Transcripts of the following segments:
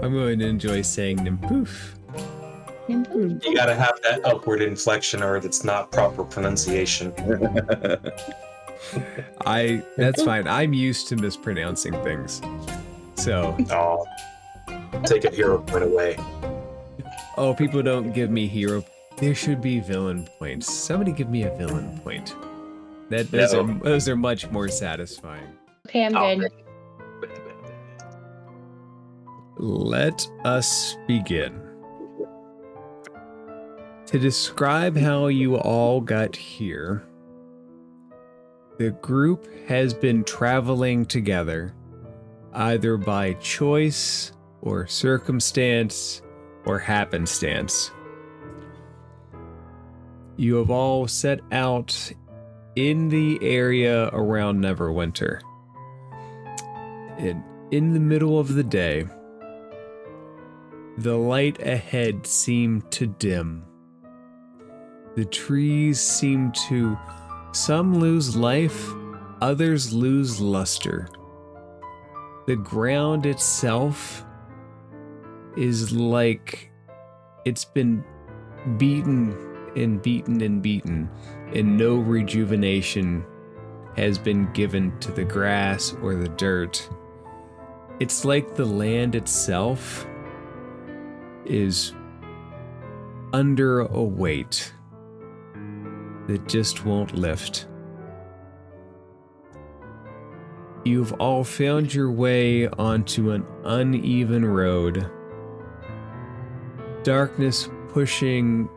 I'm going to enjoy saying Nimpoof. Nimpoof. You gotta have that upward inflection or it's not proper pronunciation. That's fine. I'm used to mispronouncing things. So. Oh, take a hero point away. Oh, people don't give me hero. There should be villain points. Somebody give me a villain point. Those are much more satisfying. Okay, I'm good. Let us begin. To describe how you all got here, the group has been traveling together, either by choice or circumstance or happenstance. You have all set out in the area around Neverwinter. In the middle of the day, the light ahead seemed to dim. The trees seem to, some lose life, others lose luster. The ground itself is like it's been beaten and beaten and beaten, and no rejuvenation has been given to the grass or the dirt. It's like the land itself is under a weight that just won't lift. You've all found your way onto an uneven road. Darkness pushing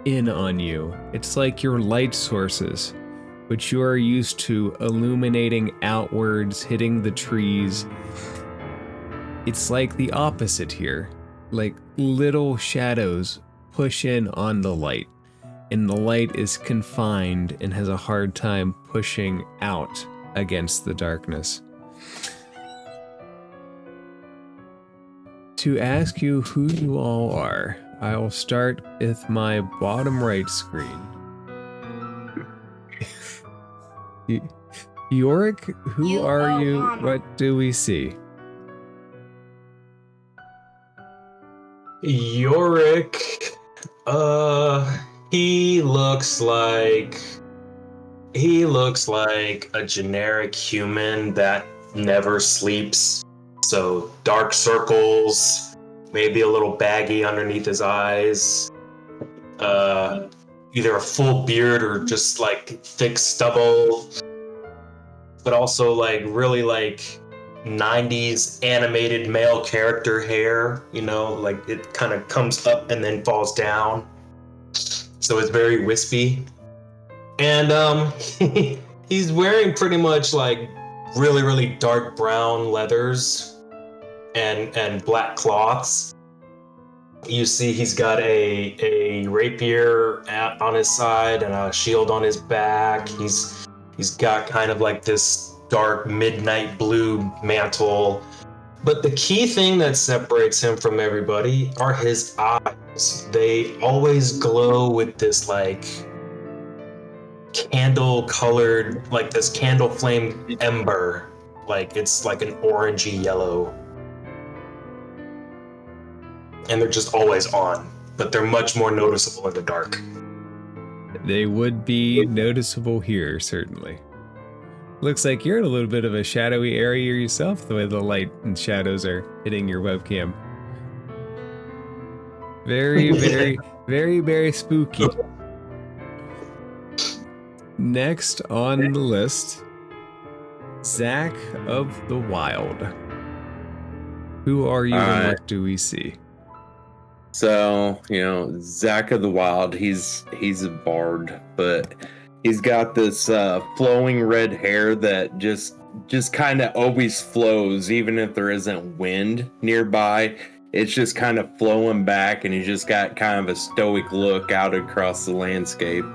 in on you. It's like your light sources, which you are used to illuminating outwards, hitting the trees. It's like the opposite here. Like little shadows push in on the light, and the light is confined and has a hard time pushing out against the darkness. To ask you who you all are, I will start with my bottom right screen. Yorick, who are you? What do we see? Yorick, he looks like a generic human that never sleeps. So dark circles, maybe a little baggy underneath his eyes. Either a full beard or just like thick stubble. But also like really like 90s animated male character hair, you know, like it kind of comes up and then falls down. So it's very wispy. And he's wearing pretty much like really, really dark brown leathers and black cloths. You see he's got a rapier on his side and a shield on his back. He's got kind of like this dark midnight blue mantle. But the key thing that separates him from everybody are his eyes. They always glow with this like candle colored, like this candle flame ember. Like it's like an orangey yellow. And they're just always on, but they're much more noticeable in the dark. They would be noticeable here, certainly. Looks like you're in a little bit of a shadowy area yourself, the way the light and shadows are hitting your webcam. Very, very, very, very spooky. Next on the list, Zach of the Wild. Who are you and what do we see? So, you know, Zach of the Wild, he's a bard, but he's got this flowing red hair that just kind of always flows, even if there isn't wind nearby. It's just kind of flowing back, and he's just got kind of a stoic look out across the landscape.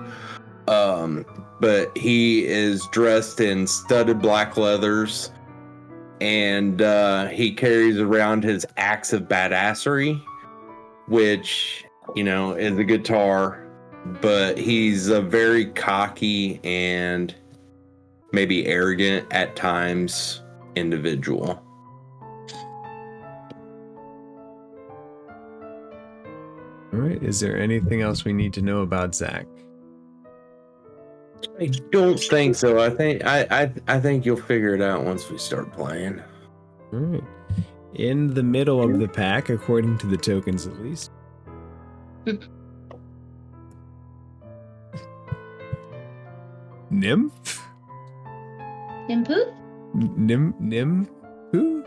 But he is dressed in studded black leathers, and he carries around his axe of badassery, which, you know, is a guitar, but he's a very cocky and maybe arrogant at times individual. All right. Is there anything else we need to know about Zach? I don't think so. I think you'll figure it out once we start playing. All right. In the middle of the pack, according to the tokens at least. Nymph? Nimputh? Who?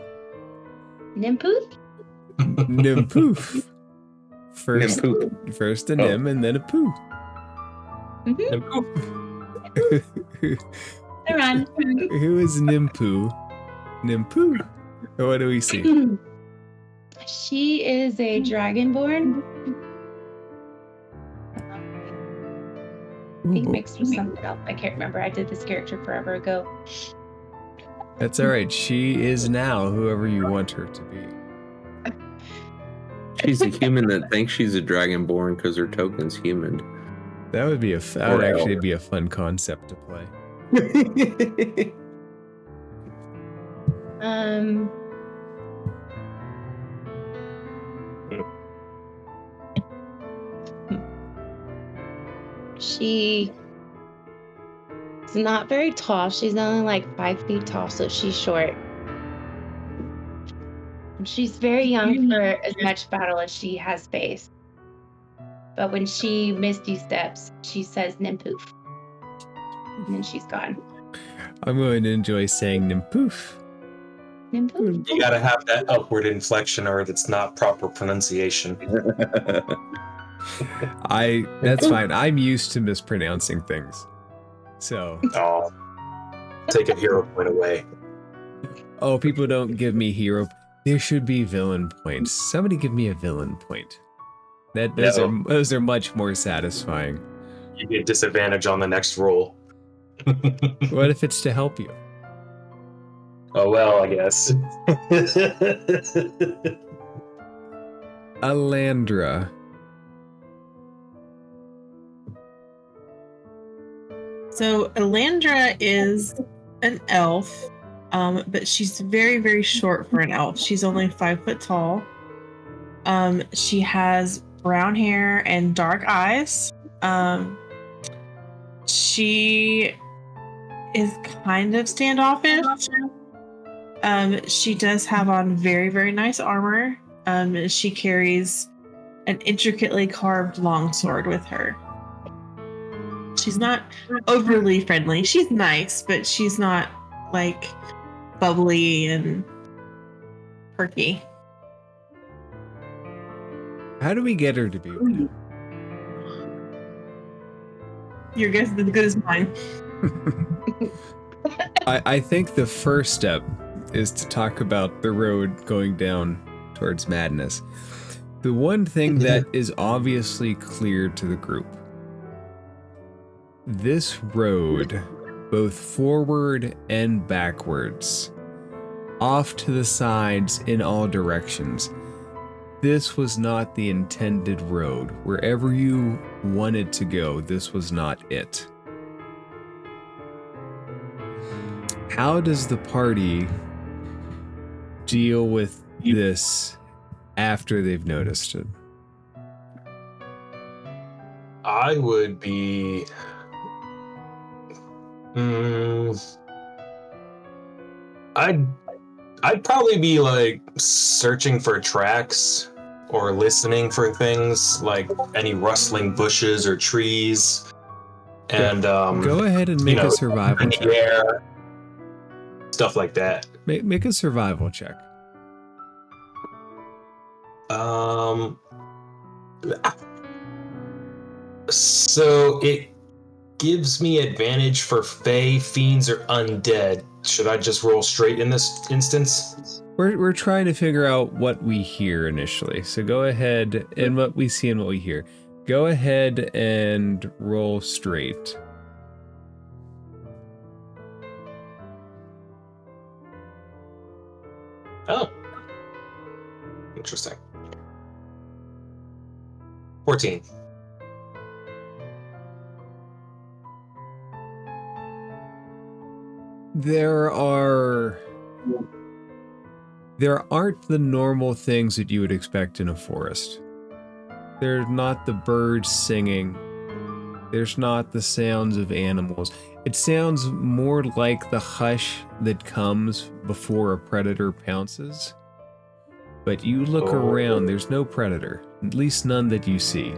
Nimpooth? Nimpoof. First a Oh. nim and then a poo. Hi, Ron. Who is Nimpoo? Nimpoo. What do we see? She is a dragonborn. I think mixed with something else. I can't remember. I did this character forever ago. That's all right. She is now whoever you want her to be. She's a human that thinks she's a dragonborn because her token's human. That would be actually be a fun concept to play. She is not very tall. She's only like 5 feet tall, so she's short. She's very young for as much battle as she has faced. But when she misty steps, she says Nimpoof. And then she's gone. I'm going to enjoy saying Nimpoof. Nimpoof? You gotta have that upward inflection or it's not proper pronunciation. That's fine. I'm used to mispronouncing things. So. Oh. Take a hero point away. Oh, people don't give me hero. There should be villain points. Somebody give me a villain point. Those are much more satisfying. You get disadvantage on the next roll. What if it's to help you? Oh well, I guess. Alandra. So Alandra is an elf, but she's very, very short for an elf. She's only 5 foot tall. She has brown hair and dark eyes. She is kind of standoffish. She does have on very, very nice armor. She carries an intricately carved longsword with her. She's not overly friendly. She's nice, but she's not like bubbly and perky. How do we get her to be with you? Your guess is as good as mine. I think the first step is to talk about the road going down towards madness. The one thing that is obviously clear to the group. This road, both forward and backwards, off to the sides in all directions, this was not the intended road. Wherever you wanted to go, this was not it. How does the party deal with this after they've noticed it? I would be... I'd probably be like searching for tracks or listening for things like any rustling bushes or trees. And go ahead and make a survival check. Air, stuff like that. Make a survival check. So it gives me advantage for Fae, Fiends, or Undead. Should I just roll straight in this instance? We're trying to figure out what we hear initially. So go ahead and what we see and what we hear. Go ahead and roll straight. Oh. Interesting. 14. There aren't the normal things that you would expect in a forest. There's not the birds singing. There's not the sounds of animals. It sounds more like the hush that comes before a predator pounces. But you look around, there's no predator. At least none that you see.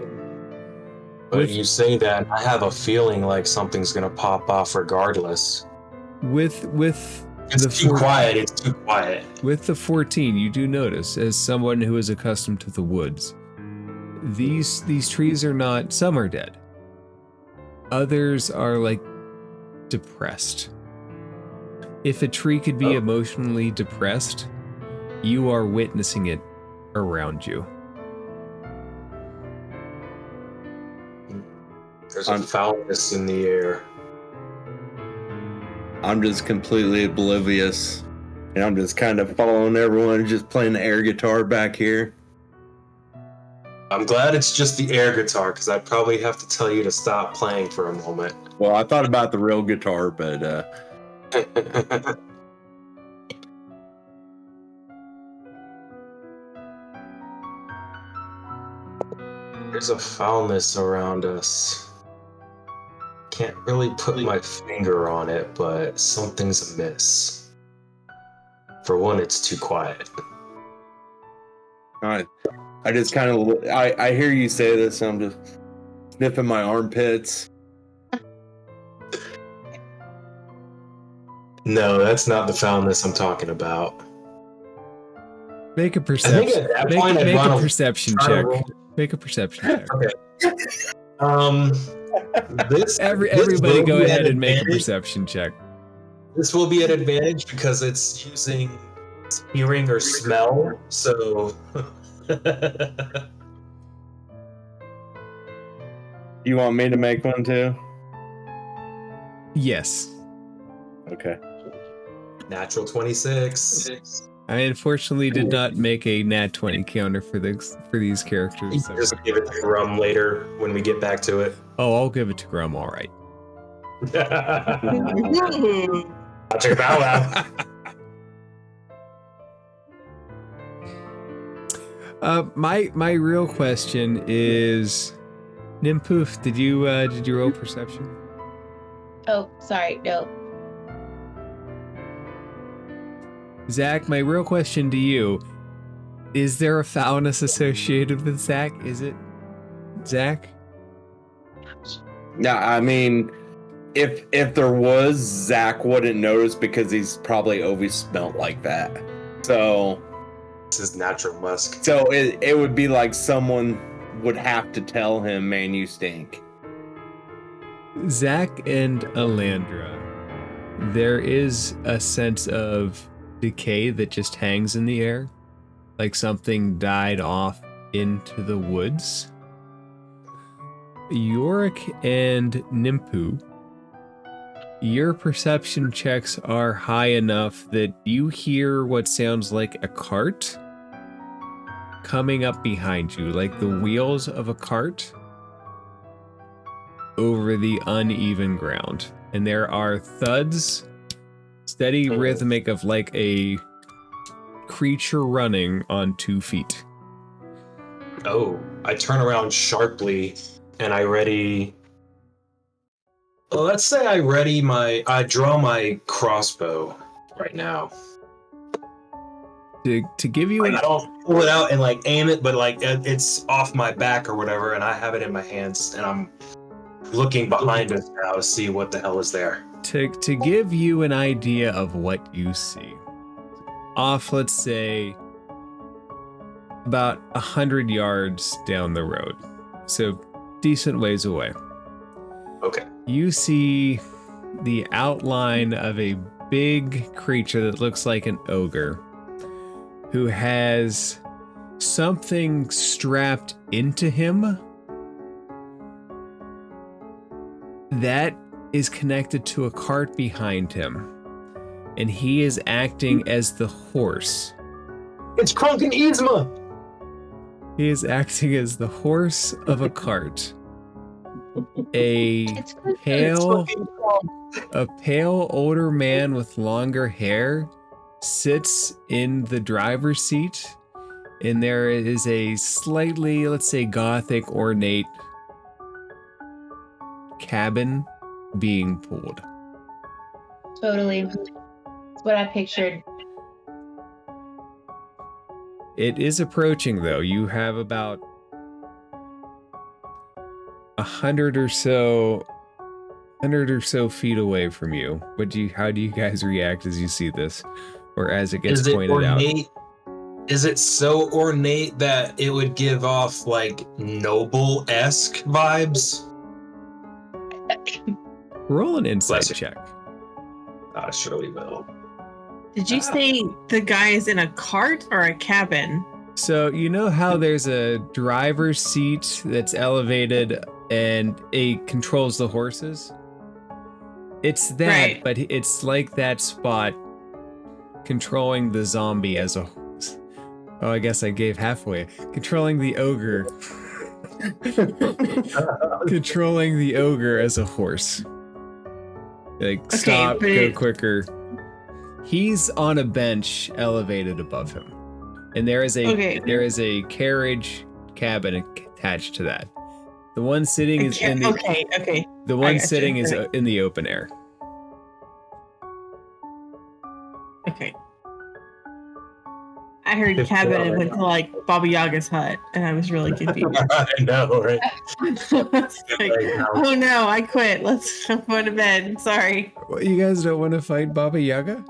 But you say that, I have a feeling like something's gonna pop off regardless. With It's too quiet. It's too quiet. With the 14, you do notice, as someone who is accustomed to the woods, these trees are not. Some are dead. Others are like depressed. If a tree could be emotionally depressed, you are witnessing it around you. There's a foulness in the air. I'm just completely oblivious. And I'm just kind of following everyone, just playing the air guitar back here. I'm glad it's just the air guitar, because I'd probably have to tell you to stop playing for a moment. Well, I thought about the real guitar, but there's a foulness around us. Can't really put my finger on it, but something's amiss. For one, it's too quiet. I just kind of, I hear you say this, and I'm just sniffing my armpits. No, that's not the foulness I'm talking about. Make a perception. Make a perception check. Make a perception check. Okay. Everybody go ahead and make a perception check. This will be an advantage because it's using hearing or smell, so... You want me to make one too? Yes. Okay. Natural 26. I unfortunately did not make a nat 20 counter for these characters. So. Just give it to Grum later when we get back to it. Oh, I'll give it to Grum, all right. I'll check that out. My real question is, Nimpoof, did you roll perception? Oh, sorry, no. Zach, my real question to you, is there a foulness associated with Zach? Is it Zach? Yeah, I mean, if there was, Zach wouldn't notice because he's probably always smelled like that. So this is natural musk. So it would be like someone would have to tell him, man, you stink. Zach and Alandra, there is a sense of decay that just hangs in the air, like something died off into the woods. Yorick and Nimpu, your perception checks are high enough that you hear what sounds like a cart coming up behind you, like the wheels of a cart over the uneven ground. And there are thuds, steady rhythmic of like a creature running on 2 feet. Oh, I turn around sharply and I ready. Well, let's say I draw my crossbow right now. To give you I don't pull it out and like aim it, but like it's off my back or whatever, and I have it in my hands, and I'm looking behind us now to see what the hell is there. To give you an idea of what you see, off, let's say, about 100 yards down the road, so decent ways away. Okay. You see the outline of a big creature that looks like an ogre, who has something strapped into him that is connected to a cart behind him, and he is acting as the horse. It's Krunken Yzma! He is acting as the horse of a cart. A pale older man with longer hair sits in the driver's seat, And there is a slightly, let's say, gothic, ornate cabin being pulled. Totally. That's what I pictured. It is approaching, though. You have about 100 or so feet away from you. How do you guys react as you see this, or as it gets pointed out? Is it so ornate that it would give off like noble-esque vibes? Roll an insight Bless you. check. I surely will. Did you say the guy is in a cart or a cabin? So you know how there's a driver's seat that's elevated and it controls the horses? It's that, Right. but it's like that spot controlling the zombie as a... Oh, I guess I gave halfway. Controlling the ogre. Controlling the ogre as a horse. Like, Okay, stop, but go quicker. He's on a bench elevated above him. And there is a carriage cabin attached to that. The one sitting is in the Okay. The one gotcha. sitting is Okay. in the open air. Okay. I heard cabin and went to like Baba Yaga's hut, and I was really confused. I know, right? It's like, oh no, I quit. I'm going to bed. Sorry. What, you guys don't want to fight Baba Yaga?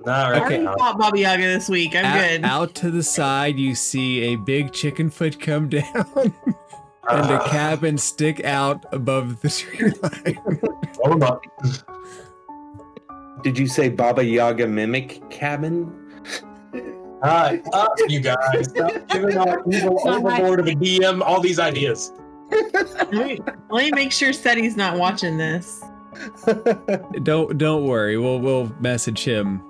Not I right already now. fought Baba Yaga this week. I'm good. Out to the side, you see a big chicken foot come down, and a cabin stick out above the tree line. Hold up. Did you say Baba Yaga mimic cabin? Alright, up, you guys. Stop giving our evil overlord of the DM all these ideas. Let me make sure Seti's not watching this. Don't worry, we'll message him.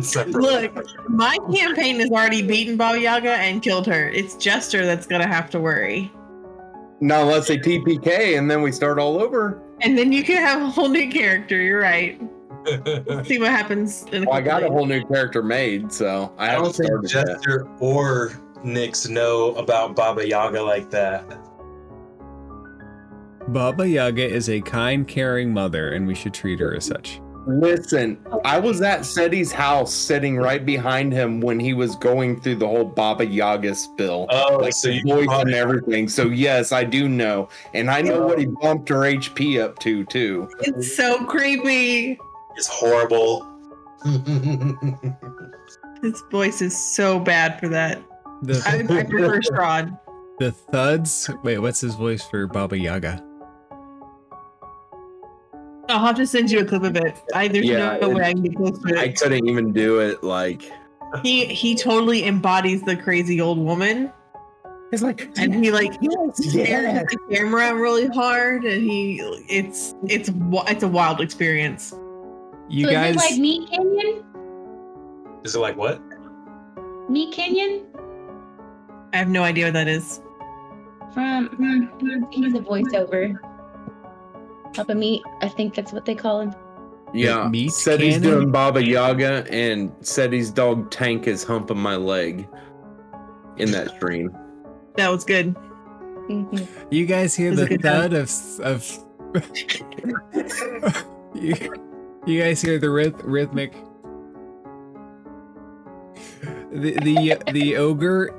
Separately. Look, my campaign has already beaten Baba Yaga and killed her. It's Jester that's gonna have to worry. Not unless they TPK and then we start all over. And then you can have a whole new character. You're right. Let's see what happens. In a Well, I got a couple whole new character made, so I I haven't don't think started yet. Jester or Nyx know about Baba Yaga like that. Baba Yaga is a kind, caring mother, and we should treat her as such. Listen, I was at Seti's house sitting right behind him when he was going through the whole Baba Yaga spill. Oh, Like so the you voice caught and it. everything. So yes, I do know. And I know what he bumped her HP up to too. It's so creepy. It's horrible. His voice is so bad for that. I The prefer Strahd. the thuds. Wait, what's his voice for Baba Yaga? I'll have to send you a clip of it. There's Yeah, no way I can get close to I it. couldn't even do it. Like He totally embodies the crazy old woman, it's like, and he like stares yeah. at the camera really hard, and it's a wild experience. You So guys, is it like Meat Canyon? Is it like what? Meat Canyon? I have no idea what that is. He's a voiceover. Papa Meat, I think that's what they call him. Yeah, meat said he's cannon? doing Baba Yaga, and said his dog Tank is humping my leg in that stream. That was good. Mhm. you guys hear Is it the good thud of you guys hear the rhythmic. The ogre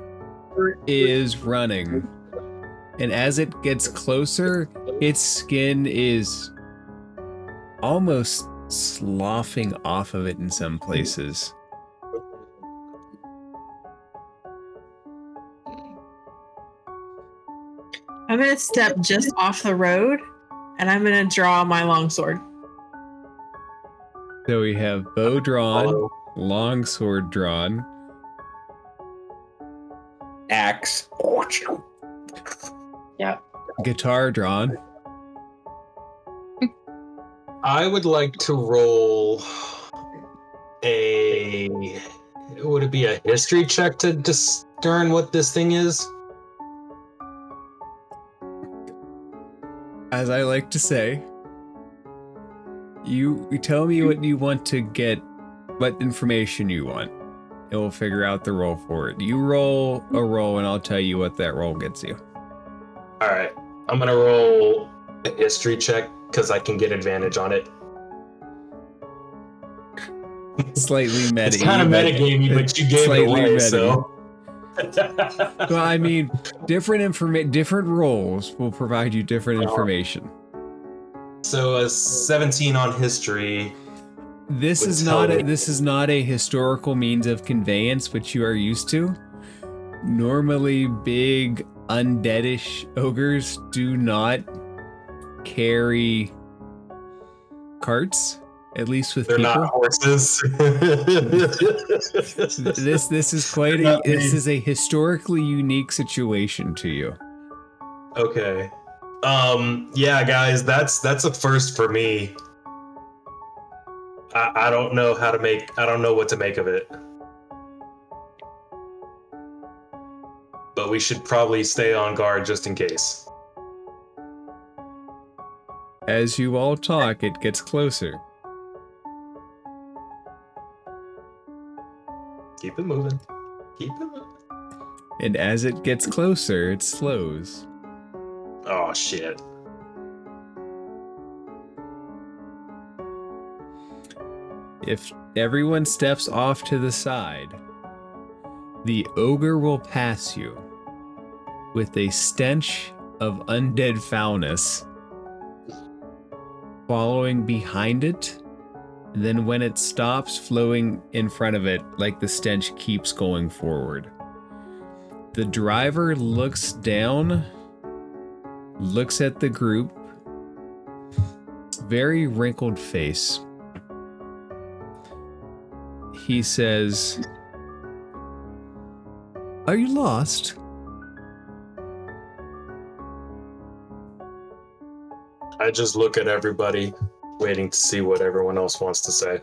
is running, and as it gets closer, its skin is almost sloughing off of it in some places. I'm gonna step just off the road, and I'm gonna draw my longsword. So we have bow drawn, Follow. longsword drawn. Axe. Yep. Guitar drawn. I would like to roll would it be a history check to discern what this thing is? As I like to say, you tell me what you want to get, what information you want, and we'll figure out the roll for it. You roll a roll, and I'll tell you what that roll gets you. All right, I'm gonna roll a history check because I can get advantage on it. Slightly meta. It's kind of metagamey, but you gave it away, so. Well, I mean, different roles will provide you different information. So a 17 on history. This is not a historical means of conveyance which you are used to. Normally, big undeadish ogres do not carry carts, at least with They're people. not horses. This is a historically unique situation to you. Okay. Yeah, guys, that's a first for me. I don't know what to make of it. But we should probably stay on guard just in case. As you all talk, it gets closer. Keep it moving. Keep it moving. And as it gets closer, it slows. Oh, shit. If everyone steps off to the side, the ogre will pass you with a stench of undead foulness following behind it. Then when it stops flowing in front of it, like the stench keeps going forward. The driver looks down, looks at the group, very wrinkled face. He says, "Are you lost?" I just look at everybody, waiting to see what everyone else wants to say.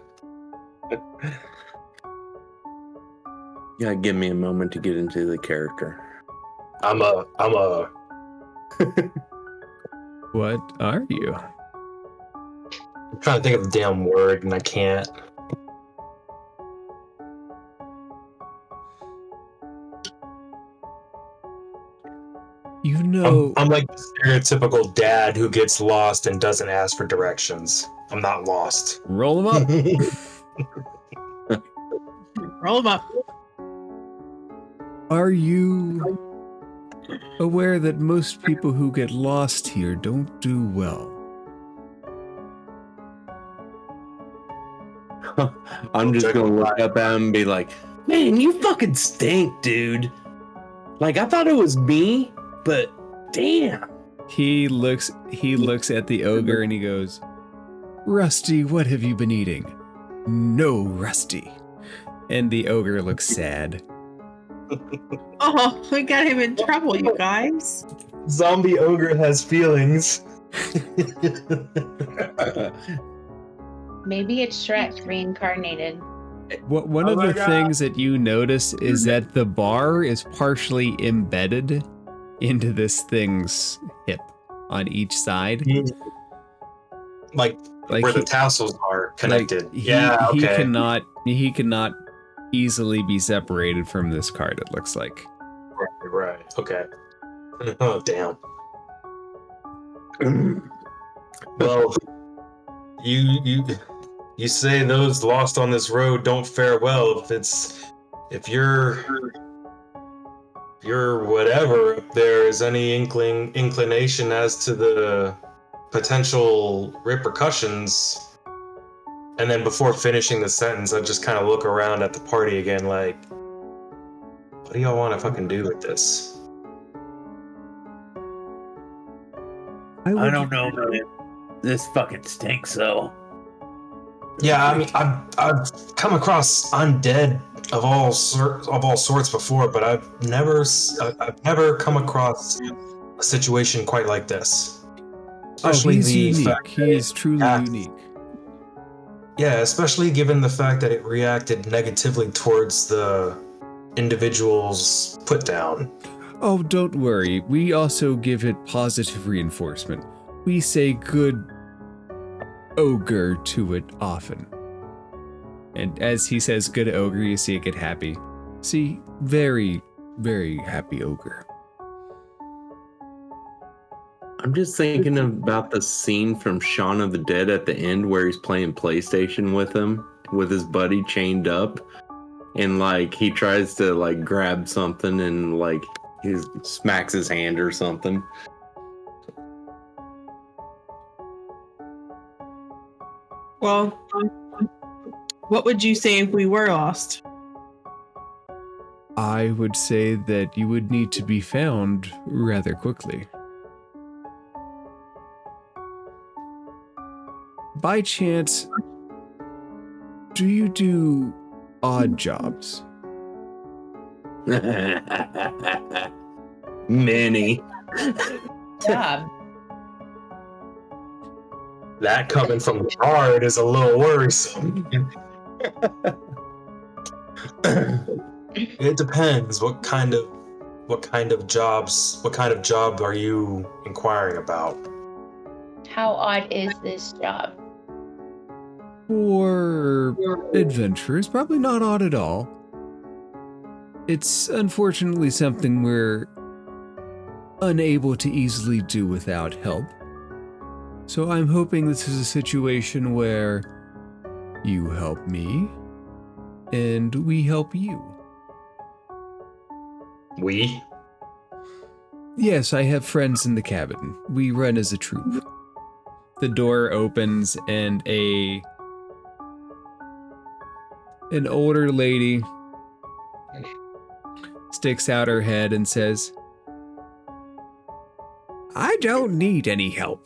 Yeah, give me a moment to get into the character. I'm a What are you? I'm trying to think of the damn word and I can't. You know, I'm like the stereotypical dad who gets lost and doesn't ask for directions. I'm not lost. roll them up. Roll them up. Are you aware that most people who get lost here don't do well? I'm just gonna look up at him and be like, "Man, you fucking stink, dude. Like, I thought it was me, but damn." He looks at the ogre and he goes, "Rusty, what have you been eating?" "No, Rusty." And the ogre looks sad. Oh, we got him in trouble, you guys. Zombie ogre has feelings. Maybe it's Shrek reincarnated. One of the things that you notice is that the bar is partially embedded into this thing's hip on each side. Like where the tassels are connected. He cannot easily be separated from this card, it looks like. Right. Okay. Oh, damn. Well, you say those lost on this road don't fare well. If you're whatever up there is any inclination as to the potential repercussions. And then before finishing the sentence, I just kind of look around at the party again, like, what do y'all want to fucking do with this? I don't know, man. This fucking stinks, though. Yeah, I mean, I've come across undead of all sorts before, but I've never come across a situation quite like this. Especially he's the unique. fact He that is truly it unique. Yeah, especially given the fact that it reacted negatively towards the individual's put down. Oh, don't worry. We also give it positive reinforcement. We say good ogre to it often. And as he says good ogre, you see it get happy. See, very, very happy ogre. I'm just thinking about the scene from Shaun of the Dead at the end where he's playing PlayStation with him, with his buddy chained up, and like he tries to like grab something and like he smacks his hand or something. Well, what would you say if we were lost? I would say that you would need to be found rather quickly. By chance, do you do odd jobs? Many. Job. That coming from the bard is a little worrisome. It depends. What kind of job are you inquiring about? How odd is this job? For adventurers, probably not odd at all. It's unfortunately something we're unable to easily do without help. So I'm hoping this is a situation where you help me and we help you. We? Yes, I have friends in the cabin. We run as a troop. The door opens and an older lady sticks out her head and says, "I don't need any help."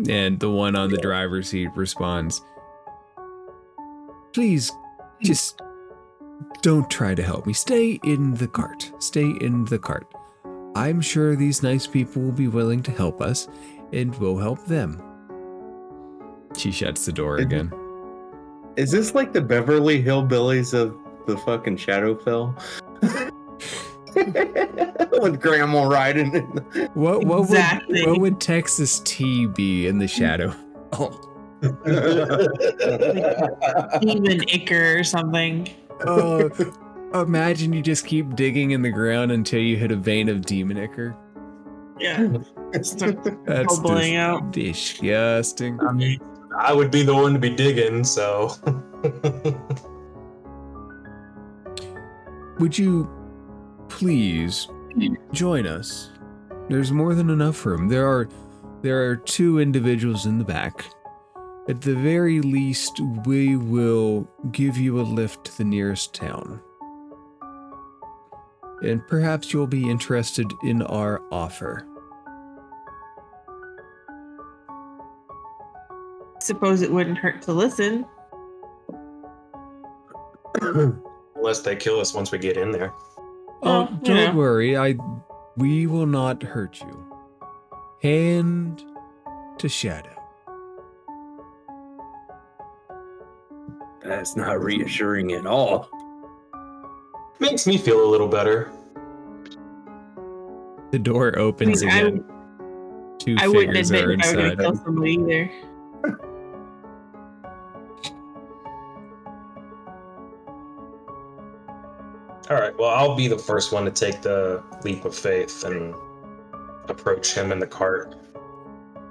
And the one on the driver's seat responds, "Please, just don't try to help me. Stay in the cart. Stay in the cart. I'm sure these nice people will be willing to help us, and we'll help them." She shuts the door again. Is this like the Beverly Hillbillies of the fucking Shadowfell? With Grandma riding it. What would Texas tea be in the shadow? Oh. Demon Icker or something. Imagine you just keep digging in the ground until you hit a vein of demon ichor. Yeah. That's bubbling out. disgusting. I mean, I would be the one to be digging, so. Would you please join us? There's more than enough room. There are two individuals in the back. At the very least, we will give you a lift to the nearest town. And perhaps you'll be interested in our offer. Suppose it wouldn't hurt to listen. Unless they kill us once we get in there. Oh, Oh, don't yeah. worry. We will not hurt you. Hand to shadow. That's not reassuring at all. Makes me feel a little better. The door opens I again. Two I wouldn't figures admit are if I were going to inside. kill somebody either. All right, well, I'll be the first one to take the leap of faith and approach him in the cart.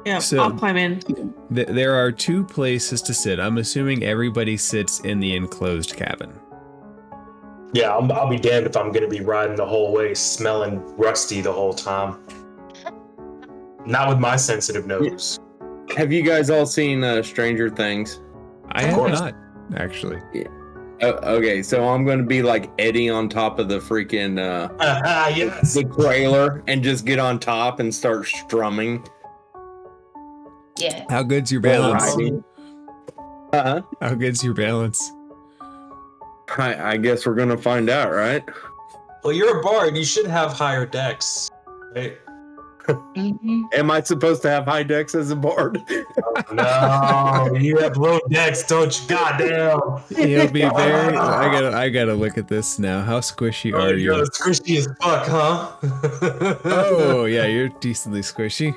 Yeah, So- I'll climb in. There are two places to sit. I'm assuming everybody sits in the enclosed cabin. Yeah, I'll be damned if I'm going to be riding the whole way smelling rusty the whole time. Not with my sensitive nose. Have you guys all seen Stranger Things? I Of have course. not, actually. Okay, so I'm going to be like Eddie on top of the freaking Yes. the trailer and just get on top and start strumming. Yeah. How good's your balance? Riding. Uh-huh. How good's your balance? I guess we're going to find out, right? Well, you're a bard. You should have higher decks. Right? Mm-hmm. Am I supposed to have high decks as a bard? No, you have low decks, don't you? Goddamn. You'll be very. I gotta look at this now. How squishy Oh, are you're you? squishy as fuck, huh? Oh yeah, you're decently squishy.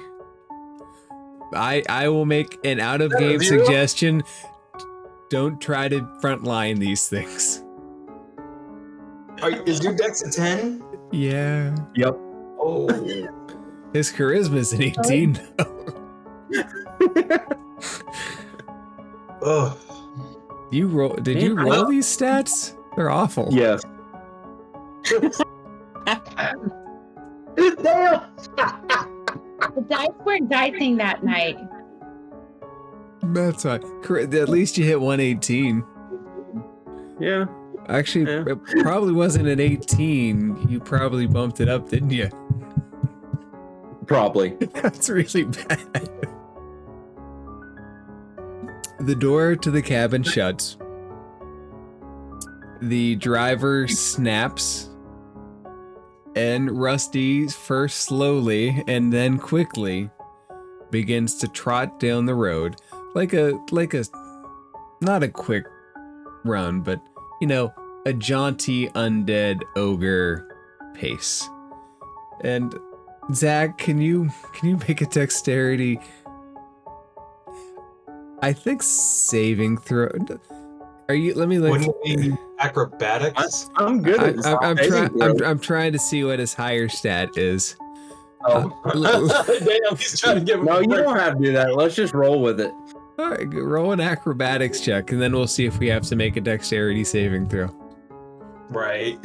I will make an out of game Zero? suggestion. Don't try to frontline these things. Is your dex a 10? Yeah. Yep. Oh. His charisma's an 18. Ugh. You roll? Did you roll these stats? They're awful. Yes. The dice weren't dicing that night. That's fine. At least you hit 118. Yeah. Actually, Yeah. it probably wasn't an 18. You probably bumped it up, didn't you? Probably. That's really bad. The door to the cabin shuts. The driver snaps. And Rusty, first slowly and then quickly, begins to trot down the road like a not a quick run, but you know, a jaunty undead ogre pace. And Zach, can you make a dexterity? I think saving throw. Are you? Let me look. Wouldn't it be acrobatics? I'm good at I'm trying to see what his higher stat is. Oh. Damn, he's trying to give him No, a you break. don't have to do that. Let's just roll with it. All right, roll an acrobatics check, and then we'll see if we have to make a dexterity saving throw. Right.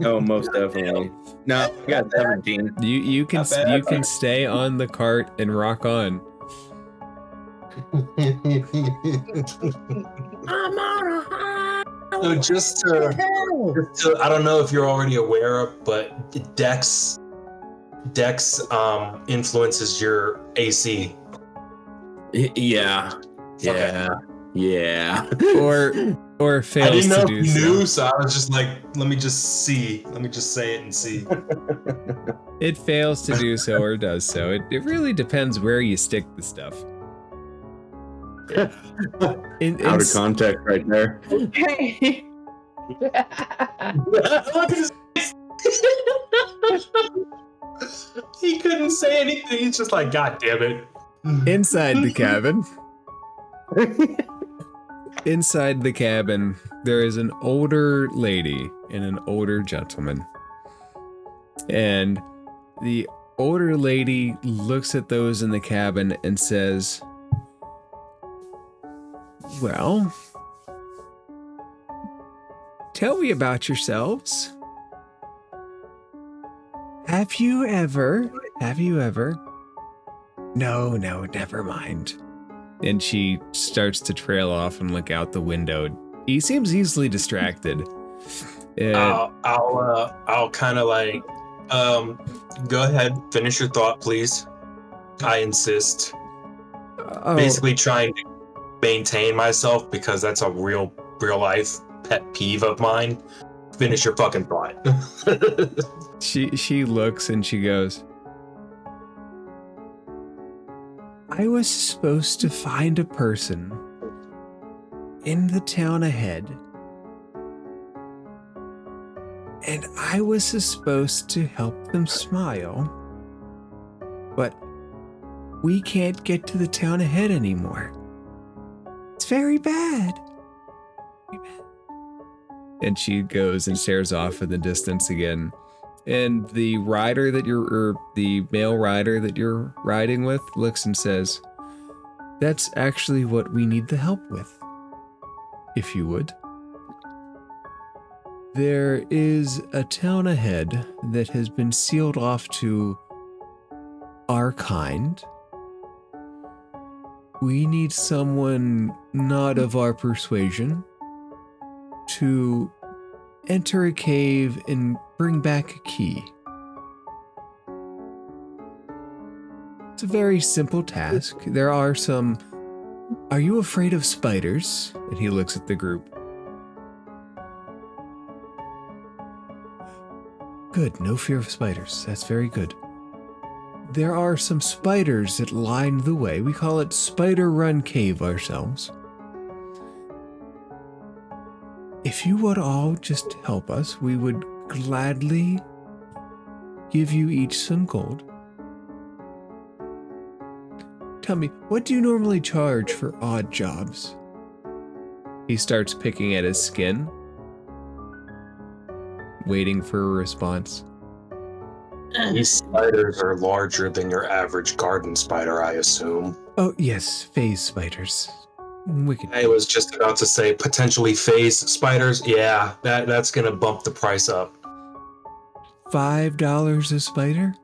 Oh, most definitely. No, I got 17. You can Not bad. you can stay on the cart and rock on. So just to, I don't know if you're already aware of, but Dex influences your AC. Yeah. Okay. Yeah. Or I fails didn't know to if do you so. knew, so I was just like, let me just say it and see. It fails to do so or does so. It really depends where you stick the stuff. Out of context right there. Okay. Look at his face. He couldn't say anything. He's just like, God damn it. Inside the cabin. Inside the cabin, there is an older lady and an older gentleman. And the older lady looks at those in the cabin and says, "Well, tell me about yourselves. Have you ever? No, never mind." And she starts to trail off and look out the window. He seems easily distracted. And I'll kind of like, go ahead, finish your thought, please. I insist. Basically trying to maintain myself because that's a real life pet peeve of mine. Finish your fucking thought. she looks and she goes, "I was supposed to find a person in the town ahead, and I was supposed to help them smile, but we can't get to the town ahead anymore. It's very bad. And she goes and stares off in the distance again. And the rider that the male rider that you're riding with looks and says, "That's actually what we need the help with. If you would. There is a town ahead that has been sealed off to our kind. We need someone not of our persuasion to enter a cave and bring back a key. It's a very simple task. There are some... Are you afraid of spiders?" And he looks at the group. Good, no fear of spiders. That's very good. There are some spiders that line the way. We call it Spider Run Cave ourselves. If you would all just help us, we would gladly give you each some gold. tell me, what do you normally charge for odd jobs? He starts picking at his skin, waiting for a response. These spiders are larger than your average garden spider, I assume. Oh, yes, phase spiders. Wicked. I was just about to say potentially phase spiders. Yeah, that's gonna bump the price up. $5 a spider?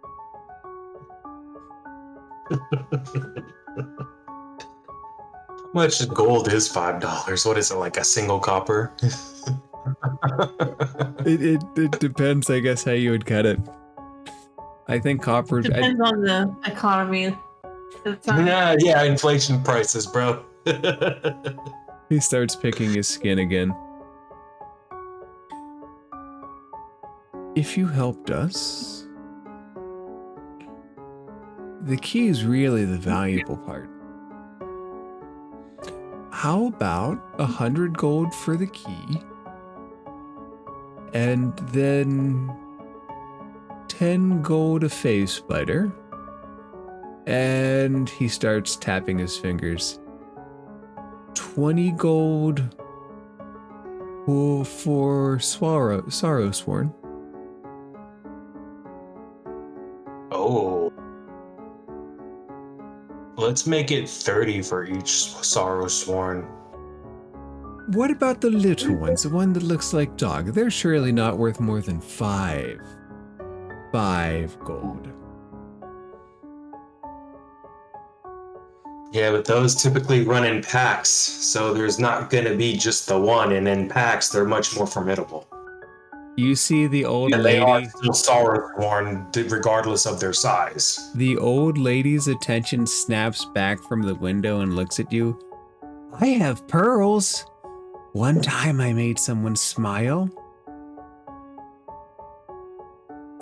How much gold is $5? What is it, like a single copper? It depends, I guess, how you would cut it. I think copper. Depends on the economy. Yeah, inflation prices, bro. He starts picking his skin again. If you helped us, the key is really the valuable part. How about 100 gold for the key? And then 10 gold a phase spider. And he starts tapping his fingers. 20 gold for Sorrowsworn. Oh. Let's make it 30 for each Sorrowsworn. What about the little ones? The one that looks like dog? They're surely not worth more than 5. 5 gold. Yeah, but those typically run in packs, so there's not gonna be just the one, and in packs they're much more formidable. You see the old And they are lady. still Sorrowsworn regardless of their size. The old lady's attention snaps back from the window and looks at you. I have pearls. One time I made someone smile.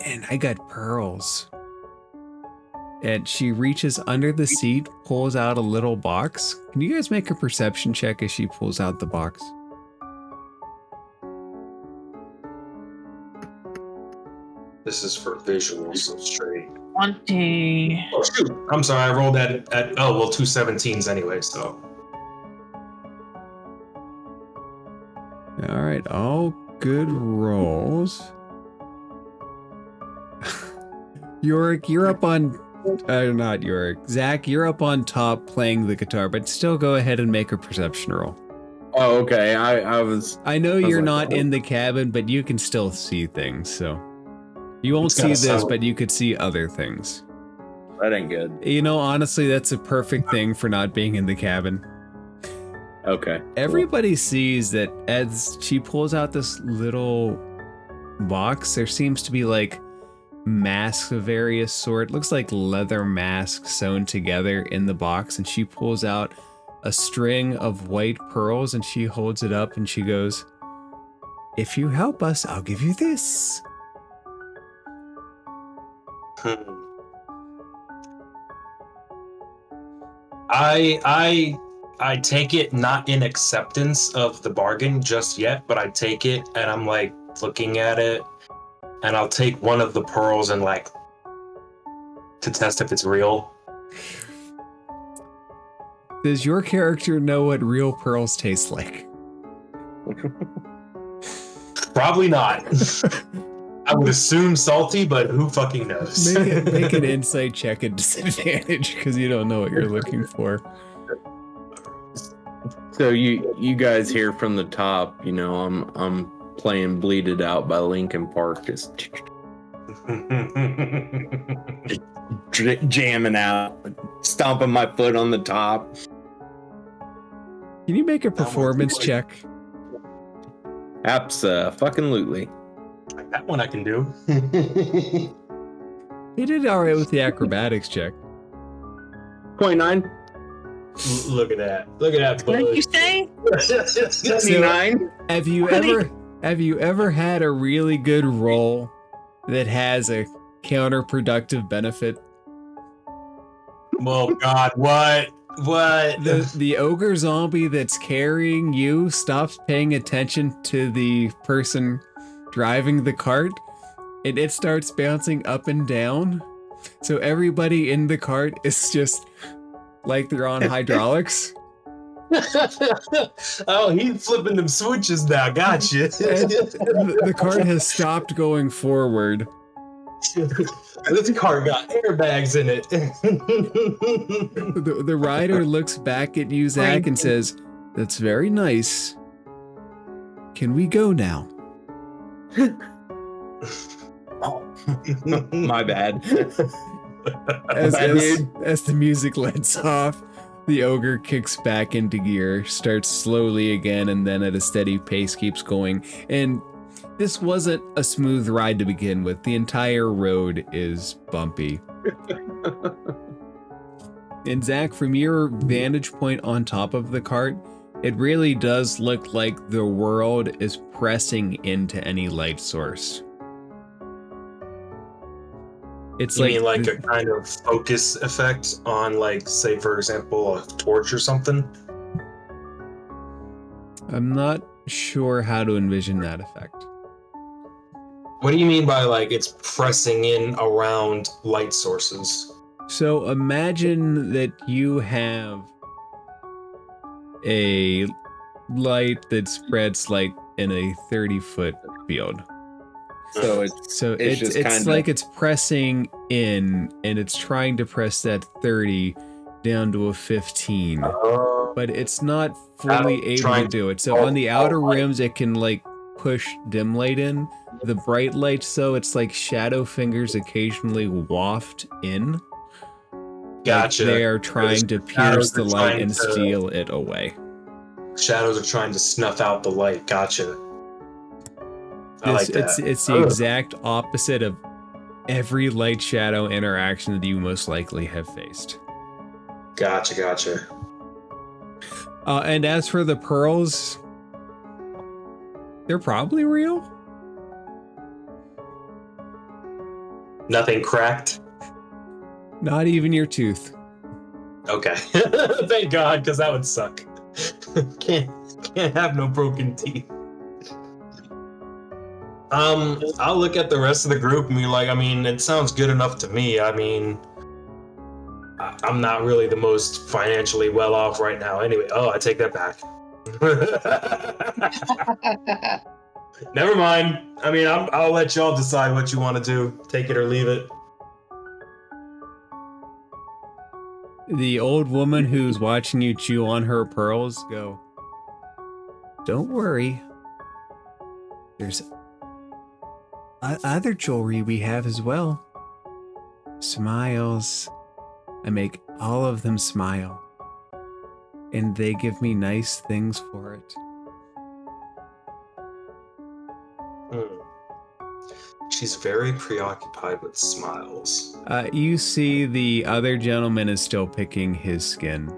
And I got pearls. And she reaches under the seat, pulls out a little box. Can you guys make a perception check as she pulls out the box? This is for visuals, so straight. 20. Oh shoot! I'm sorry, I rolled that at 2 17s anyway, so. All right, all good rolls. Yorick, you're up on... not Yorick. Zach, you're up on top playing the guitar, but still go ahead and make a perception roll. Oh, okay. I was. I know you're like, not oh. in the cabin, but you can still see things, so... You won't It's see gotta this, sound- but you could see other things. That ain't good. You know, honestly, that's a perfect thing for not being in the cabin. Okay. cool. Everybody sees that as she pulls out this little box, there seems to be like masks of various sort. Looks like leather masks sewn together in the box, and she pulls out a string of white pearls and she holds it up and she goes, "If you help us, I'll give you this." I take it not in acceptance of the bargain just yet, but I take it and I'm like looking at it, and I'll take one of the pearls and like to test if it's real. Does your character know what real pearls taste like? Probably not. I would assume salty, but who fucking knows? Make an insight check at disadvantage because you don't know what you're looking for. So you guys hear from the top, you know, I'm playing "Bleed It Out" by Linkin Park, just jamming out, stomping my foot on the top. Can you make a performance check? Fucking-lutely. That one I can do. He did all right with the acrobatics check. 29. Look at that. Look at that. What did you Buzz. say? 79. Have you ever had a really good roll that has a counterproductive benefit? Oh God, what? The ogre zombie that's carrying you stops paying attention to the person driving the cart, and it starts bouncing up and down. So everybody in the cart is just like they're on hydraulics. Oh, he's flipping them switches now. Gotcha. And the cart has stopped going forward. This car got airbags in it. The rider looks back at you, Zach, and says, "That's very nice. Can we go now?" My bad. As Dude. the music lets off, the ogre kicks back into gear, starts slowly again, and then at a steady pace keeps going. And this wasn't a smooth ride to begin with. The entire road is bumpy. And Zach, from your vantage point on top of the cart, it really does look like the world is pressing into any light source. It's You mean like a kind of focus effect on, like, say, for example, a torch or something? I'm not sure how to envision that effect. What do you mean by, like, it's pressing in around light sources? So imagine that you have a light that spreads like in a 30-foot field. So it's It's just kinda, like it's pressing in and it's trying to press that 30 down to a 15. But it's not fully able to trying do it. So on the outer rims, it can like push dim light in. The bright lights, though, it's like shadow fingers occasionally waft in. Gotcha. Like they are trying to pierce the light and steal it away. Shadows are trying to snuff out the light. Gotcha. I like that. It's the exact opposite of every light shadow interaction that you most likely have faced. Gotcha. And as for the pearls, they're probably real. Nothing cracked? Not even your tooth. Okay. Thank God, because that would suck. Can't have no broken teeth. I'll look at the rest of the group and be like, I mean, it sounds good enough to me. I mean, I'm not really the most financially well off right now. Anyway, I take that back. Never mind. I mean, I'll let y'all decide what you want to do. Take it or leave it. The old woman who's watching you chew on her pearls go, "Don't worry. There's other jewelry we have as well. Smiles. I make all of them smile. And they give me nice things for it." She's very preoccupied with smiles. You see the other gentleman is still picking his skin.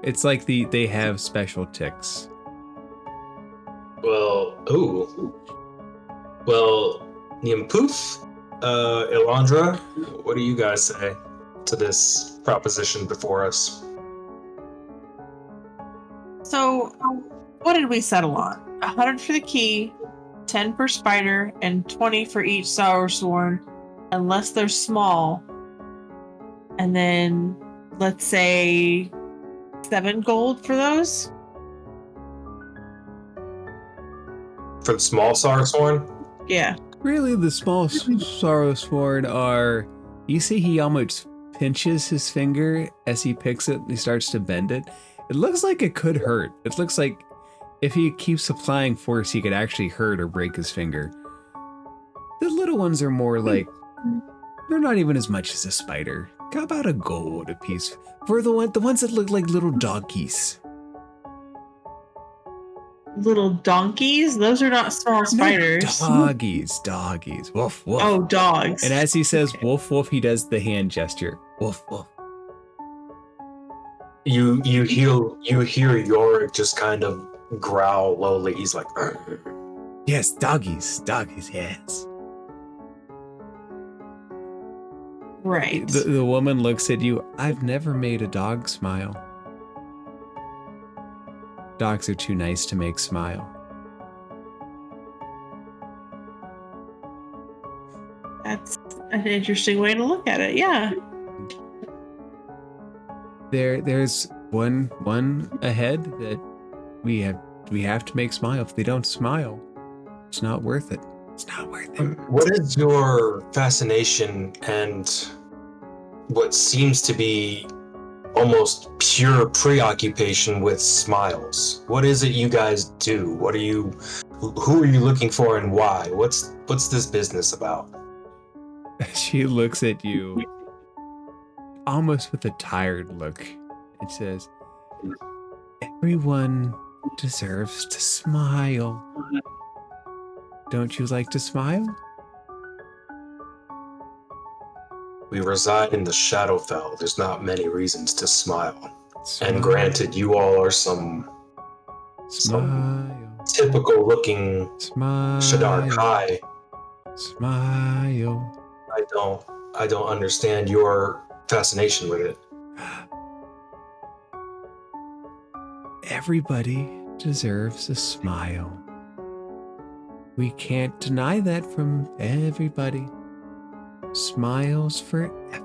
It's like they have special ticks. Well, Nimpoof, Elandra, what do you guys say to this proposition before us? So, what did we settle on? 100 for the key, 10 per spider, and 20 for each Sour-Sworn, unless they're small. And then, let's say, 7 gold for those? For the small Sour-Sworn? Yeah. Really, the small Sorrowsworn are... You see he almost pinches his finger as he picks it and he starts to bend it. It looks like it could hurt. It looks like if he keeps applying force, he could actually hurt or break his finger. The little ones are more like... They're not even as much as a spider. How about a gold a piece? For the ones that look like little doggies. Little donkeys? Those are not small spiders. No, doggies. Woof, woof. Oh, dogs. And as he says woof, woof, he does the hand gesture. Woof, woof. You hear Yorick just kind of growl lowly. He's like, "Arr." Yes, doggies, yes. Right. The woman looks at you. I've never made a dog smile. Dogs are too nice to make smile. That's an interesting way to look at it, yeah. There's one ahead that we have to make smile. If they don't smile, it's not worth it. It's not worth it. What is your fascination and what seems to be almost pure preoccupation with smiles? What is it you guys do? Who are you looking for and why? What's this business about? She looks at you almost with a tired look. It says, everyone deserves to smile. Don't you like to smile? We reside in the Shadowfell. There's not many reasons to smile. Smile. And granted, you all are some Smile. typical looking Smile. Shadar Kai. Smile. I don't understand your fascination with it. Everybody deserves a smile. We can't deny that from everybody. Smiles forever.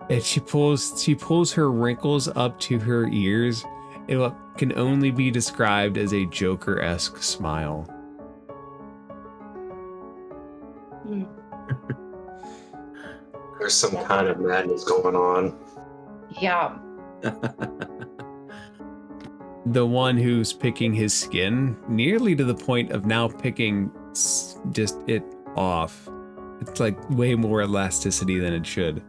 And she pulls her wrinkles up to her ears. It can only be described as a Joker-esque smile. There's some kind of madness going on. Yeah. The one who's picking his skin, nearly to the point of now picking just it off. It's like way more elasticity than it should.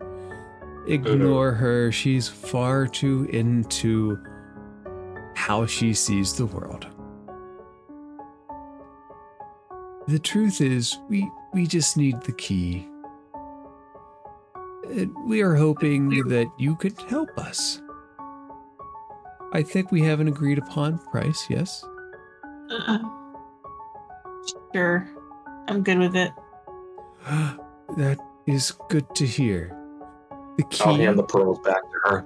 Ignore her. She's far too into how she sees the world. The truth is, we just need the key. We are hoping that you could help us. I think we have an agreed upon price, yes? Sure. I'm good with it. That is good to hear. The key. I'll hand the pearls back to her.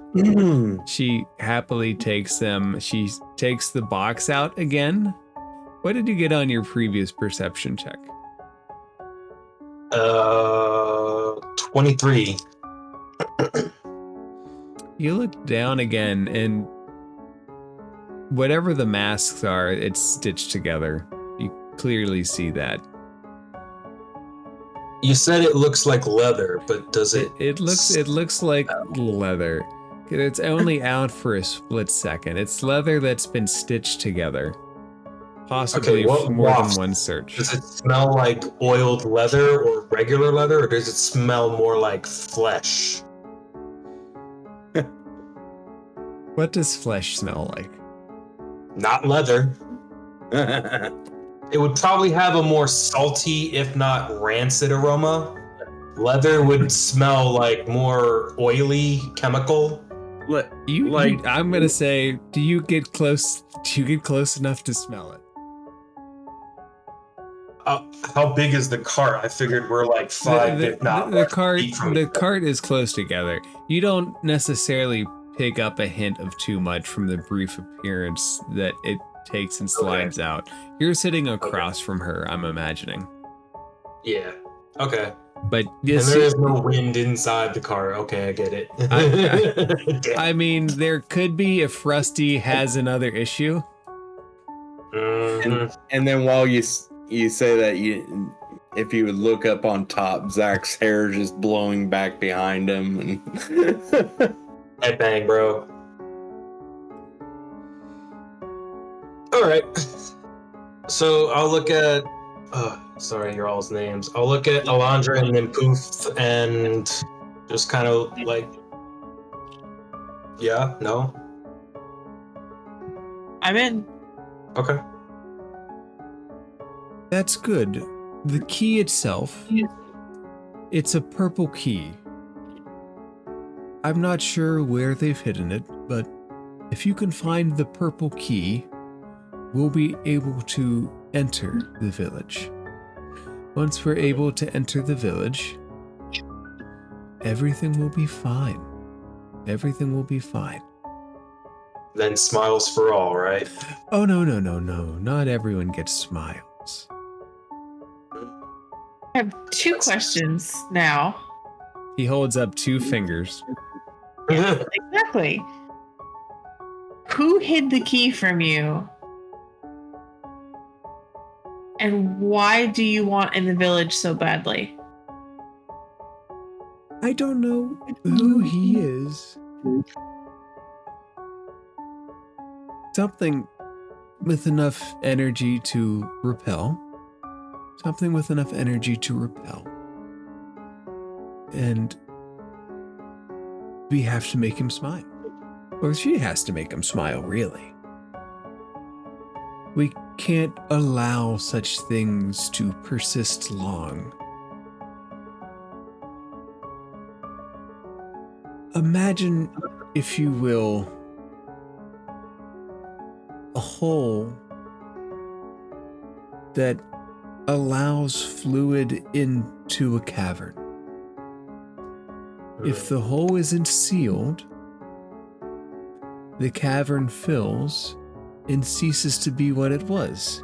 She happily takes them. She takes the box out again. What did you get on your previous perception check? 23. You look down again, and whatever the masks are, it's stitched together. You clearly see that. You said it looks like leather, but does it? It looks like leather. It's only out for a split second. It's leather that's been stitched together, possibly for more than one search. Does it smell like oiled leather or regular leather, or does it smell more like flesh? What does flesh smell like? Not leather. It would probably have a more salty, if not rancid aroma. Leather would smell like more oily chemical. I'm gonna say, do you get close enough to smell it? How big is the cart? I figured we're like five, if not the cart. feet from The each other. cart is close together. You don't necessarily pick up a hint of too much from the brief appearance that it takes and slides out. You're sitting across from her, I'm imagining. Yeah. Okay. But And there is no wind inside the car. Okay, I get it. I mean, there could be if Rusty has another issue. Mhm. And then while you say that, if you would look up on top, Zach's hair is just blowing back behind him. And Headbang, bro. All right. So I'll look at. Sorry, your all's names. I'll look at Alondra and then Poof and just kind of like. Yeah. No. I'm in. Okay. That's good. The key itself, it's a purple key. I'm not sure where they've hidden it, but if you can find the purple key, we'll be able to enter the village. Once we're able to enter the village, everything will be fine. Everything will be fine. Then smiles for all, right? Oh, no. Not everyone gets smiles. I have two questions now. He holds up 2 fingers. Exactly. Who hid the key from you? And why do you want in the village so badly? I don't know who he is. Something with enough energy to repel. Something with enough energy to repel. And we have to make him smile. Or she has to make him smile, really. We can't allow such things to persist long. Imagine, if you will, a hole that allows fluid into a cavern. If the hole isn't sealed, the cavern fills and ceases to be what it was.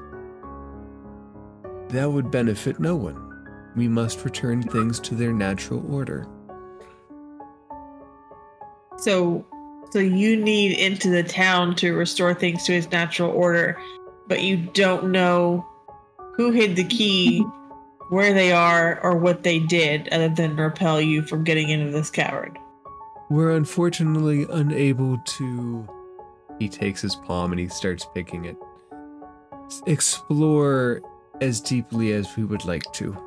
That would benefit no one. We must return things to their natural order. So you need into the town to restore things to its natural order, but you don't know who hid the key, where they are, or what they did other than repel you from getting into this cavern. We're unfortunately unable to... He takes his palm and he starts picking it. Explore as deeply as we would like to.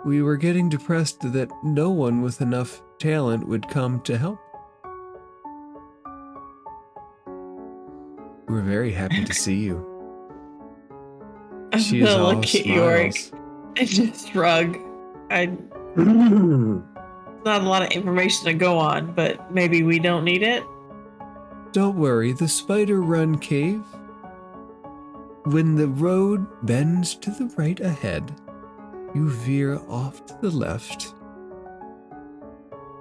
We were getting depressed that no one with enough talent would come to help. We're very happy to see you. She is all Look at Yorick smiles. and just shrug. Not a lot of information to go on, but maybe we don't need it. Don't worry, the Spider Run Cave. When the road bends to the right ahead, you veer off to the left.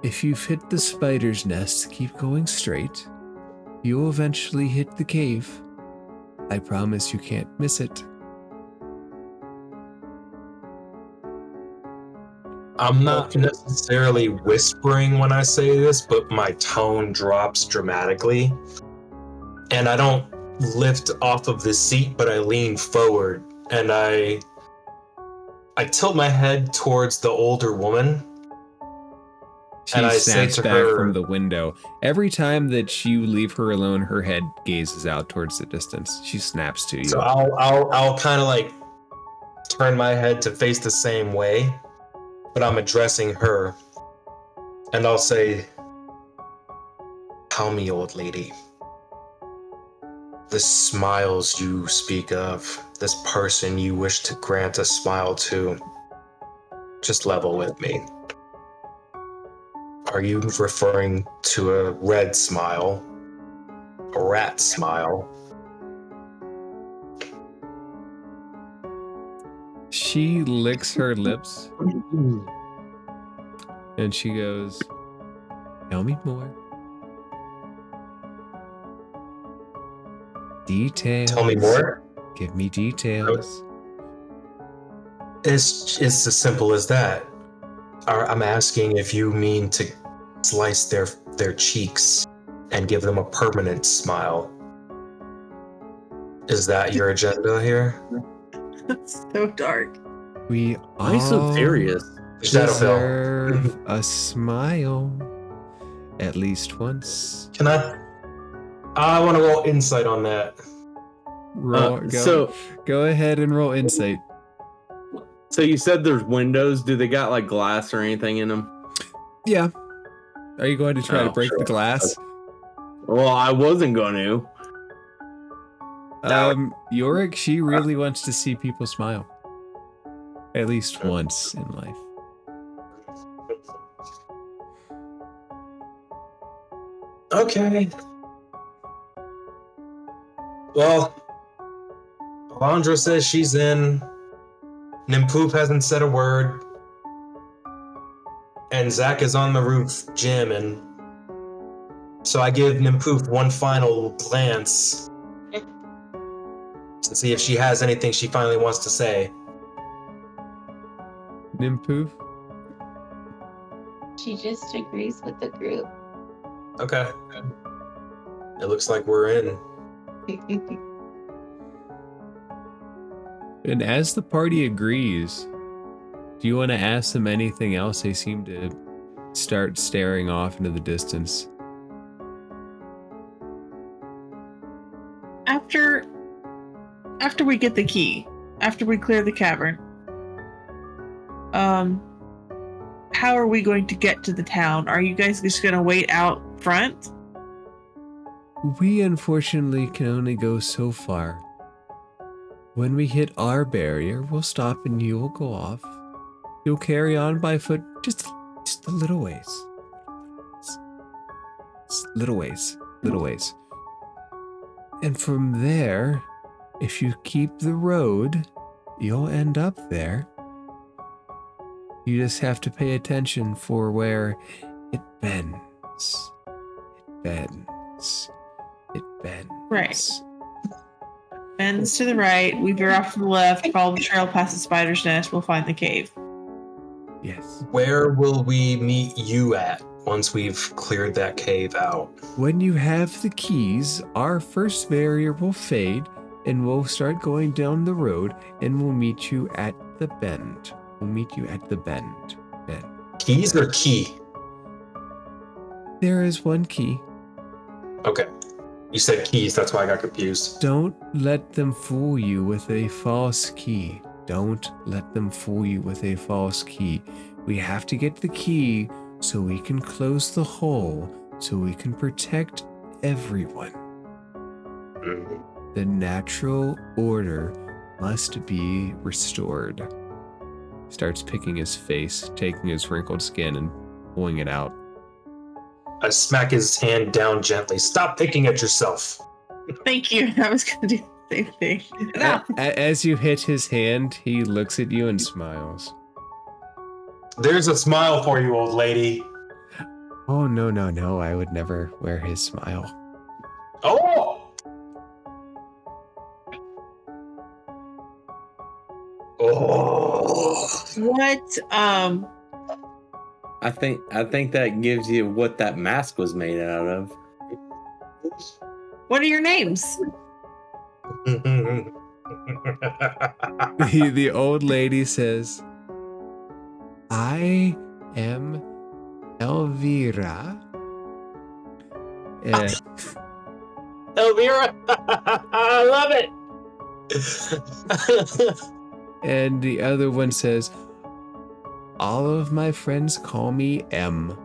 If you've hit the spider's nest, keep going straight. You'll eventually hit the cave. I promise you can't miss it. I'm not necessarily whispering when I say this, but my tone drops dramatically. And I don't lift off of the seat, but I lean forward and I tilt my head towards the older woman. She And I say snaps to back her- from the window. Every time that you leave her alone, her head gazes out towards the distance. She snaps to you. So I'll kind of like turn my head to face the same way, but I'm addressing her. And I'll say, "Tell me, old lady, the smiles you speak of, this person you wish to grant a smile to, just level with me. Are you referring to a red smile? A rat smile?" She licks her lips and she goes, "Tell me more. Details. Tell me more? Give me details." It's as simple as that. I'm asking if you mean to slice their cheeks and give them a permanent smile. Is that your agenda here? That's so dark. We Why are you so all serious? Shadowfell. deserve a smile at least once. Can I want to roll insight on that. Roll, go ahead and roll insight. So you said there's windows. Do they got like glass or anything in them? Yeah. Are you going to try to Oh, break sure. the glass? Well, I wasn't going to. Yorick, she really wants to see people smile. At least once in life. Okay. Well, Alondra says she's in. Nimpoop hasn't said a word. And Zach is on the roof jamming. So I give Nimpoop one final glance to see if she has anything she finally wants to say. Nimpoof? She just agrees with the group. Okay. It looks like we're in. And as the party agrees, do you want to ask them anything else? They seem to start staring off into the distance. After we get the key, after we clear the cavern, how are we going to get to the town? Are you guys just going to wait out front? We unfortunately can only go so far. When we hit our barrier, we'll stop and you will go off. You'll carry on by foot just a little ways. Little ways. And from there, if you keep the road, you'll end up there. You just have to pay attention for where it bends. It bends. Right. Bends to the right. We veer off to the left. Follow the trail past the spider's nest. We'll find the cave. Yes. Where will we meet you at once we've cleared that cave out? When you have the keys, our first barrier will fade and we'll start going down the road and we'll meet you at the bend. Bend. Keys or key? There is one key. Okay. You said keys, that's why I got confused. Don't let them fool you with a false key. We have to get the key so we can close the hole, so we can protect everyone. Mhm. The natural order must be restored. Starts picking his face, taking his wrinkled skin and pulling it out. I smack his hand down gently. Stop picking at yourself. Thank you. I was going to do the same thing. No. As you hit his hand, he looks at you and smiles. There's a smile for you, old lady. Oh, no, I would never wear his smile. Oh! Oh! What? I think that gives you what that mask was made out of. What are your names? The old lady says, I am Elvira. Elvira! I love it! And the other one says, all of my friends call me M.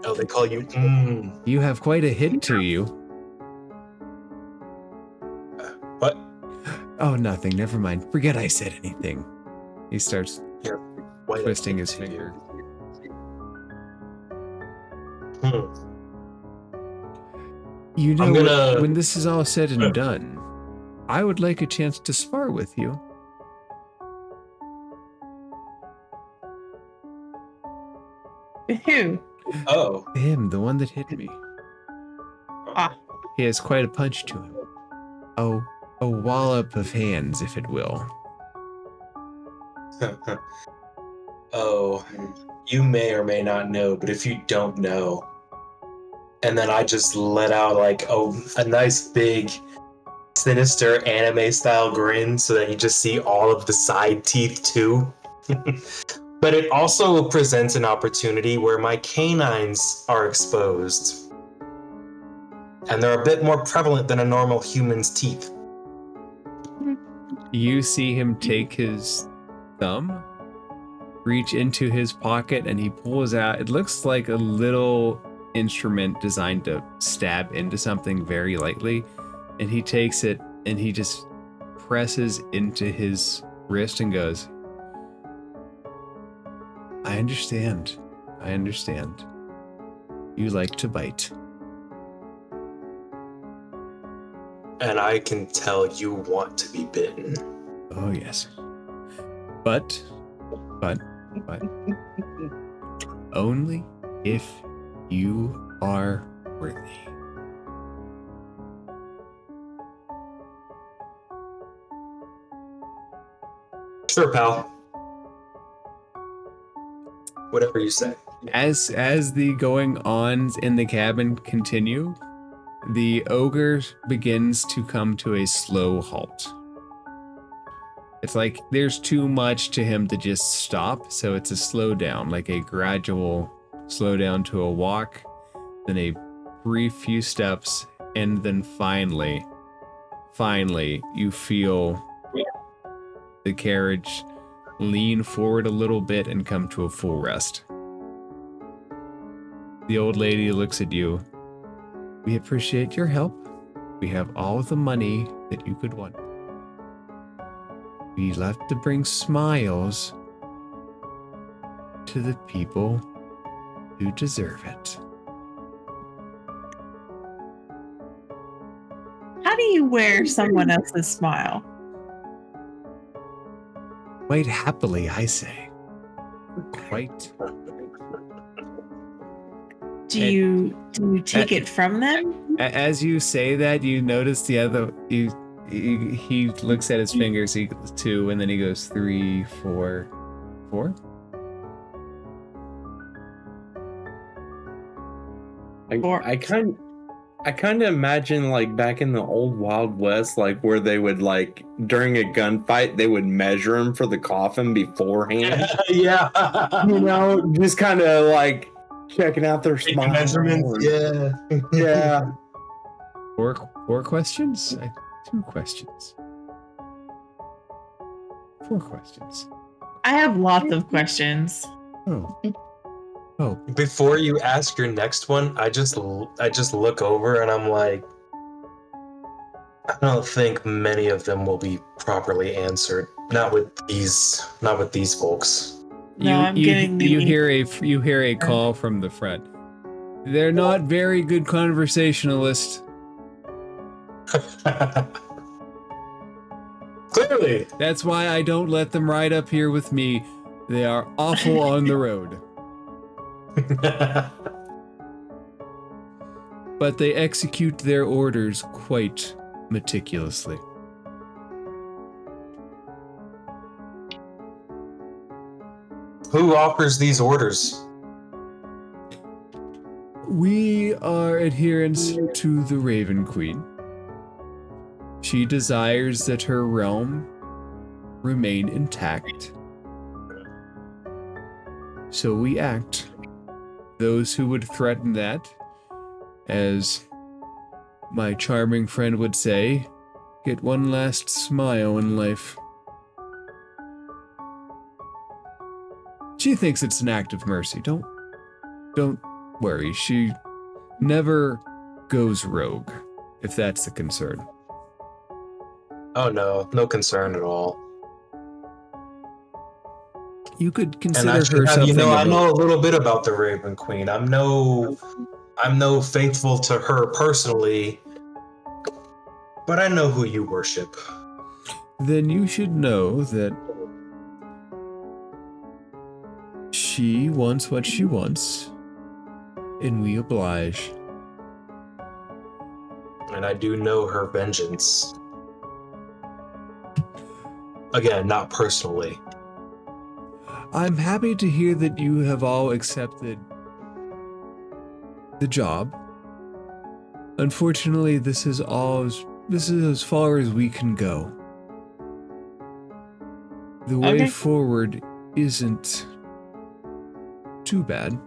Oh, they call you You have quite a hit to you. What? Oh, nothing. Never mind. Forget I said anything. He starts twisting his finger. You know, when this is all said and done, I would like a chance to spar with you. Who? Oh. Him, the one that hit me. Ah. He has quite a punch to him. Oh, a wallop of hands, if it will. Oh, you may or may not know, but if you don't know, and then I just let out like a nice big sinister anime style grin so that you just see all of the side teeth too. But it also presents an opportunity where my canines are exposed. And they're a bit more prevalent than a normal human's teeth. You see him take his thumb, reach into his pocket, and he pulls out, it looks like a little instrument designed to stab into something very lightly. And he takes it and he just presses into his wrist and goes, I understand. You like to bite. And I can tell you want to be bitten. Oh, yes. But, only if you are worthy. Sure, pal. Whatever you say. As the going ons in the cabin continue, the ogre begins to come to a slow halt. It's like there's too much to him to just stop, so it's a slow down, like a gradual slow down to a walk, then a brief few steps, and then finally, you feel the carriage lean forward a little bit and come to a full rest. The old lady looks at you. We appreciate your help. We have all the money that you could want. We love to bring smiles to the people who deserve it. How do you wear someone else's smile? Quite happily, I say. Quite. Do you take it from them? As you say that, you notice the other. He looks at his fingers. He goes 2, and then he goes 3, 4, 4. I kind of imagine like back in the old Wild West, like where they would like during a gunfight they would measure him for the coffin beforehand. Yeah. You know, just kind of like checking out their smile. Measurements. Yeah. Yeah. 4 questions? 2 questions. 4 questions. I have lots of questions. Oh. Before you ask your next one, I just look over and I'm like, I don't think many of them will be properly answered. Not with these folks. No, I'm getting the. You hear a call from the front. They're not very good conversationalists. Clearly. That's why I don't let them ride up here with me. They are awful on the road. But they execute their orders quite meticulously. Who offers these orders? We are adherents to the Raven Queen. She desires that her realm remain intact. So we act. Those who would threaten that, as my charming friend would say, get one last smile in life. She thinks it's an act of mercy. Don't worry. She never goes rogue, if that's the concern. Oh no concern at all. You could And consider I her should have, something. I know a little bit about the Raven Queen. I'm no faithful to her personally, but I know who you worship. Then you should know that she wants what she wants, and we oblige. And I do know her vengeance. Again, not personally. I'm happy to hear that you have all accepted the job. Unfortunately, this is as far as we can go. The way forward isn't too bad,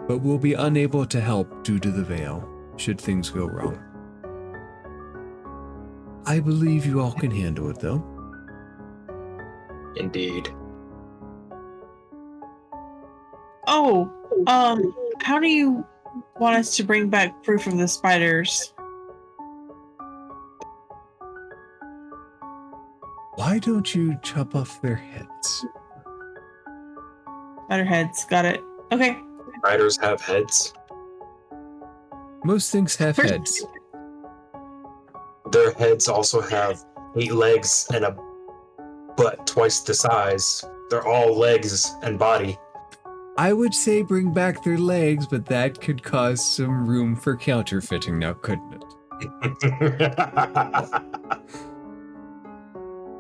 but we'll be unable to help due to the veil, should things go wrong. I believe you all can handle it, though. Indeed. Oh, how do you want us to bring back proof of the spiders? Why don't you chop off their heads? Spider heads, got it. Okay. Spiders have heads. Most things have heads. Their heads also have 8 legs and a butt twice the size. They're all legs and body. I would say bring back their legs, but that could cause some room for counterfeiting now, couldn't it?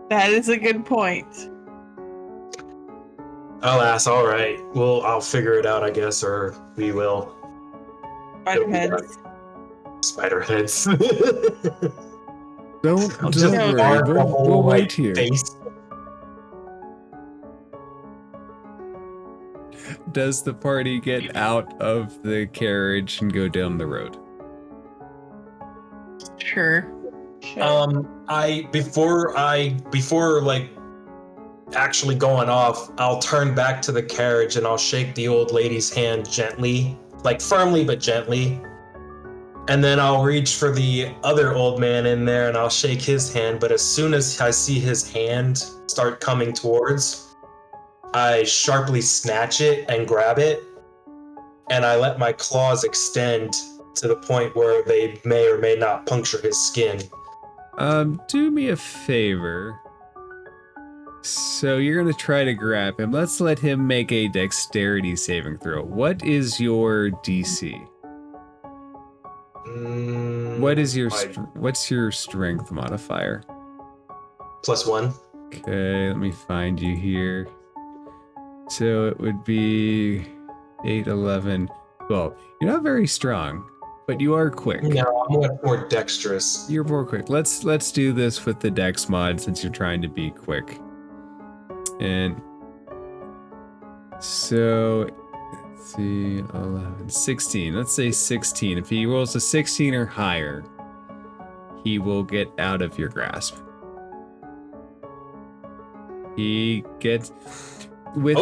That is a good point. Alas, all right. Well, I'll figure it out, I guess, or we will. Spider heads. Spider heads. Don't I'll just worry. mark the We'll whole, wait like, here. face. Does the party get out of the carriage and go down the road? Sure. Before like actually going off, I'll turn back to the carriage and I'll shake the old lady's hand gently, like firmly but gently. And then I'll reach for the other old man in there and I'll shake his hand, but as soon as I see his hand start coming towards, I sharply snatch it and grab it, and I let my claws extend to the point where they may or may not puncture his skin. Do me a favor. So you're gonna try to grab him. Let's let him make a dexterity saving throw. What is your DC? What's your strength modifier? +1. Okay, let me find you here. So it would be 8, 11, 12. You're not very strong, but you are quick. No, I'm much more dexterous. You're more quick. Let's do this with the dex mod since you're trying to be quick. And so let's see, 11, 16. Let's say 16. If he rolls a 16 or higher, he will get out of your grasp. He gets with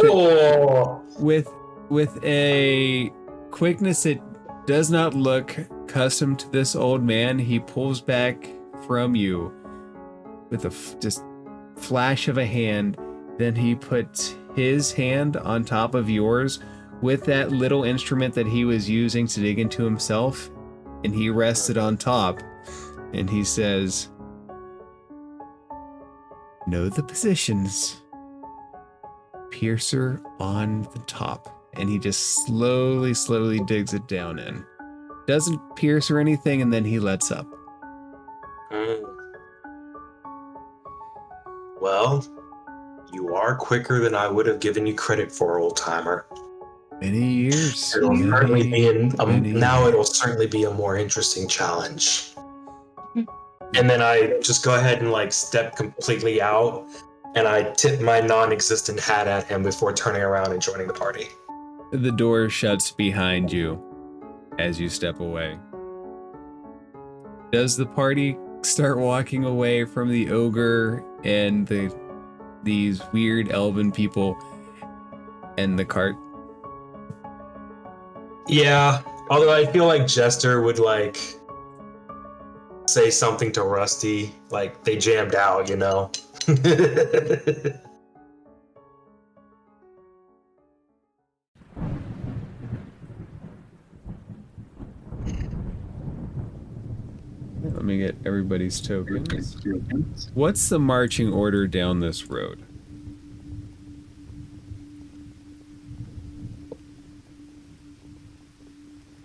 a quickness that does not look custom to this old man. He pulls back from you with a just flash of a hand. Then he puts his hand on top of yours with that little instrument that he was using to dig into himself, and he rests it on top, and he says, "Know the positions. Piercer on the top." And he just slowly digs it down in. Doesn't pierce or anything, and then he lets up. Well, you are quicker than I would have given you credit for, old timer. Many years. It'll certainly be a more interesting challenge. And then I just go ahead and like step completely out, and I tip my non-existent hat at him before turning around and joining the party. The door shuts behind you as you step away. Does the party start walking away from the ogre and these weird elven people and the cart? Yeah, although I feel like Jester would like say something to Rusty, like they jammed out, you know? Let me get everybody's tokens. What's the marching order down this road?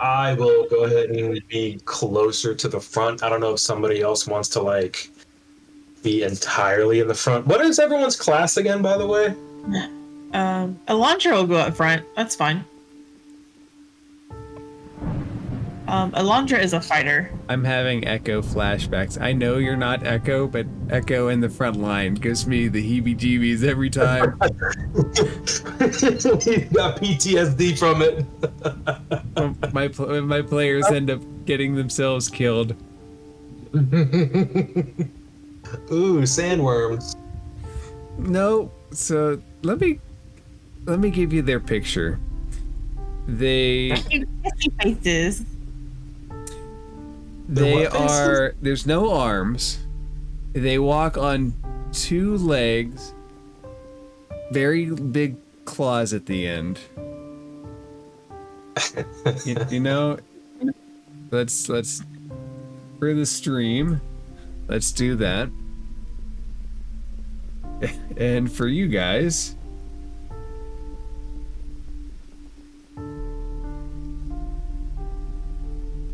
I will go ahead and be closer to the front. I don't know if somebody else wants to like be entirely in the front. What is everyone's class again, by the way? Alondra will go up front. That's fine. Alondra is a fighter. I'm having Echo flashbacks. I know you're not Echo, but Echo in the front line gives me the heebie-jeebies every time. You got PTSD from it. My players end up getting themselves killed. Ooh, sandworms. No, so let me give you their picture. They faces. There's no arms. They walk on 2 legs. Very big claws at the end. you know, let's for the stream, let's do that. And for you guys,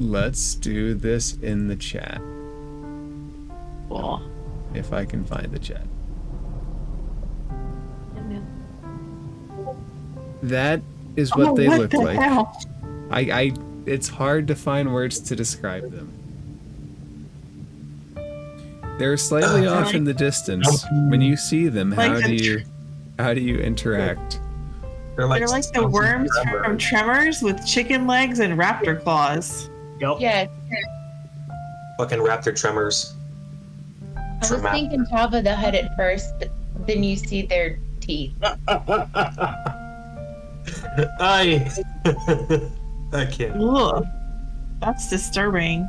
let's do this in the chat. Cool. If I can find the chat. That is what they what look the like. hell? It's hard to find words to describe them. They're slightly off in the distance. When you see them, how do you interact? They're They're like the worms from Tremors with chicken legs and raptor claws. Yep. Yeah, Fucking raptor tremors. I was thinking Jabba the Hutt at first, but then you see their teeth. I can't. Ugh, that's disturbing.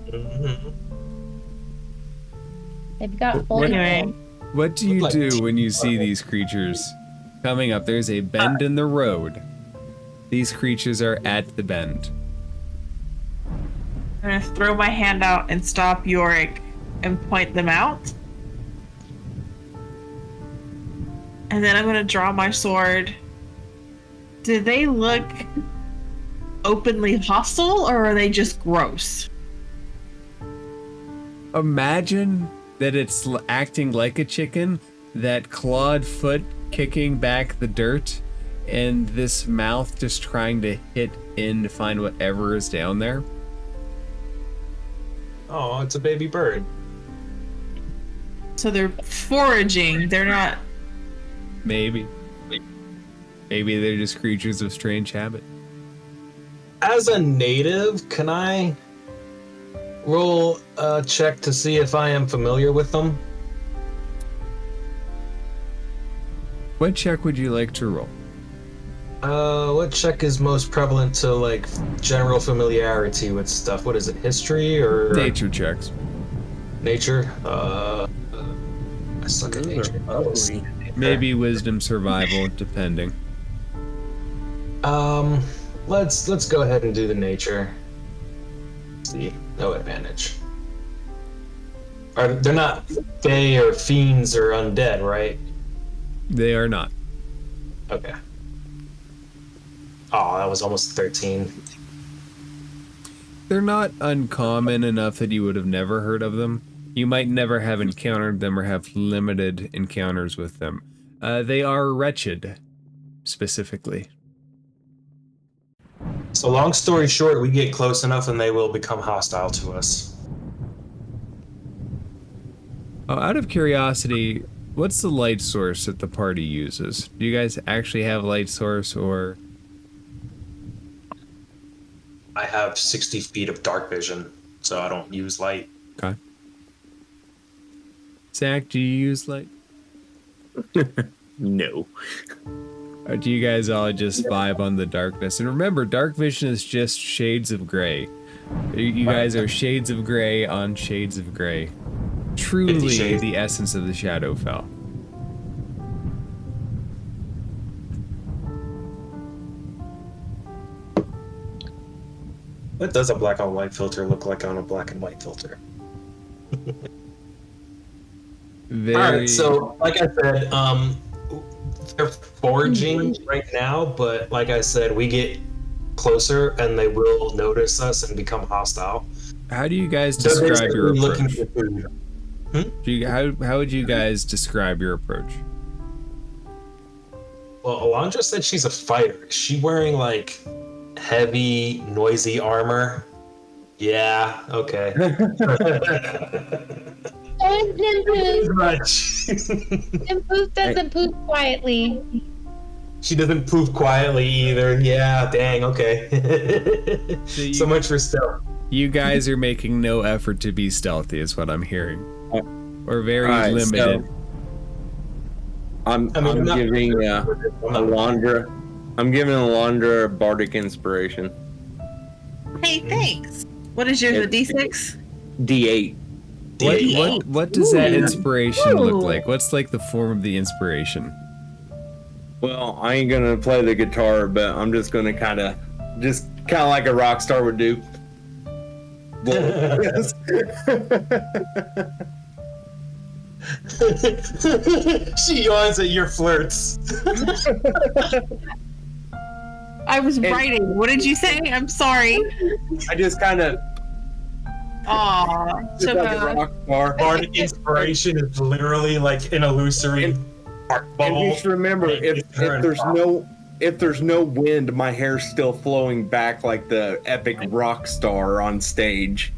Mhm. They've got full Anyway, What do you do when you see these creatures coming up? There's a bend in the road. These creatures are at the bend. I'm gonna throw my hand out and stop Yorick and point them out. And then I'm gonna draw my sword. Do they look openly hostile or are they just gross? Imagine that it's acting like a chicken, that clawed foot kicking back the dirt, and this mouth just trying to hit in to find whatever is down there. Oh, it's a baby bird. So they're foraging, they're not. Maybe. Maybe they're just creatures of strange habit. As a native, can I roll a check to see if I am familiar with them? What check would you like to roll? What check is most prevalent to like general familiarity with stuff? What is it, history or Nature checks. nature? I suck at nature. Maybe wisdom, survival, depending. Let's go ahead and do the nature. Let's see, no advantage. They're not fae or fiends or undead, right? They are not. Okay. Oh, that was almost 13. They're not uncommon enough that you would have never heard of them. You might never have encountered them or have limited encounters with them. They are wretched, specifically. So long story short, we get close enough and they will become hostile to us. Out of curiosity, what's the light source that the party uses? Do you guys actually have light source, or... I have 60 feet of dark vision, so I don't use light. Okay. Zach, do you use light? No. Or do you guys all just vibe on the darkness? And remember, dark vision is just shades of gray. You guys are shades of gray on shades of gray. Truly shades. the essence of the Shadowfell. What does a black on white filter look like on a black and white filter? Very... Alright, so like I said, they're foraging right now, but like I said, we get closer and they will notice us and become hostile. How do you guys They're describe your basically looking approach? for food. How would you guys describe your approach? Well, Alondra said she's a fighter. Is she wearing like heavy, noisy armor? Yeah, okay. Oh, Nimpoof. Much. Nimpoof doesn't poop quietly. She doesn't poof quietly either. Yeah, dang, okay. So much for stealth. You guys are making no effort to be stealthy, is what I'm hearing. Or very Alright, limited. so I'm I'm not- giving Alondra. I'm giving Alondra bardic inspiration. Hey, thanks. What is yours, a D6? D8. What does that Ooh. inspiration look Ooh. like? What's like the form of the inspiration? Well, I ain't gonna play the guitar, but I'm just gonna kind of like a rock star would do. Yes. She yawns at your flirts. I was And- writing. What did you say? I'm sorry. I just kind of Aw. just like a rock star. Bardic inspiration is literally like an illusory art And bubble. just remember, if there's if there's no wind, my hair's still flowing back like the epic rock star on stage.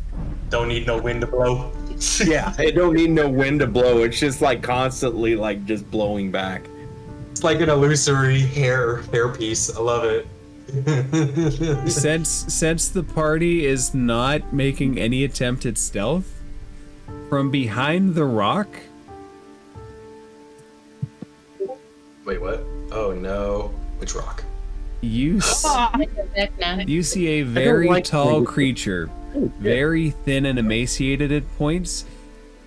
Don't need no wind to blow. Yeah, it don't need no wind to blow. It's just like constantly like just blowing back. It's like an illusory hair piece. I love it. Since the party is not making any attempt at stealth, from behind the rock, Wait, what? Oh no. Which rock? you see a very like tall wind. creature, very thin and emaciated at points.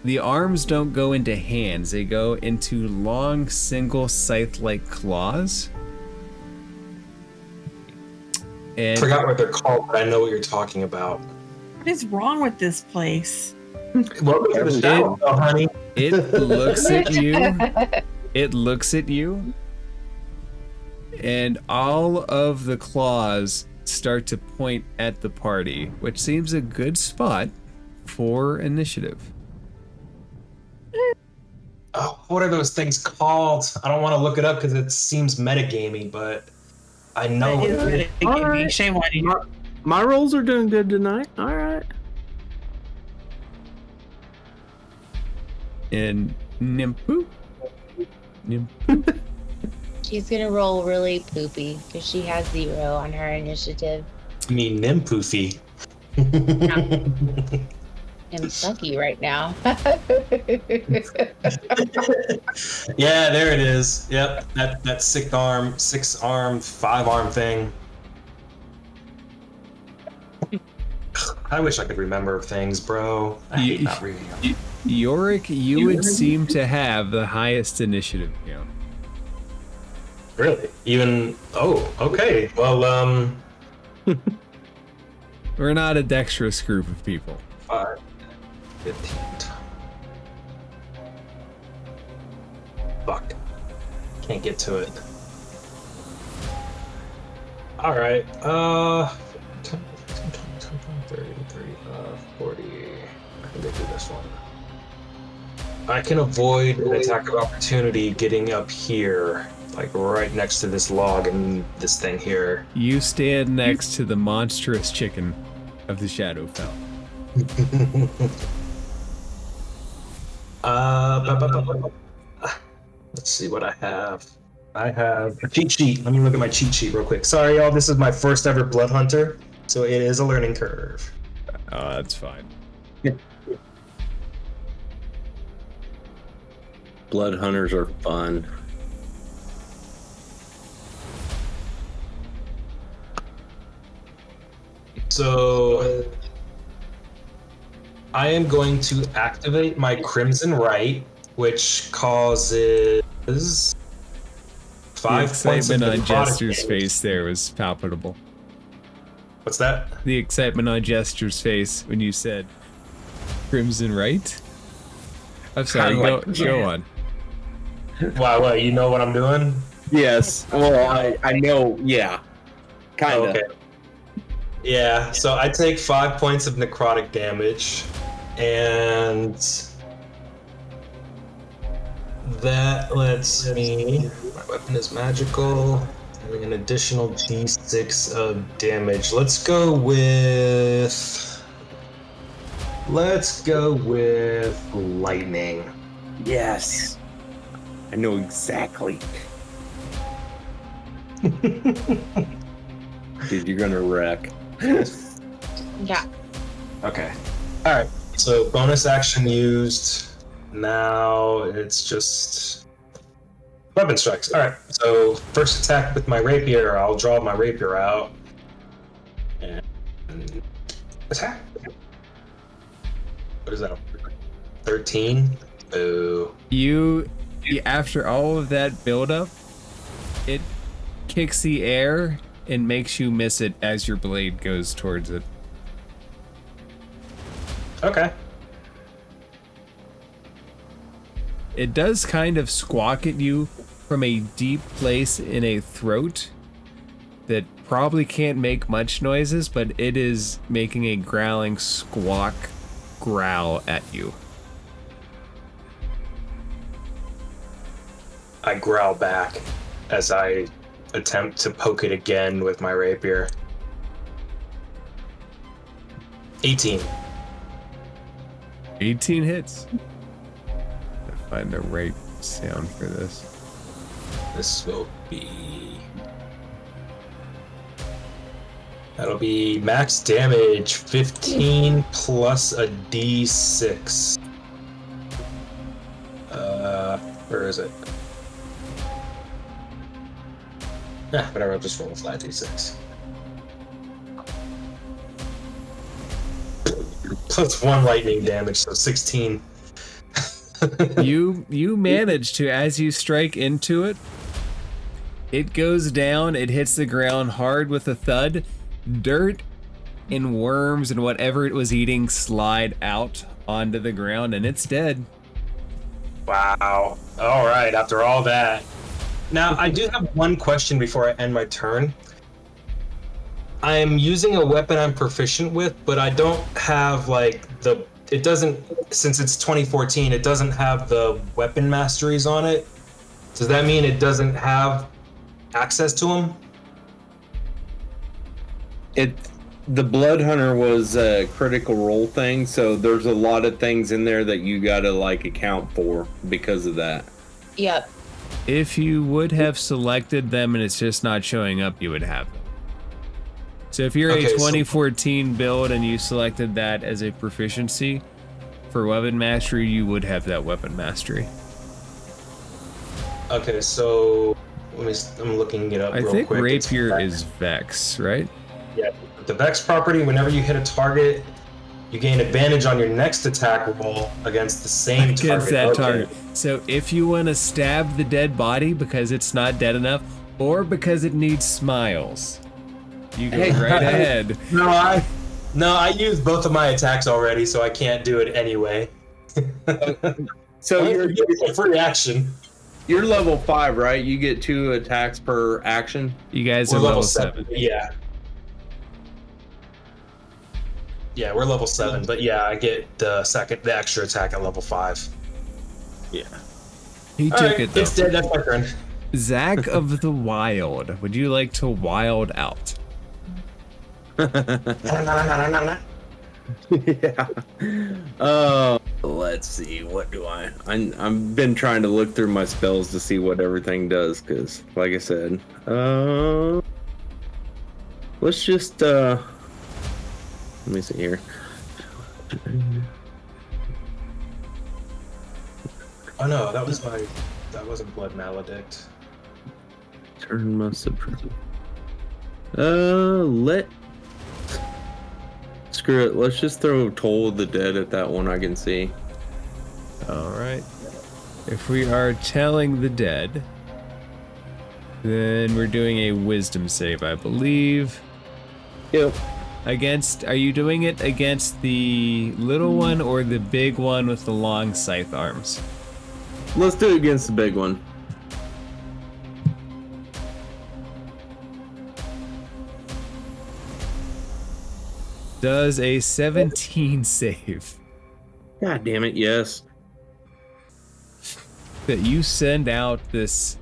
The arms don't go into hands, they go into long single scythe-like claws. And Forgot what they're called, but I know what you're talking about. What is wrong with this place? Welcome to the show, honey. it looks at you. It looks at you, and all of the claws start to point at the party, which seems a good spot for initiative. Oh, what are those things called? I don't want to look it up because it seems metagamey, but I know That is it is. really All right. Shame on you. My rolls are doing good tonight. All right. And Nimpu. She's gonna roll really poopy because she has 0 on her initiative. I mean, Nimpoofy. I'm sucky right now. Yeah, there it is. Yep, that 6-arm, 5-arm thing. I wish I could remember things, bro. I hate not reading them. Yorick, you would seem to have the highest initiative count. Really? Even? Oh, okay. Well, We're not a dexterous group of people. 5, 15. Fuck. Can't get to it. All right. 10, 30, 35, 40. I can get through this one. I can avoid an attack of opportunity getting up here, like right next to this log and this thing here. You stand next to the monstrous chicken of the Shadowfell. Let's see what I have. I have a cheat sheet. Let me look at my cheat sheet real quick. Sorry, y'all. This is my first ever Blood Hunter, so it is a learning curve. Oh, that's fine. Blood hunters are fun. So I am going to activate my Crimson Right, which causes 5 The points of excitement on necrotic Jester's damage. face there was palpable. What's that? The excitement on Jester's face when you said Crimson Right? I'm sorry, go on. Wow, what? You know what I'm doing? Yes. Well, I know. Yeah. Kind of. Okay. Yeah, so I take 5 points of necrotic damage, and that lets me. My weapon is magical, having an additional d6 of damage. Let's go with lightning. Yes. I know exactly. Dude, you're gonna wreck. Yeah. Okay. All right. So bonus action used. Now it's just weapon strikes. All right. So first attack with my rapier. I'll draw my rapier out and attack. What is that? 13. Boo. You, after all of that buildup, it kicks the air and makes you miss it as your blade goes towards it. Okay. It does kind of squawk at you from a deep place in a throat that probably can't make much noises, but it is making a growling squawk growl at you. I growl back as I attempt to poke it again with my rapier. 18. 18 hits. Gotta find the right sound for this. This will be... That'll be max damage 15 plus a d6. Where is it? Whatever, I'll just roll a flat d6. Plus 1 lightning damage, so 16. You manage to, as you strike into it, it goes down, it hits the ground hard with a thud. Dirt and worms and whatever it was eating slide out onto the ground, and it's dead. Wow. All right, after all that. Now, I do have one question before I end my turn. I'm using a weapon I'm proficient with, but I don't have, like, it doesn't, since it's 2014, it doesn't have the weapon masteries on it. Does that mean it doesn't have access to them? The Blood Hunter was a critical role thing, so there's a lot of things in there that you gotta like account for because of that. Yep. If you would have selected them and it's just not showing up, you would have them. So if you're a 2014 build and you selected that as a proficiency for weapon mastery, you would have that weapon mastery. Okay, so I'm looking it up real quick. I think rapier is Vex, right? Yeah, the Vex property, whenever you hit a target, you gain advantage on your next attack roll against the same target. Against that target. So if you want to stab the dead body because it's not dead enough, or because it needs smiles, you go right ahead. No, I used both of my attacks already, so I can't do it anyway. So you're a free action. You're level 5, right? You get 2 attacks per action. You guys We're are level 7. Yeah. Yeah, we're level 7, but yeah, I get the extra attack at level 5. Yeah. He took it though. It's dead, that's my turn. Zach of the Wild, would you like to wild out? Yeah. Let's see. What do I've been trying to look through my spells to see what everything does, because, like I said, let's just let me see here. Oh no, that wasn't Blood Maledict. Turn my suppress. Screw it. Let's just throw Toll of the Dead at that one I can see. All right. If we are telling the dead, then we're doing a wisdom save, I believe. Yep. Are you doing it against the little one or the big one with the long scythe arms? Let's do it against the big one. Does a 17 save. God damn it, yes. That you send out this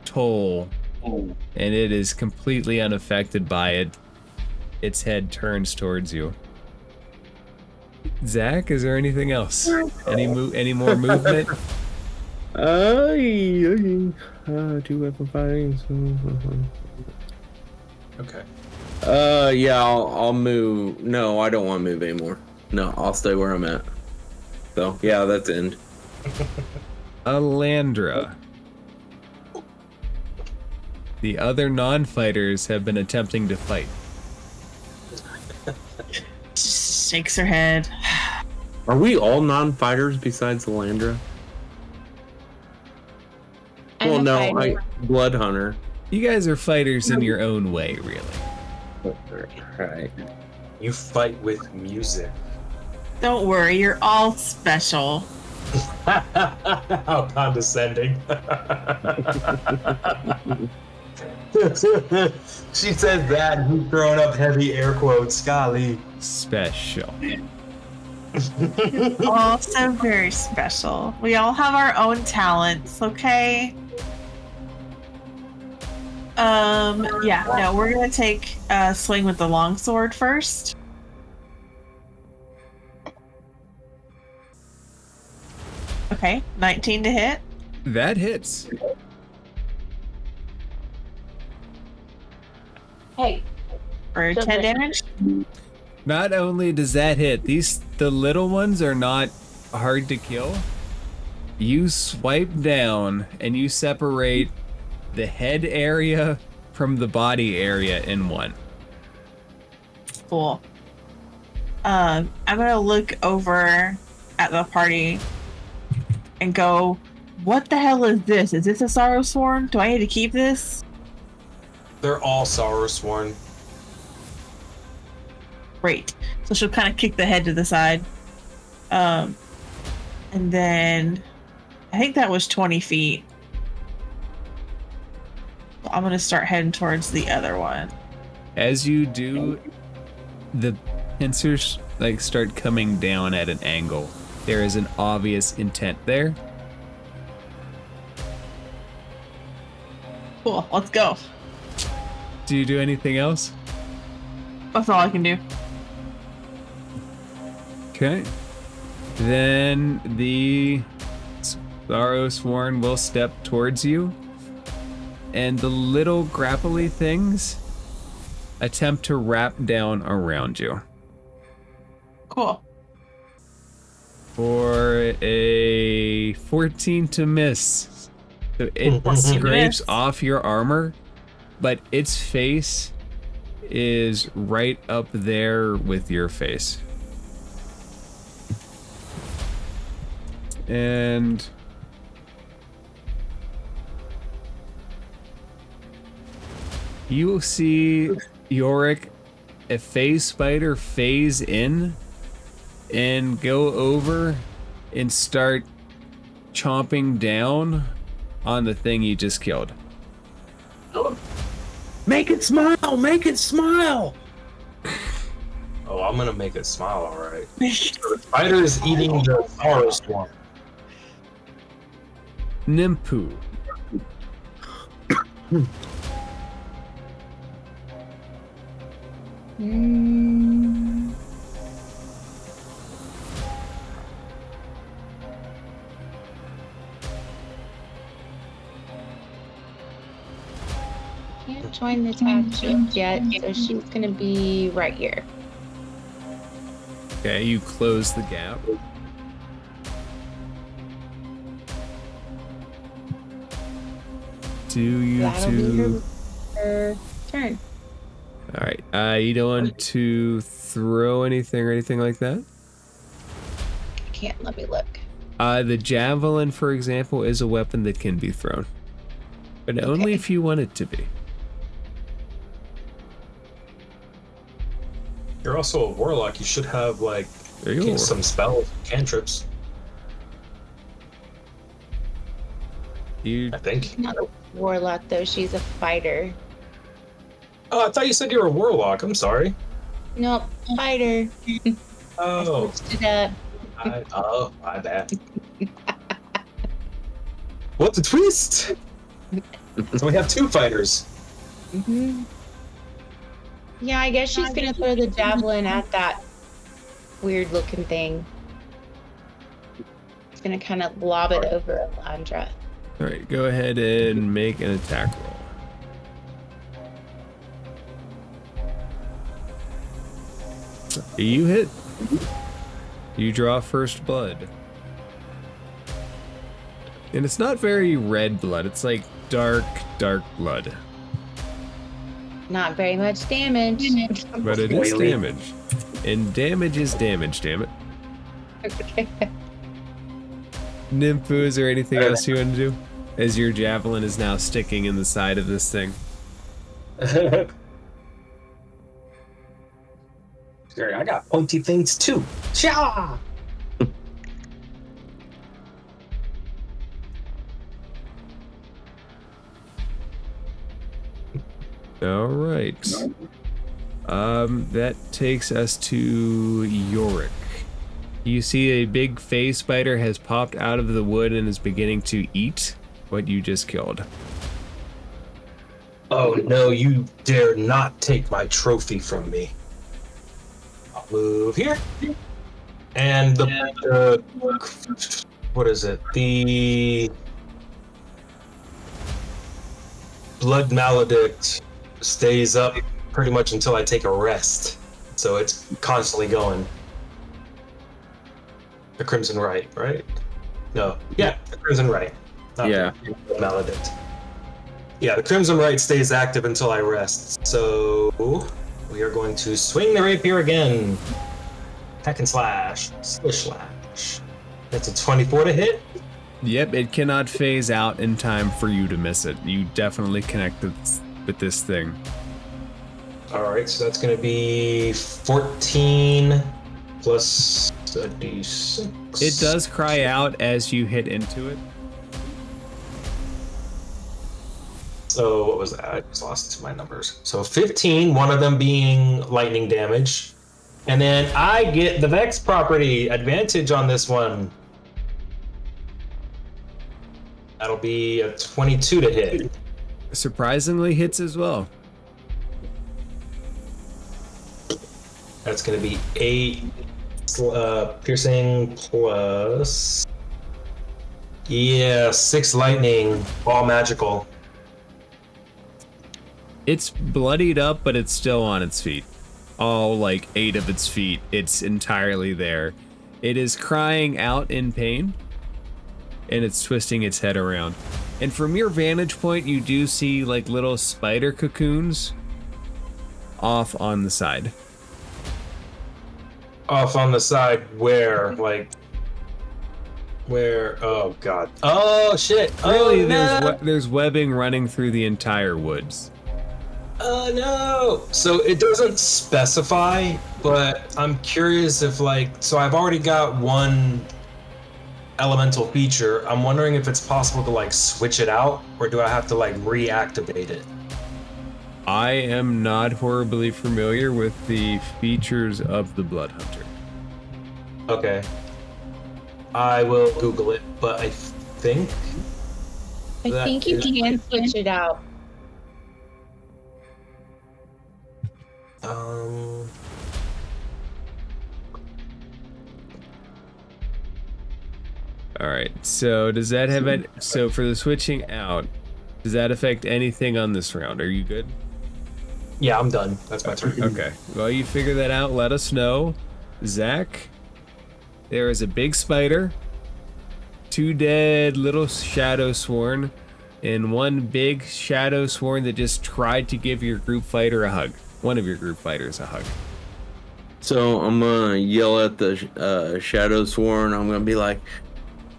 toll, and it is completely unaffected by it. Its head turns towards you. Zach, is there anything else? Any more movement? 2 weapon fighting. Okay. Yeah, I'll move. No, I don't want to move anymore. No, I'll stay where I'm at. So, yeah, that's end. Alandra. The other non-fighters have been attempting to fight. Just shakes her head. Are we all non-fighters besides Alandra? Well, no, Blood Hunter. You guys are fighters in your own way, really. Right. You fight with music. Don't worry, you're all special. How condescending. She says that and he's throwing up heavy air quotes. Golly. Special. Also very special. We all have our own talents, okay? Yeah, no, we're gonna take a swing with the longsword first. Okay, 19 to hit. That hits. Hey, For 10 Children. damage. Not only does that hit, the little ones are not hard to kill. You swipe down and you separate the head area from the body area in one. Cool. I'm gonna look over at the party and go, what the hell is this? Is this a sorrow sworn? Do I need to keep this? They're all sorrow sworn. Great. So she'll kind of kick the head to the side. And then I think that was 20 feet. I'm gonna start heading towards the other one. As you do, the pincers like start coming down at an angle. There is an obvious intent there. Cool, let's go. Do you do anything else? That's all I can do. Okay. Then the Sorrow Sworn will step towards you, and the little grapply things attempt to wrap down around you. Cool. For a 14 to miss. So it 14 to scrapes miss. off your armor, but its face is right up there with your face. And you will see Yorick, a phase spider, phase in and go over and start chomping down on the thing you just killed. Make it smile! Make it smile! Oh, I'm gonna make it smile, alright. So the spider is eating the sorrow sworn. Nimpu. Can't join the action yet, so she's gonna be right here. Okay, you close the gap. Do you That'll be do... her turn. Alright, you don't want to throw anything or anything like that? I can't. Let me look. The javelin, for example, is a weapon that can be thrown. But only Okay. if you want it to be. You're also a warlock. You should have like There you go. some spells, cantrips. You I think. Not a warlock though. She's a fighter. Oh, I thought you said you were a warlock. I'm sorry. Nope, fighter. Oh, I switched it up. my bad. What a twist! So we have two fighters. Hmm. Yeah, I guess she's gonna throw the javelin at that weird looking thing. She's gonna kind of lob it over Alandra. Alright, go ahead and make an attack roll. You hit. You draw first blood. And it's not very red blood, it's like dark, dark blood. Not very much damage. But it is Oily. damage. And damage is damage, damn it. Okay. Nymphu, is there anything else you want to do? As your javelin is now sticking in the side of this thing. Scary, I got pointy things too. Cha! All right. That takes us to Yorick. You see a big phase spider has popped out of the wood and is beginning to eat what you just killed. Oh no, you dare not take my trophy from me. I'll move here. And the what is it? The Blood Maledict stays up pretty much until I take a rest. So it's constantly going. The Crimson Rite, right? No. Yeah, the Crimson Rite. Not Yeah. the Blood Maledict. Yeah, the Crimson Rite stays active until I rest. So we are going to swing the rapier again. Hack and slash. Slish slash. That's a 24 to hit. Yep, it cannot phase out in time for you to miss it. You definitely connected with this thing. Alright, so that's going to be 14 plus a d6. It does cry out as you hit into it. So what was that? I just lost my numbers. So 15, one of them being lightning damage. And then I get the Vex property advantage on this one. That'll be a 22 to hit. Surprisingly hits as well. That's going to be 8 piercing plus... Yeah, 6 lightning, all magical. It's bloodied up, but it's still on its feet. All like 8 of its feet, it's entirely there. It is crying out in pain, and it's twisting its head around. And from your vantage point, you do see like little spider cocoons off on the side. Off on the side where? Like... Where? Oh god. Oh shit. Really, Oh, no. there's webbing running through the entire woods. Oh no! So it doesn't specify, but I'm curious if so I've already got one elemental feature. I'm wondering if it's possible to switch it out, or do I have to reactivate it? I am not horribly familiar with the features of the Blood Hunter. Okay. I will Google it, but I think I think you can switch it out. All right. So does that have it? So for the switching out, does that affect anything on this round? Are you good? Yeah, I'm done. That's my turn. Okay. Well, you figure that out. Let us know. Zach, there is a big spider, 2 dead little shadow sworn, and 1 big shadow sworn that just tried to give your group fighter a hug. One of your group fighters a hug. So I'm gonna yell at the Shadow Sworn. I'm gonna be like,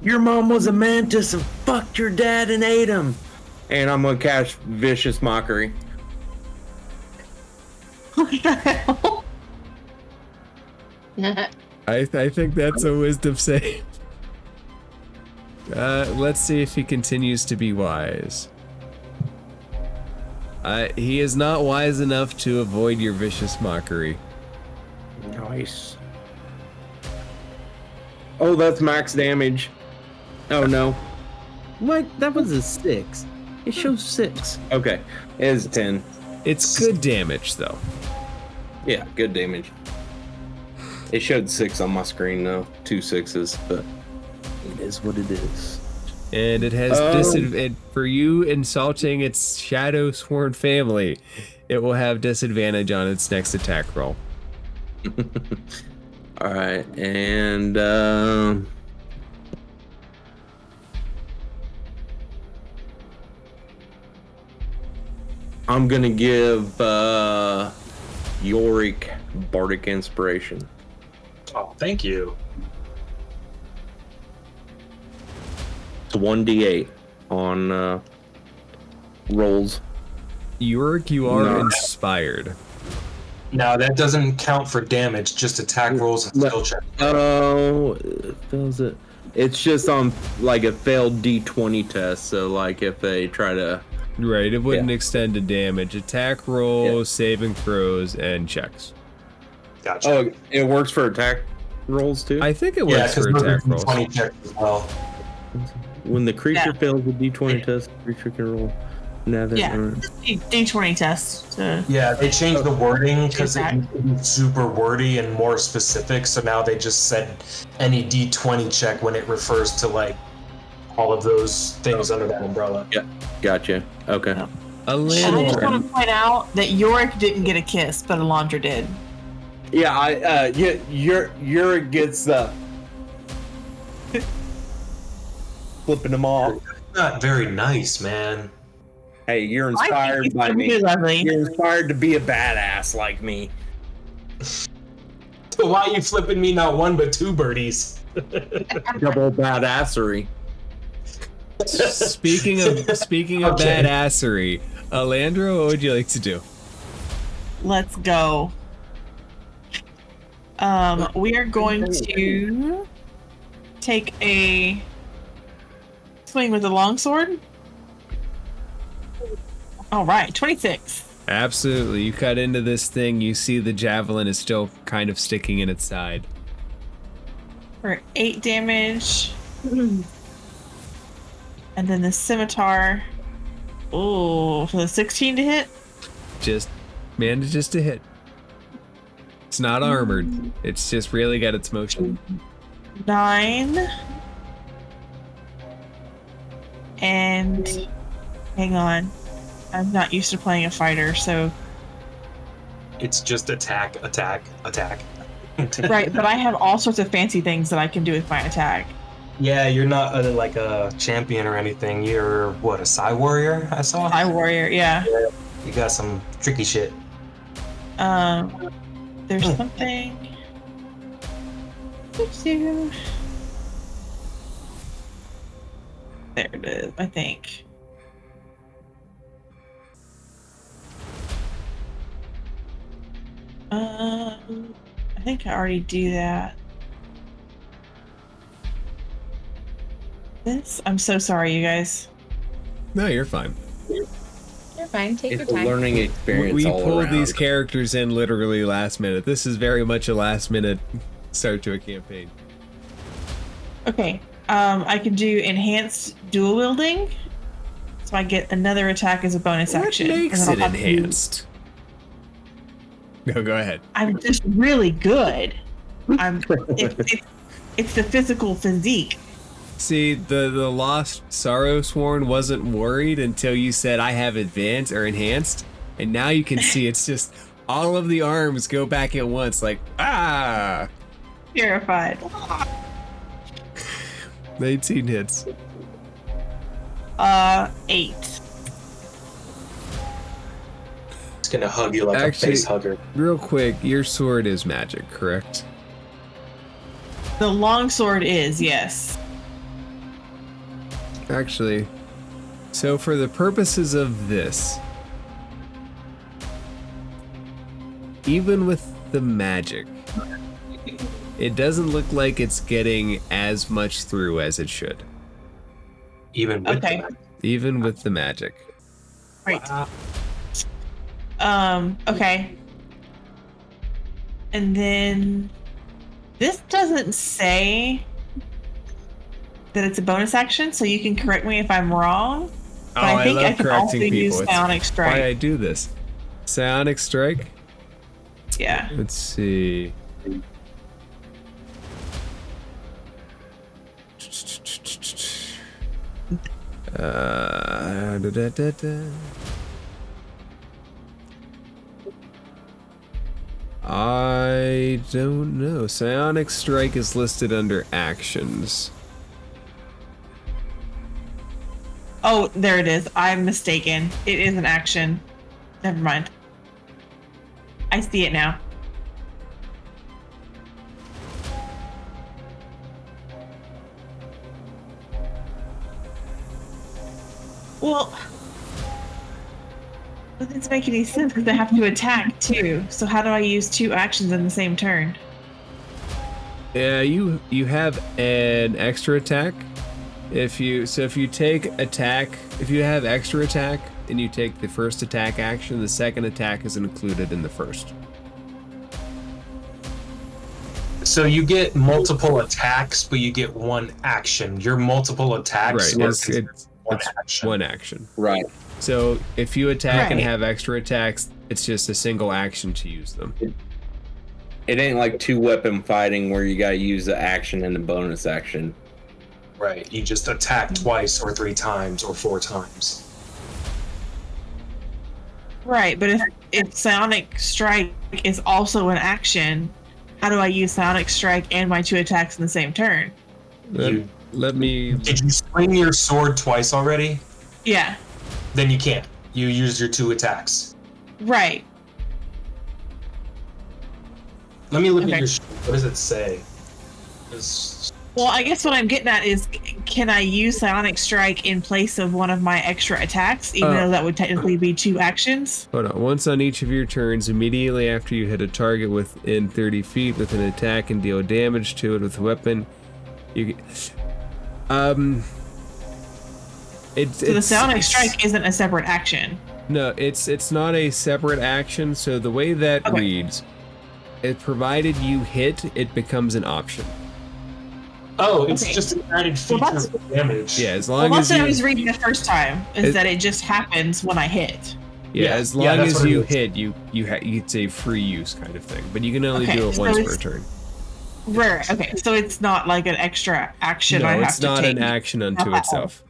"Your mom was a mantis and fucked your dad and ate him," and I'm gonna cast Vicious Mockery. What the hell? I think that's a wisdom save. Let's see if he continues to be wise. He is not wise enough to avoid your vicious mockery. Nice. Oh, that's max damage. Oh no. What? That was a 6. It shows 6. Okay, it's 10. It's good damage though. Yeah, good damage. It showed 6 on my screen though. 2 6s, but it is what it is. And it has disadvantage for you insulting its shadow sworn family. It will have disadvantage on its next attack roll. All right, and I'm gonna give Yorick Bardic Inspiration. Oh, thank you. It's 1d8 on rolls. Yorick, you are inspired. No, that doesn't count for damage, just attack rolls and skill check. Oh, fails it. It's just on like a failed d20 test. So like if they try to, Right, it wouldn't extend to damage. Attack rolls, saving throws, and checks. Gotcha. oh, it works for attack rolls too. I think it works for attack rolls. 20 checks as well. When the creature fails a d20 test, the creature can roll. Yeah, D20 test. Yeah, they changed the wording because it Attack. used to be super wordy and more specific. So now they just said any D20 check when it refers to like all of those things under that umbrella. Yeah, gotcha. Okay. And I just want to point out that Yorick didn't get a kiss, but Alondra did. Yeah, your gets the flipping them off. Not very nice, man. Hey, you're inspired by me. Lovely. You're inspired to be a badass like me. So why are you flipping me not one but two birdies? Double badassery. Speaking of Okay. badassery, Alandra, what would you like to do? Let's go. We are going to take a swing with the longsword. All right, 26. Absolutely. You cut into this thing, you see the javelin is still kind of sticking in its side. For 8 damage. And then the scimitar. Oh, for the 16 to hit. Just manages to hit. It's not armored. It's just really got its motion. 9. And hang on. I'm not used to playing a fighter, so It's just attack. right, but I have all sorts of fancy things that I can do with my attack. Yeah, you're not like a champion or anything. You're what, a Psy warrior? I saw. High warrior, yeah. You got some tricky shit. There's something. There it is, I think. I think I already do that. I'm so sorry, you guys. No, you're fine. You're fine. Take It's your a time. learning experience. We all pulled around. these characters in literally last minute. This is very much a last minute start to a campaign. Okay. I can do enhanced dual wielding, so I get another attack as a bonus What action. makes and then it I'll have to- enhanced? No, go ahead. I'm just really good. It's the physical physique. See, the lost Sorrowsworn wasn't worried until you said I have advanced or enhanced, and now you can see it's just all of the arms go back at once, like ah. Terrified. 19 hits. 8. It's gonna hug you like Actually- a face hugger. Real quick, your sword is magic, correct? The longsword is, yes. Actually, so for the purposes of this, even with the magic, it doesn't look like it's getting as much through as it should. Even with Okay. that. Even with the magic. Right. Wow. Okay. And then this doesn't say that it's a bonus action, so you can correct me if I'm wrong. But I think I can also use Psionic It's Strike. why I do this. Psionic Strike? Yeah. Let's see. I don't know. Psionic Strike is listed under actions. Oh, there it is. I'm mistaken. It is an action. Never mind. I see it now. Well, that doesn't make any sense because I have to attack too. So how do I use 2 actions in the same turn? Yeah, you have an extra attack. If you take attack, if you have extra attack and you take the first attack action, the second attack is included in the first. So you get multiple attacks, but you get one action. Your multiple attacks Right, are it's action. one action. Right. So if you attack and Right. have extra attacks, it's just a single action to use them. It ain't like 2-weapon fighting where you gotta use the action and the bonus action. Right. You just attack twice or 3 times or 4 times. Right, but if Psionic Strike is also an action, how do I use Psionic Strike and my 2 attacks in the same turn? Let me. Did you swing your sword twice already? Yeah, Then you can't. You use your 2 attacks. right. Let me look Okay. at your. What does it say? It's- Well, I guess what I'm getting at is, can I use Psionic Strike in place of one of my extra attacks, even though that would technically be 2 actions? Hold on. Once on each of your turns, immediately after you hit a target within 30 feet with an attack and deal damage to it with a weapon, you get. So the Psionic Strike isn't a separate action. No, it's not a separate action. So the way that Okay. reads, it provided you hit, it becomes an option. Oh, it's Okay. just an added feature that's- of damage. Yeah, as Well, long that's as what I you was reading the first time, is It- that it just happens when I hit. yeah, Yeah, as yeah, long that's as what it you is. hit, it's a free use kind of thing. But you can only Okay, do it so once per it's- turn. Right, okay, so it's not like an extra action No, I have it's to not take. an action unto Not that itself.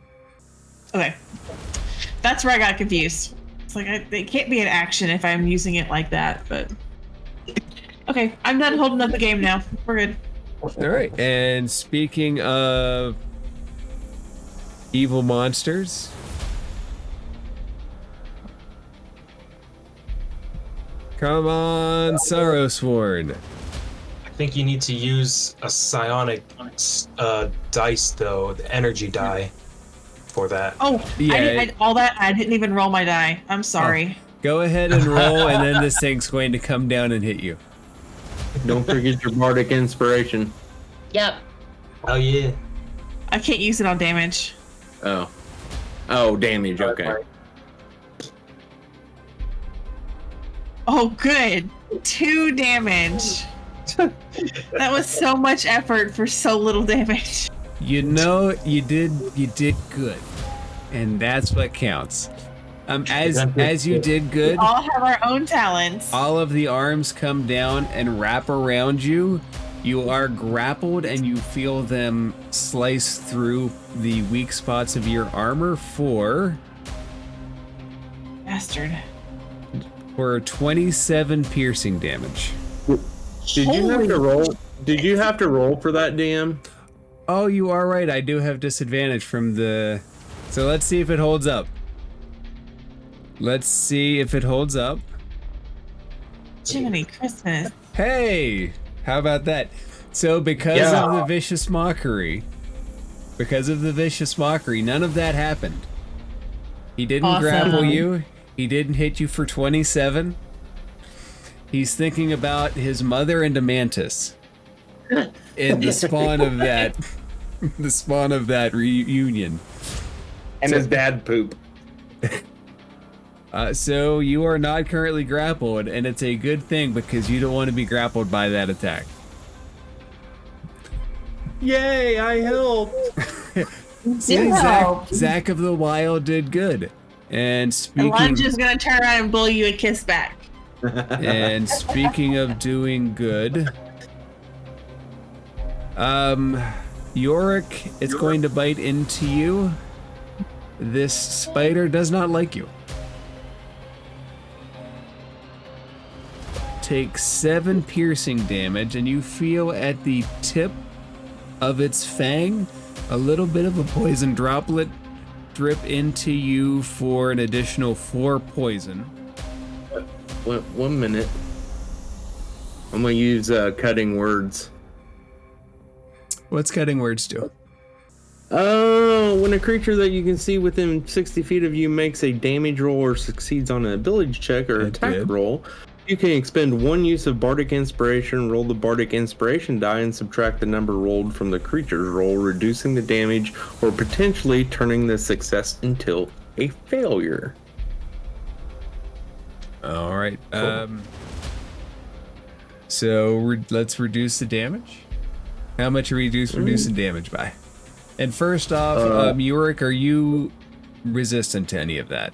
Okay. That's where I got confused. It's like, it can't be an action if I'm using it like that, but... Okay, I'm done holding up the game now. We're good. All right. And speaking of evil monsters, come on, Sorrowsworn. I think you need to use a psionic dice, though, the energy die, for that. Oh, Yeah. all that, I didn't even roll my die. I'm sorry. Go ahead and roll, and then this thing's going to come down and hit you. Don't forget your bardic inspiration. Yep. Oh yeah. I can't use it on damage. Oh. Oh, damage. Okay. Oh, good. 2 damage. That was so much effort for so little damage. You know, you did good, and that's what counts. As you did good, We all have our own talents. all of the arms come down and wrap around you. You are grappled, and you feel them slice through the weak spots of your armor for Bastard. 27 piercing damage. Did you have to roll? Did you have to roll for that, DM? Oh, you are right. I do have disadvantage from the. So let's see if it holds up. Let's see if it holds up. Jiminy Christmas. Hey, how about that? So because of the vicious mockery, none of that happened. He didn't Awesome. grapple you. He didn't hit you for 27. He's thinking about his mother and a mantis. And the spawn of that reunion. And his dad poop. So you are not currently grappled, and it's a good thing because you don't want to be grappled by that attack. Yay! I helped. See, Zach of the Wild did good. And And I'm speaking just gonna turn around and blow you a kiss back. of doing good, Yorick is going to bite into you. This spider does not like you. Take 7 piercing damage, and you feel at the tip of its fang a little bit of a poison droplet drip into you for an additional 4 poison. 1 minute. I'm gonna use cutting words. What's cutting words do? When a creature that you can see within 60 feet of you makes a damage roll or succeeds on an ability check or It attack did. roll, you can expend 1 use of Bardic Inspiration, roll the Bardic Inspiration die, and subtract the number rolled from the creature's roll, reducing the damage or potentially turning the success into a failure. All right. So let's reduce the damage. How much are we reducing damage by? And first off, Yorick, are you resistant to any of that?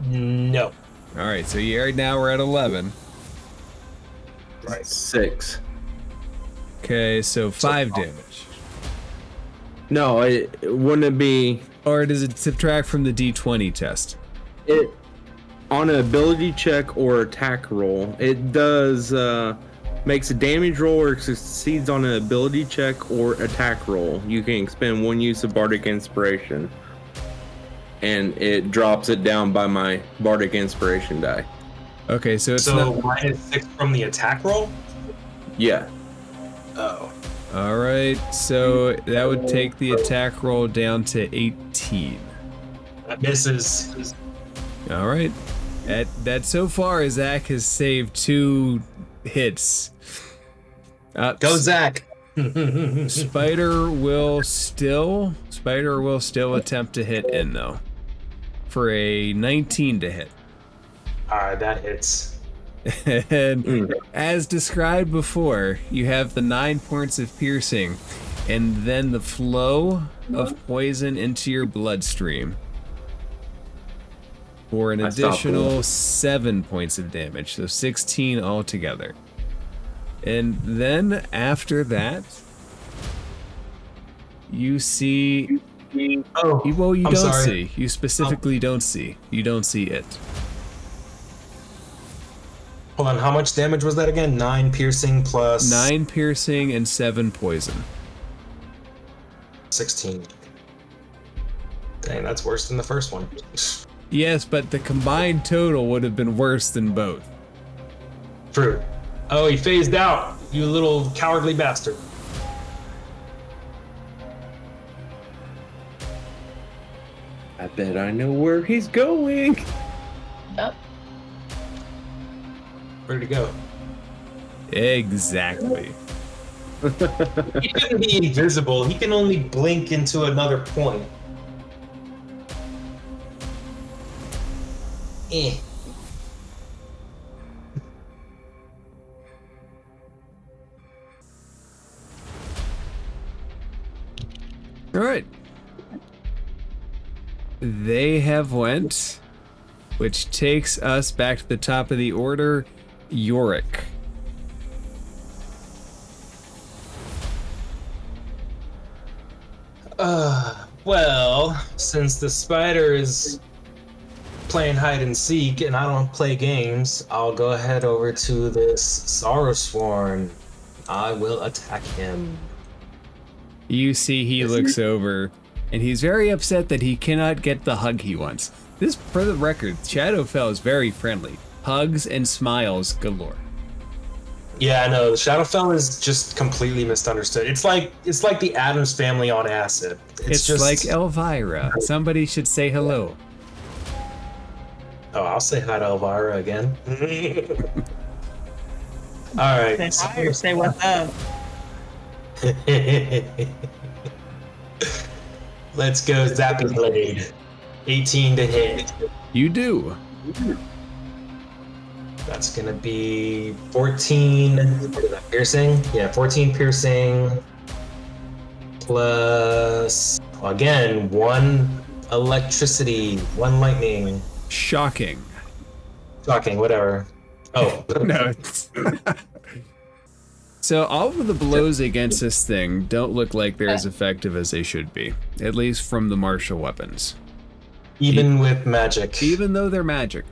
No. All right, so right now we're at 11. Right. 6. Okay, so 5 damage. No, wouldn't it be Or does it subtract from the D20 test? it on an ability check or attack roll? It does makes a damage roll or succeeds on an ability check or attack roll. You can expend 1 use of Bardic Inspiration, and it drops it down by my Bardic Inspiration die. Okay, so it's So not... -6 from the attack roll? Yeah. Oh. All right, so that would take the attack roll down to 18. That misses. All right. That so far, Zach has saved 2 hits. Go, Zach. Spider will still attempt to hit in though, for a 19 to hit. Alright, that hits. And as described before, you have the 9 points of piercing, and then the flow of poison into your bloodstream for an additional 7 points of damage, so 16 altogether. And then after that, you see... Oh, Well, you I'm don't sorry. see. You specifically don't see. You don't see it. Hold on, how much damage was that again? 9 piercing plus 9 piercing and 7 poison. 16. Dang, that's worse than the first one. Yes, but the combined total would have been worse than both. True. Oh, he phased out, you little cowardly bastard. I bet I know where he's going. Oh, Where'd he go? Exactly. He couldn't be invisible. He can only blink into another point. Eh. All right. They have went, which takes us back to the top of the order. Yorick. Well, since the spider is playing hide and seek and I don't play games, I'll go ahead over to this Sorrowsworn. I will attack him. You see he looks over, and he's very upset that he cannot get the hug he wants. This, for the record, Shadowfell is very friendly. Hugs and smiles galore. Yeah, I know. The Shadowfell is just completely misunderstood. It's like the Addams Family on acid. It's just like Elvira. Somebody should say hello. Oh, I'll say hi to Elvira again. All right. Say hi or say what's up. Let's go, Zappy Blade. 18 to hit. You do. That's gonna be 14. What is that? Piercing? Yeah, 14 piercing. Plus, again, 1 electricity, 1 lightning. Shocking. Shocking, whatever. Oh. No. So all of the blows against this thing don't look like they're as effective as they should be, at least from the martial weapons. Even with magic. Even though they're magic.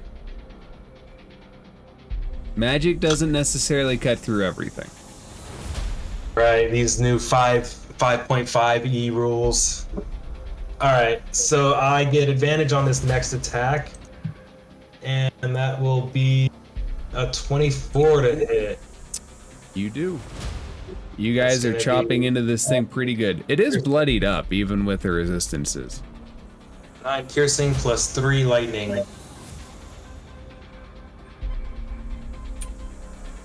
Magic doesn't necessarily cut through everything. Right, these new 5.5 rules. Alright, so I get advantage on this next attack. And that will be a 24 to hit. You do. You guys are gonna chopping be- into this thing pretty good. It is bloodied up, even with the resistances. 9 piercing plus 3 lightning.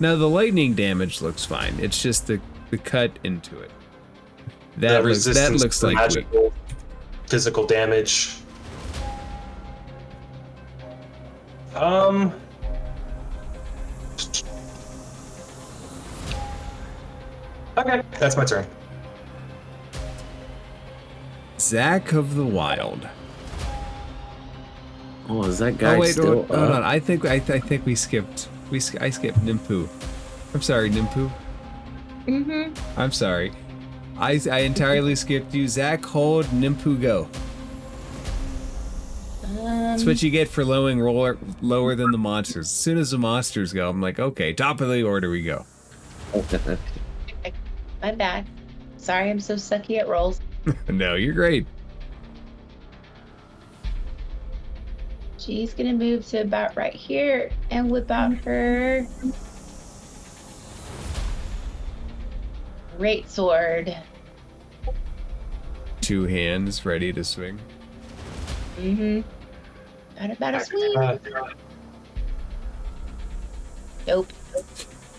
Now the lightning damage looks fine. It's just the cut into it. The That resistance looks to like weak. magical, physical damage. Okay, that's my turn. Zach of the Wild. Oh, is that guy Oh wait, still hold on. up? I think we skipped. I skipped Nimpu. I'm sorry, Nimpu. Mm-hmm. I'm sorry. I entirely skipped you. Zach, hold, Nimpu, go. That's what you get for lower than the monsters. As soon as the monsters go, I'm like, okay, top of the order we go. My bad. Sorry, I'm so sucky at rolls. No, you're great. She's gonna move to about right here and whip out her great sword. 2 hands ready to swing. Mm-hmm. Not about a swing. Nope.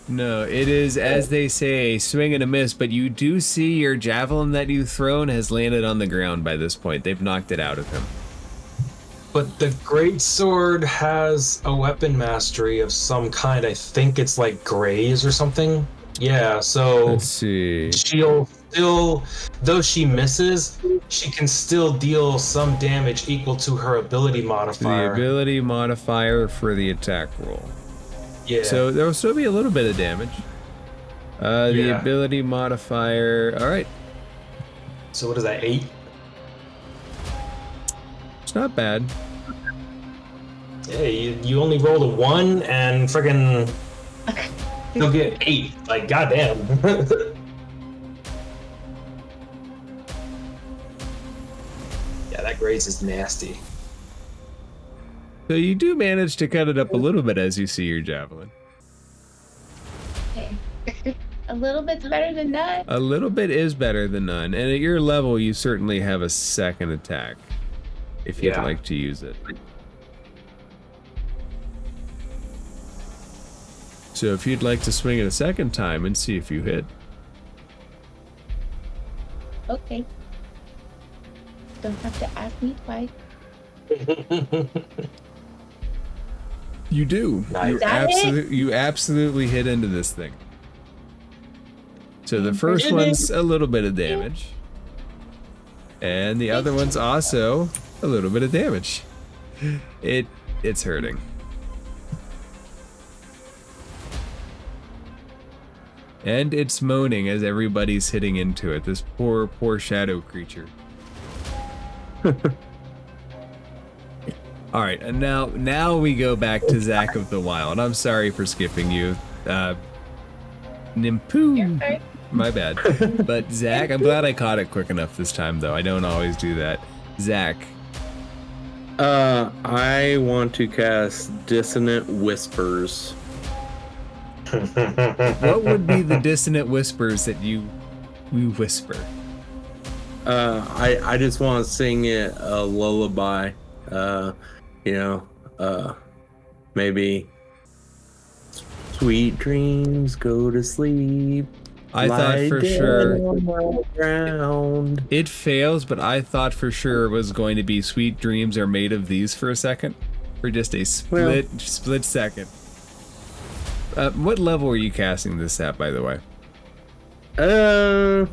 No, it is, as they say, a swing and a miss, but you do see your javelin that you've thrown has landed on the ground by this point. They've knocked it out of him. But the great sword has a weapon mastery of some kind. I think it's like graze or something. Yeah, so Let's see. she'll still, though she misses, she can still deal some damage equal to her ability The modifier. ability modifier for the attack roll. Yeah. So there will still be a little bit of damage. The Yeah. ability modifier. All right, So what is that, 8? it's not bad. Hey, you only rolled a 1 and friggin' you'll get 8. Like, goddamn. Yeah, that graze is nasty. So you do manage to cut it up a little bit as you see your javelin. Okay. A little bit's better than none. A little bit is better than none, and at your level, you certainly have a second attack if you'd Yeah. like to use it. So if you'd like to swing it a second time and see if you hit. Okay. Don't have to ask me twice. You do. Nice. You absolutely hit into this thing. So the first one's a little bit of damage. And the other one's also a little bit of damage. It's hurting. And it's moaning as everybody's hitting into it. This poor shadow creature. All right, and now we go back to Zach of the Wild. I'm sorry for skipping you, Nimpu. Okay. My bad. But Zach, I'm glad I caught it quick enough this time, though. I don't always do that. Zach. I want to cast Dissonant Whispers. What would be the dissonant whispers that you whisper? I just want to sing it a lullaby. Maybe sweet dreams, go to sleep. I thought lie for down sure on the ground. it fails, but I thought for sure it was going to be sweet dreams are made of these for a second, for just a split second. What level are you casting this at, by the way? You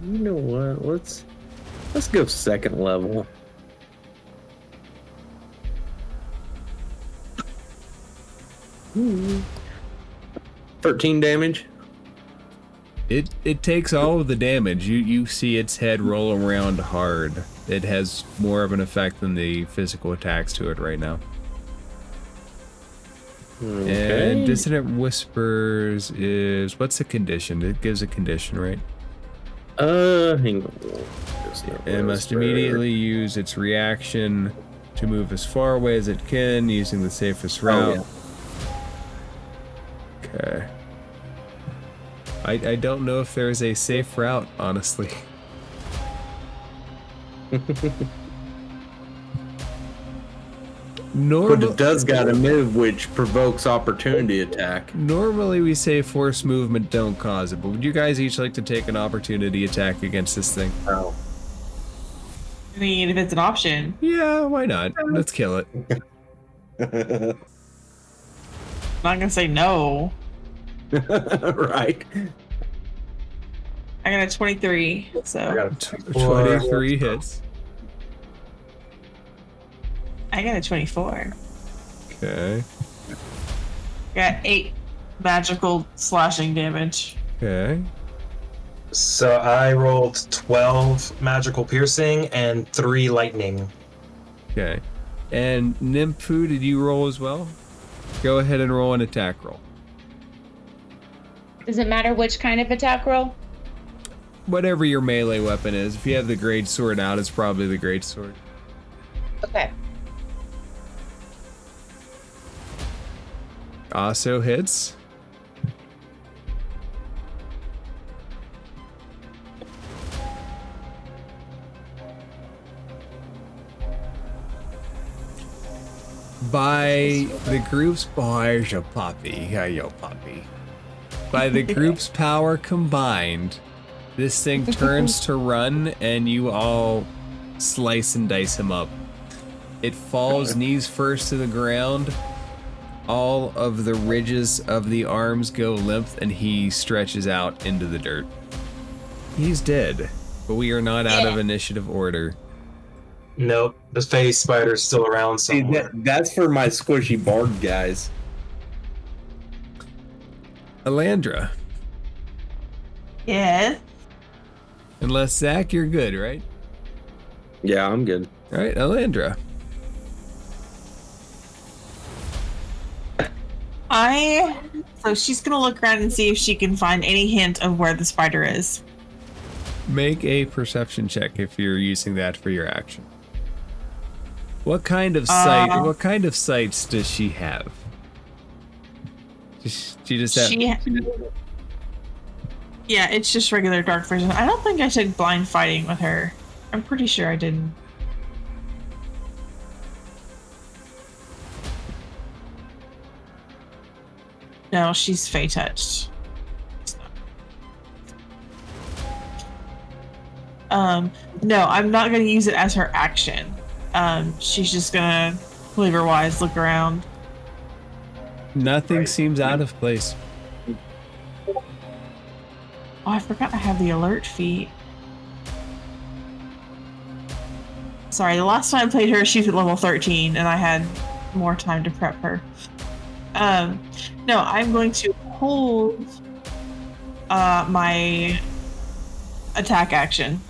know what? Let's go second level. Hmm. 13 damage. It takes all of the damage. You see its head roll around hard. It has more of an effect than the physical attacks to it right now. Okay. And Dissonant Whispers is, what's the condition? It gives a condition, right? Hang on. It must immediately use its reaction to move as far away as it can using the safest route. Okay. I don't know if there's a safe route, honestly. But it does got a move which provokes opportunity attack. Normally we say force movement don't cause it, but would you guys each like to take an opportunity attack against this thing? Oh. I mean, if it's an option. Yeah, why not? Let's kill it. I'm not gonna say no. Right. I got a 23. I So got a 23 hits. I got a 24. Okay. Got 8 magical slashing damage. Okay. So I rolled 12 magical piercing and 3 lightning. Okay. And Nymphu, did you roll as well? Go ahead and roll an attack roll. Does it matter which kind of attack roll? Whatever your melee weapon is. If you have the great sword out, it's probably the great sword. Okay. Also hits. By the group's boys, yo puppy, yo puppy. By the group's power combined, this thing turns to run, and you all slice and dice him up. It falls knees first to the ground. All of the ridges of the arms go limp, and he stretches out into the dirt. He's dead, but we are not out of initiative order. Nope, the face spider's still around See, somewhere. that's for my squishy bard guys. Alandra, Yes. unless Zach, you're good, right? Yeah, I'm good. All right, Alandra. So she's gonna look around and see if she can find any hint of where the spider is. Make a perception check if you're using that for your action. What kind of sight? What kind of sights does she have? She just have. Yeah, it's just regular dark vision. I don't think I took blind fighting with her. I'm pretty sure I didn't. No, she's Fey touched. No, I'm not gonna use it as her action. She's just gonna leave her wise, look around. Nothing seems out of place. Oh, I forgot I have the alert feat. Sorry, the last time I played her, she's at level 13, and I had more time to prep her. No, I'm going to hold my attack action.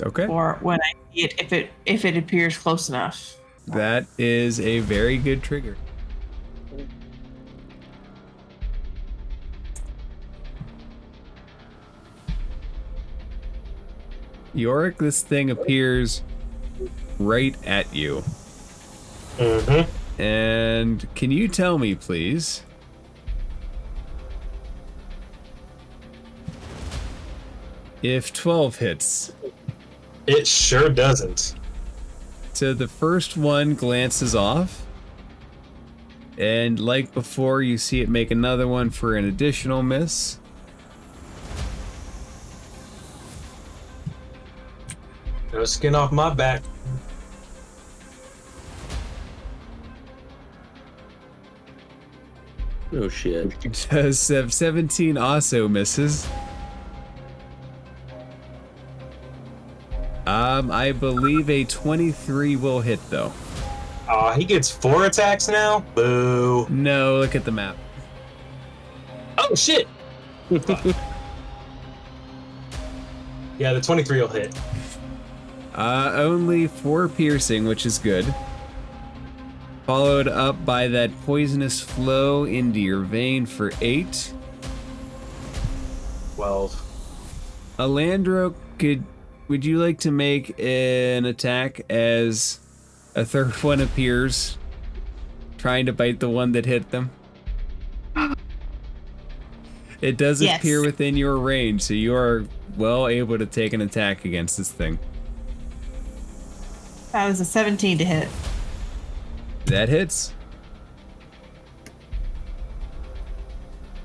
Okay. Or when I see it, if it appears close enough. That is a very good trigger. Yorick, this thing appears right at you. Mm-hmm. And can you tell me, please, if 12 hits? It sure doesn't. So the first one glances off, and like before, you see it make another one for an additional miss. No skin off my back. Oh shit. Does 17 also misses? I believe a 23 will hit though. Aw, he gets 4 attacks now? Boo. No, look at the map. Oh shit! Yeah, the 23 will hit. Only 4 piercing, which is good. Followed up by that poisonous flow into your vein for 8. 12. Alandro, would you like to make an attack as a third one appears, trying to bite the one that hit them? It does appear within your range, so you are well able to take an attack against this thing. That was a 17 to hit. That hits.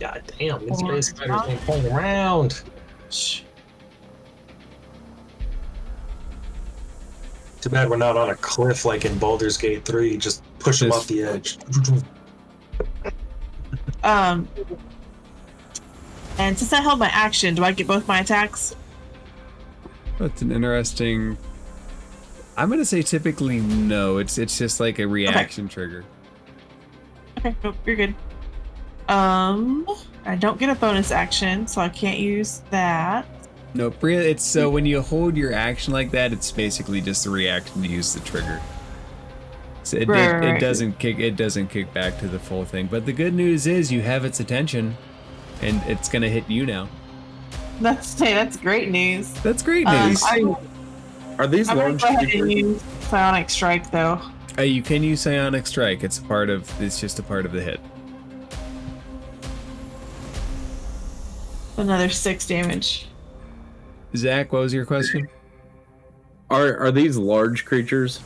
God damn, these space spiders ain't playing around. Too bad we're not on a cliff like in Baldur's Gate 3. Just push them off the edge. And since I held my action, do I get both my attacks? That's an interesting. I'm gonna say typically no. It's just like a reaction trigger. Okay, nope, you're good. I don't get a bonus action, so I can't use that. Nope. It's so when you hold your action like that, it's basically just a reaction to use the trigger. So it Right. doesn't kick back to the full thing. But the good news is you have its attention, and it's gonna hit you now. That's great news. That's great news. Are these I'm gonna large go ahead and creatures? use Psionic Strike though. You can use Psionic Strike. It's just a part of the hit. Another 6 damage. Zach, what was your question? Are these large creatures?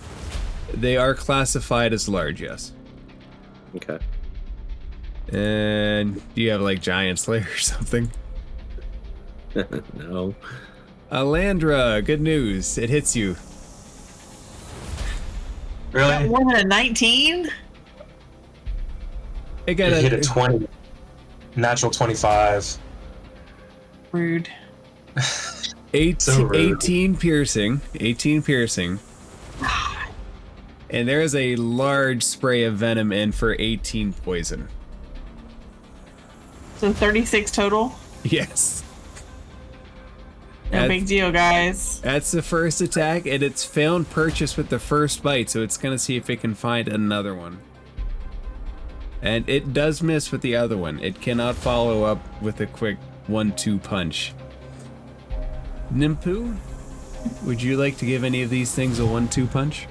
They are classified as large, yes. Okay. And do you have like Giant Slayer or something? No. Alandra, good news. It hits you. Really? More than a 19? It got It hit a 20. Natural 25. Rude. 18 piercing. 18 piercing. And there is a large spray of venom in for 18 poison. So 36 total? Yes. No big deal, guys. That's the first attack, and it's found purchase with the first bite, so it's gonna see if it can find another one. And it does miss with the other one. It cannot follow up with a quick 1-2 punch. Nimpu, would you like to give any of these things a 1-2 punch?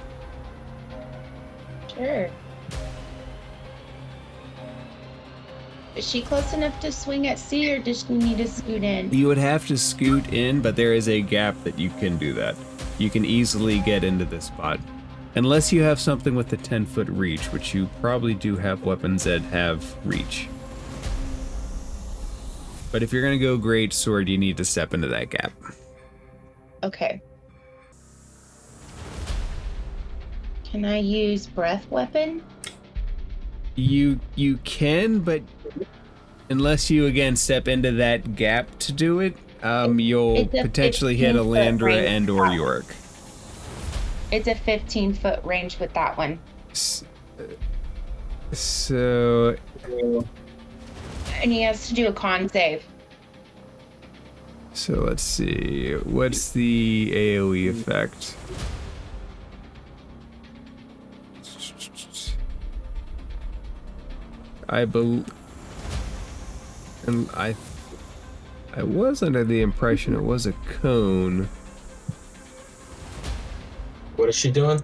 Sure. Is she close enough to swing at C, or does she need to scoot in? You would have to scoot in, but there is a gap that you can do that. You can easily get into this spot. Unless you have something with a 10-foot reach, which you probably do have weapons that have reach. But if you're gonna go great sword, you need to step into that gap. Okay. Can I use breath weapon? You can, but unless you again step into that gap to do it, you'll It's a potentially hit 15-foot Alandra range. and or Yorick. It's a 15-foot range with that one. So And he has to do a con save. So let's see. What's the AoE effect? I was under the impression it was a cone. What is she doing?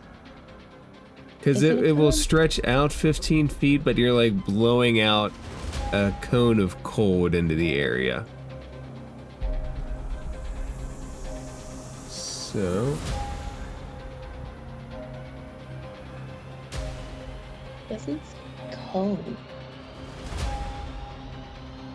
Because it will stretch out 15 feet, but you're like blowing out a cone of cold into the area. So Doesn't cone.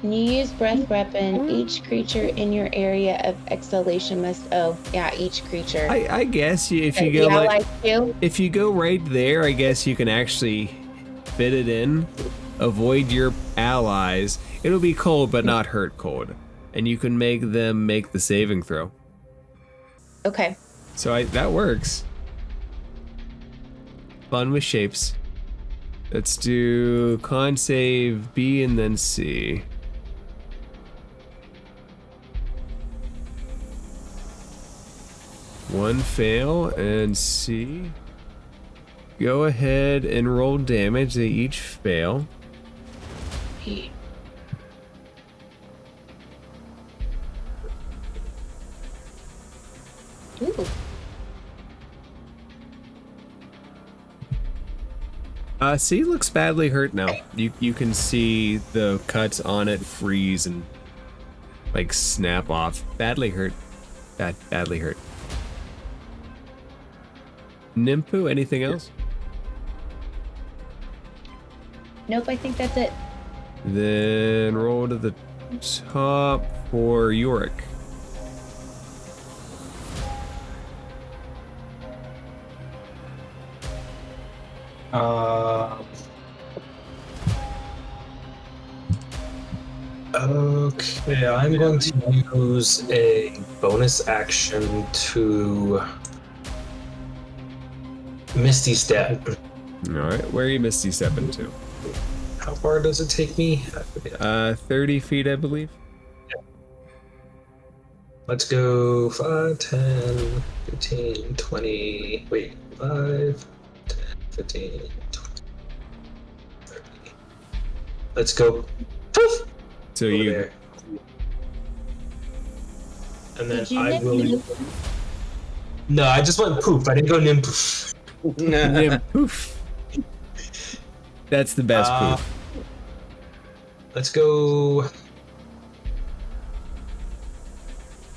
When you use breath weapon, each creature in your area of exhalation must. Oh, yeah, each creature. I guess if you The go allies too? if you go right there, I guess you can actually fit it in, avoid your allies. It'll be cold, but not hurt cold, and you can make them make the saving throw. Okay. So that works. Fun with shapes. Let's do con save B and then C. One fail and C. Go ahead and roll damage. They each fail. Ooh. C looks badly hurt now. You can see the cuts on it freeze and like snap off. Badly hurt. Badly hurt. Nimpu, anything else? Nope, I think that's it. Then roll to the top for Yorick. Okay, I'm going to use a bonus action to Misty Step. All right, where are you Misty stepping to? How far does it take me? I forget. 30 feet, I believe. Let's go 5, 10, 15, 20. Wait, 5, 10, 15, 20, 30. Let's go. Poof! So Over you there. And then Did you I nip will. me? No, I just went poof. I didn't go nim poof. Nim poof. That's the best poof. Let's go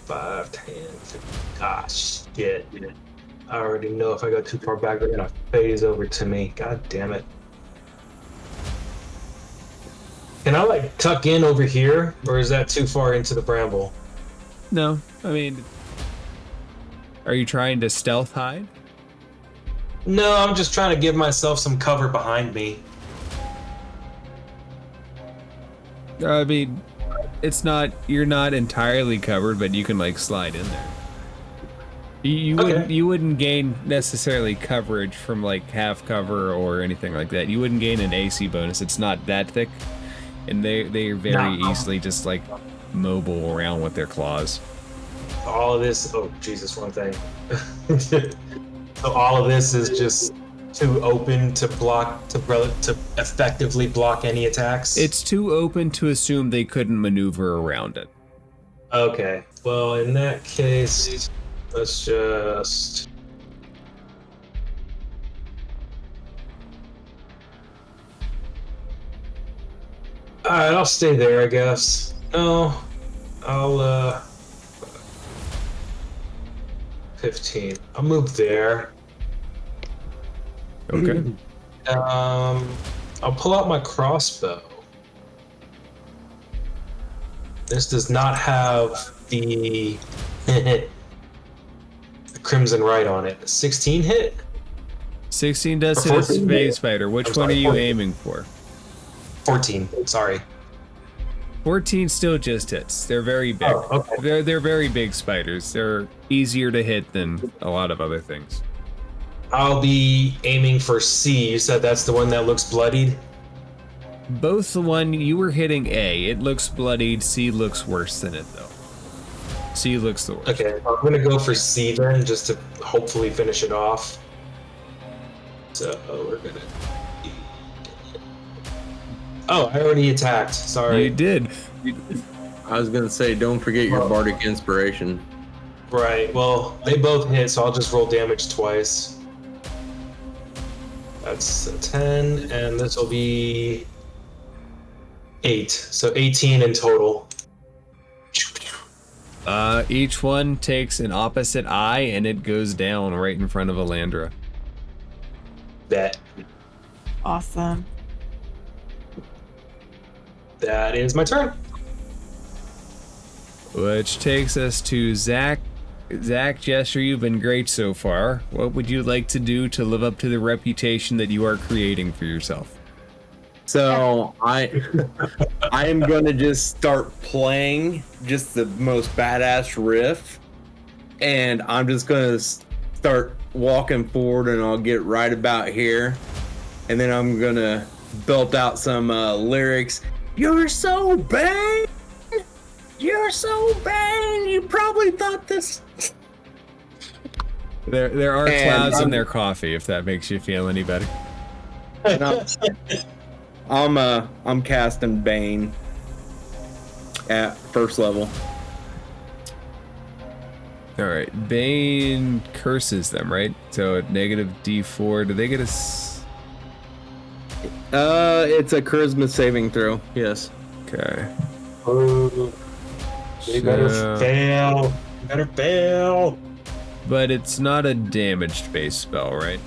5, 10, 15. Ah, shit. I already know if I go too far back, they're gonna phase over to me. God damn it. Can I like tuck in over here, or is that too far into the bramble? No, I mean, are you trying to stealth hide? No, I'm just trying to give myself some cover behind me. I mean, it's not, you're not entirely covered, but you can like slide in there. You wouldn't gain necessarily coverage from like half cover or anything like that. You wouldn't gain an AC bonus. It's not that thick, and they are very easily just like mobile around with their claws. All of this, oh Jesus, one thing. So all of this is just too open to block, to effectively block any attacks? It's too open to assume they couldn't maneuver around it. Okay, well in that case, let's just... Alright, I'll stay there, I guess. No, I'll, 15. I'll move there. Okay. I'll pull out my crossbow. This does not have the Crimson Right on it. 16 hit? 16 does Or hit a 14? space spider. Which I'm one sorry, are you 14. aiming for? 14, sorry. 14 still just hits. They're very big. Oh, okay. They're very big spiders. They're easier to hit than a lot of other things. I'll be aiming for C. You said that's the one that looks bloodied? Both the one you were hitting A, it looks bloodied. C looks worse than it though. C looks the worst. Okay, I'm gonna go for C then, just to hopefully finish it off. So we're gonna... Oh, I already attacked. Sorry. You did. I was gonna say, don't forget your bardic inspiration. Right, well, they both hit, so I'll just roll damage twice. That's a 10, and this will be 8. So 18 in total. Each one takes an opposite eye and it goes down right in front of Alandra. Bet. Awesome. That is my turn. Which takes us to Zach. Zach, Jester, you've been great so far. What would you like to do to live up to the reputation that you are creating for yourself? So I am gonna just start playing just the most badass riff, and I'm just gonna start walking forward, and I'll get right about here, and then I'm gonna belt out some lyrics. You're so bad. You're so bad. You probably thought this. There are And clouds in their coffee, if that makes you feel any better. I'm casting Bane at first level. All right, Bane curses them, right? So at negative D4, do they get a? It's a charisma saving throw. Yes. Okay. Oh, they better So- fail. You better fail. But it's not a damage-based spell, right?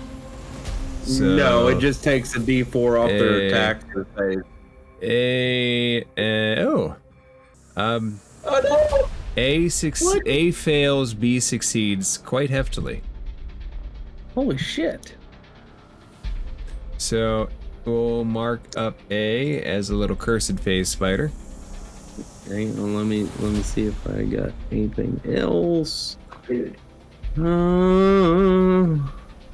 No, it just takes a D4 off their Eh. attack or save. Oh no! A fails, B succeeds quite heftily. Holy shit. So we'll mark up A as a little cursed phase spider. Hang on, let me see if I got anything else.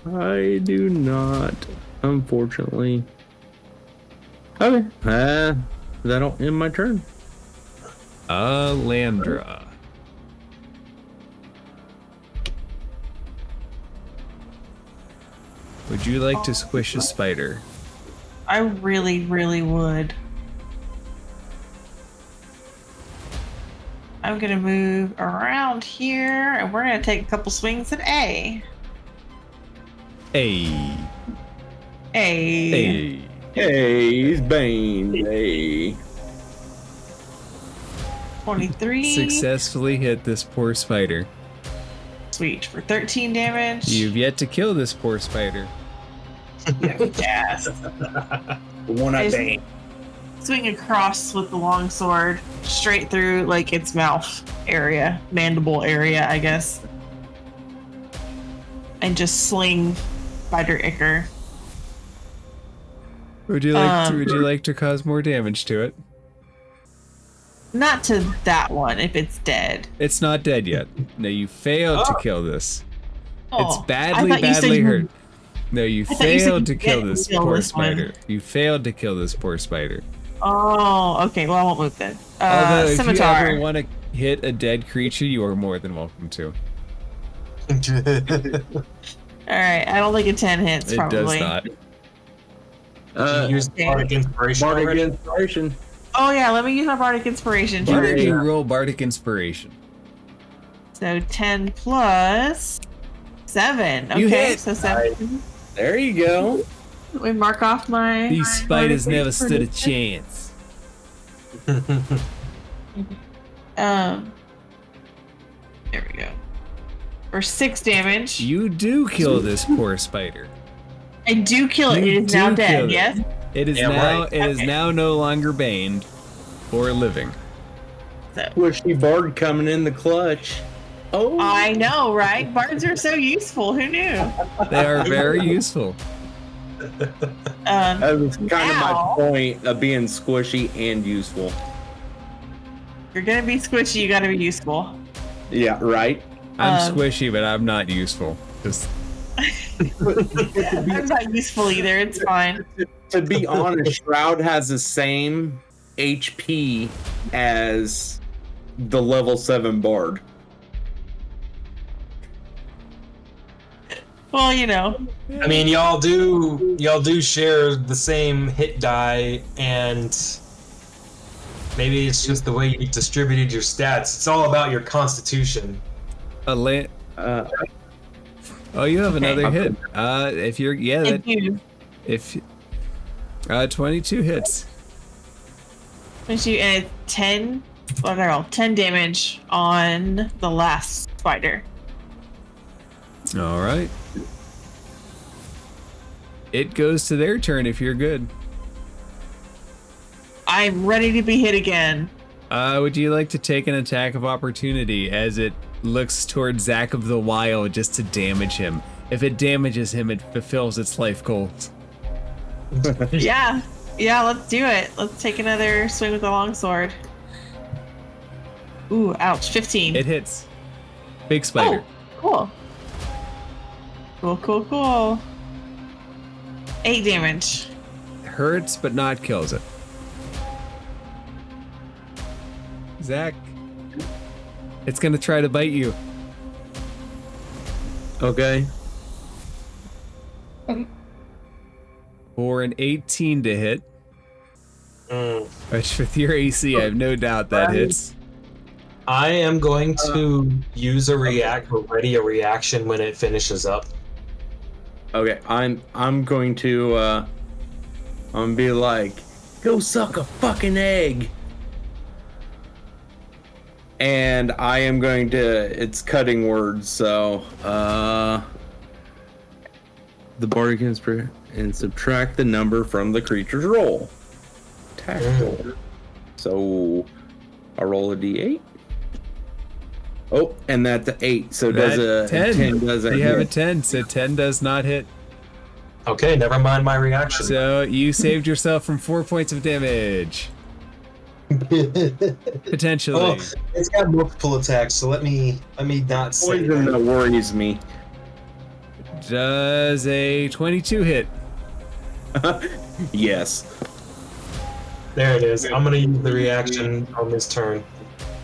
I do not, unfortunately. Okay. That'll end my turn. Landra. Would you like to squish a spider? I really, really would. I'm gonna move around here, and we're gonna take a couple swings at A. Hey. A. Hey. Hey, he's Bane. Hey. 23. Successfully hit this poor spider. Sweet, for 13 damage. You've yet to kill this poor spider. Yes. The one I Is- banged. Swing across with the longsword, straight through like its mouth area, mandible area, I guess, and just sling Spider Icker. Would you like to cause more damage to it? Not to that one if it's dead. It's not dead yet. No, you failed to kill this. Oh, It's badly hurt. No, you thought you said failed you to kill didn't this kill poor this one. spider. You failed to kill this poor spider. Oh, okay. Well, I won't move then. Although, if Scimitar. you ever want to hit a dead creature, you are more than welcome to. All right. I don't think a 10 hits. It Probably. does not. Use Bardic Inspiration Bardic already? Inspiration. Oh yeah. Let me use my Bardic Inspiration. Why Sure. did you roll Bardic Inspiration? So 10 plus 7. Okay, You hit. so 7. There you go. We mark off my. These spiders Bardic never stood a Inspiration. chance. There we go. For 6 damage. You do kill this poor spider. I do kill it. You It is now do kill dead. it. Yes. It is Yeah, now right. it is now no longer baned or living. So Squishy Bard coming in the clutch. Oh, I know, right? Bards are so useful. Who knew? They are very useful. that was kind of my Now- point of being squishy and useful. You're gonna be squishy. You gotta be useful. Yeah, right. I'm Um, squishy, but I'm not useful. Just I'm not useful either. It's fine. To be honest, Shroud has the same HP as the level 7 Bard. Well, you know. I mean, y'all do share the same hit die, and maybe it's just the way you distributed your stats. It's all about your constitution. a la- Uh, Oh, you have another Okay. hit. If you're I do. if 22 hits. And you add 10. What did I roll? 10 damage on the last spider. All right. It goes to their turn if you're good. I'm ready to be hit again. Would you like to take an attack of opportunity as it looks towards Zach of the Wild just to damage him? If it damages him, it fulfills its life goals. Yeah. Yeah, let's do it. Let's take another swing with the longsword. Ooh, ouch. 15. It hits. Big spider. Oh, cool. Cool. 8 damage. Hurts, but not kills it. Zach. It's gonna try to bite you. Okay. For an 18 to hit. Mm. Which with your AC, I have no doubt that hits. I am going to use a reaction when it finishes up. okay, I'm going to I'm gonna be like, go suck a fucking egg. And I am going to, it's cutting words, so the Bardic Inspiration and subtract the number from the creature's roll. Attack roll. So I roll a d8. Oh, and that's an 8. So does a 10 doesn't You have a hit. 10, so 10 does not hit. Okay, never mind my reaction. So you saved yourself from 4 points of damage. Potentially. Oh, it's got multiple attacks, so let me not say Poison that. that worries me. Does a 22 hit? Yes. There it is. I'm gonna use the reaction on this turn.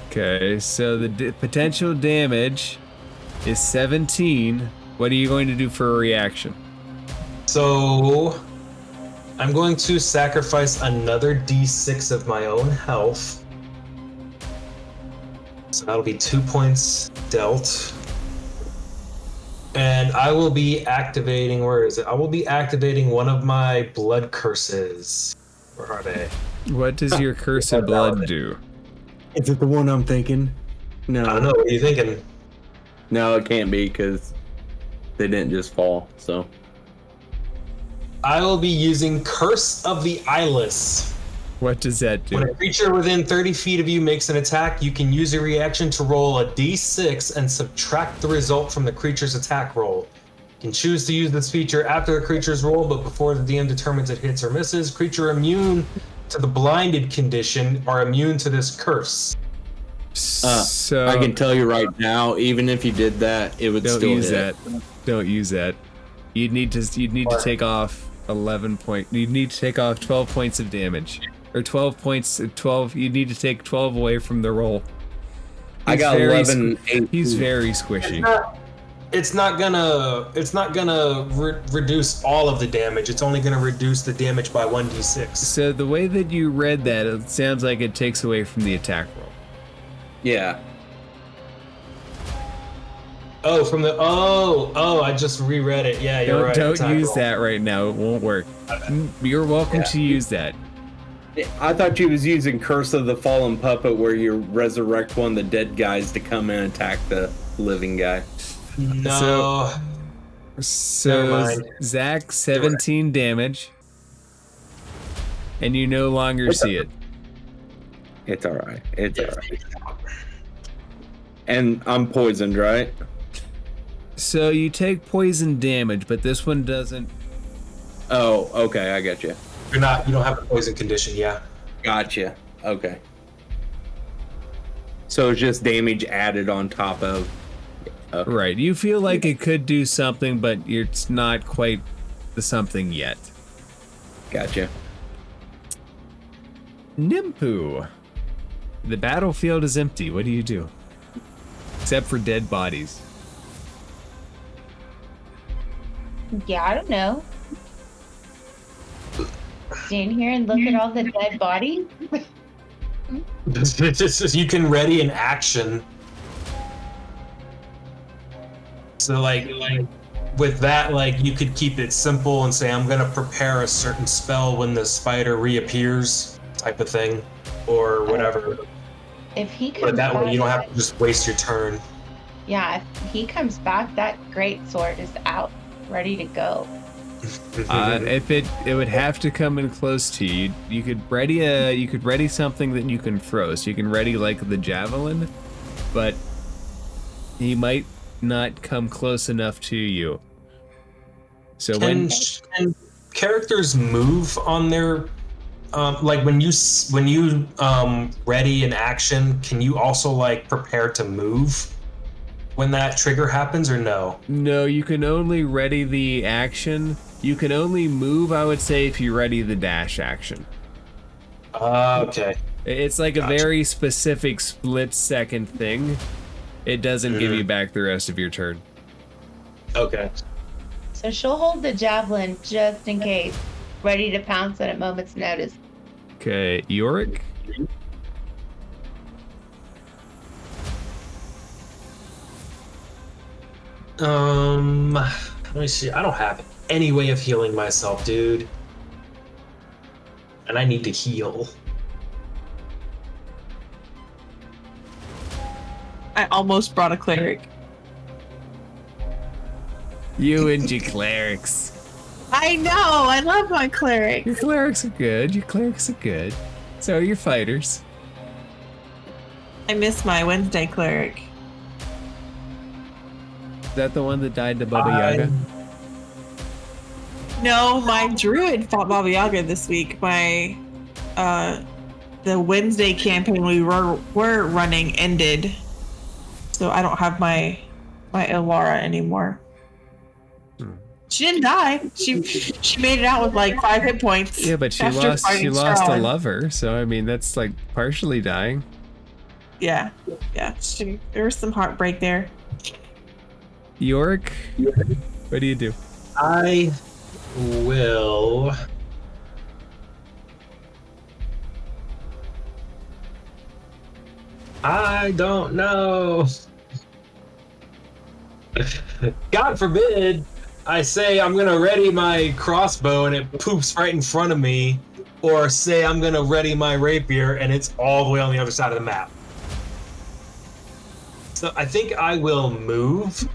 Okay, so the potential damage is 17. What are you going to do for a reaction? So I'm going to sacrifice another d6 of my own health. So that'll be 2 points dealt. And I will be activating, where is it? I will be activating one of my blood curses. Where are they? What does your curse of blood do? Is it the one I'm thinking? No. I don't know. What are you thinking? No, it can't be because they didn't just fall. So I will be using Curse of the Eyeless. What does that do? When a creature within 30 feet of you makes an attack, you can use a reaction to roll a d6 and subtract the result from the creature's attack roll. You can choose to use this feature after the creature's roll, but before the DM determines it hits or misses. Creature immune to the blinded condition are immune to this curse. So I can tell you right now, even if you did that, it would don't still use hit. that. Don't use that. You'd need to take off 12 points of damage. Or 12 points, 12, you need to take 12 away from the roll. I got 11. He's very squishy. It's not gonna reduce all of the damage. It's only gonna reduce the damage by 1d6. So the way that you read that, it sounds like it takes away from the attack roll. Yeah. Oh, from the I just reread it. Yeah, you're right. Don't Attack use roll. that right now. It won't work. You're welcome to use that. I thought you was using Curse of the Fallen Puppet where you resurrect one of the dead guys to come and attack the living guy. No. Never So mind. Zach, 17 damage. And you no longer see it. It's alright. It's alright. And I'm poisoned, right? So you take poison damage, but this one doesn't. Oh, okay, I got you. You don't have a poison condition, yeah. Gotcha. Okay. So it's just damage added on top of. Okay. Right. You feel like it could do something, but it's not quite the something yet. Gotcha. Nimpu. The battlefield is empty. What do you do? Except for dead bodies. Yeah, I don't know. Stand here and look at all the dead bodies. You can ready an action. So like with that, like you could keep it simple and say, I'm gonna prepare a certain spell when the spider reappears, type of thing, or whatever. If he comes But that way back, you don't have to just waste your turn. yeah, if he comes back, that great sword is out, ready to go. If it would have to come in close to you, you could ready something that you can throw. So you can ready like the javelin, but he might not come close enough to you. So Can characters move on their like when you ready an action, can you also like prepare to move when that trigger happens, or no? No, you can only ready the action. You can only move, I would say, if you ready the dash action. Okay. It's like a very specific split-second thing. It doesn't give you back the rest of your turn. Okay. So she'll hold the javelin just in case, ready to pounce at a moment's notice. Okay, Yorick? Let me see. I don't have any way of healing myself, dude. And I need to heal. I almost brought a cleric. You and your clerics. I know. I love my cleric. Your clerics are good. Your clerics are good. So are your fighters. I miss my Wednesday cleric. Is that the one that died to Baba Yaga? No, my druid fought Baba Yaga this week. My the Wednesday campaign we were running ended, so I don't have my Elara anymore. She didn't die. She made it out with like 5 hit points. Yeah, but she after lost fighting a Strahd. lover, so I mean that's like partially dying. Yeah. There was some heartbreak there. York, what do you do? I will. I don't know. God forbid I say I'm gonna ready my crossbow and it poops right in front of me, or say I'm gonna ready my rapier and it's all the way on the other side of the map. So I think I will move.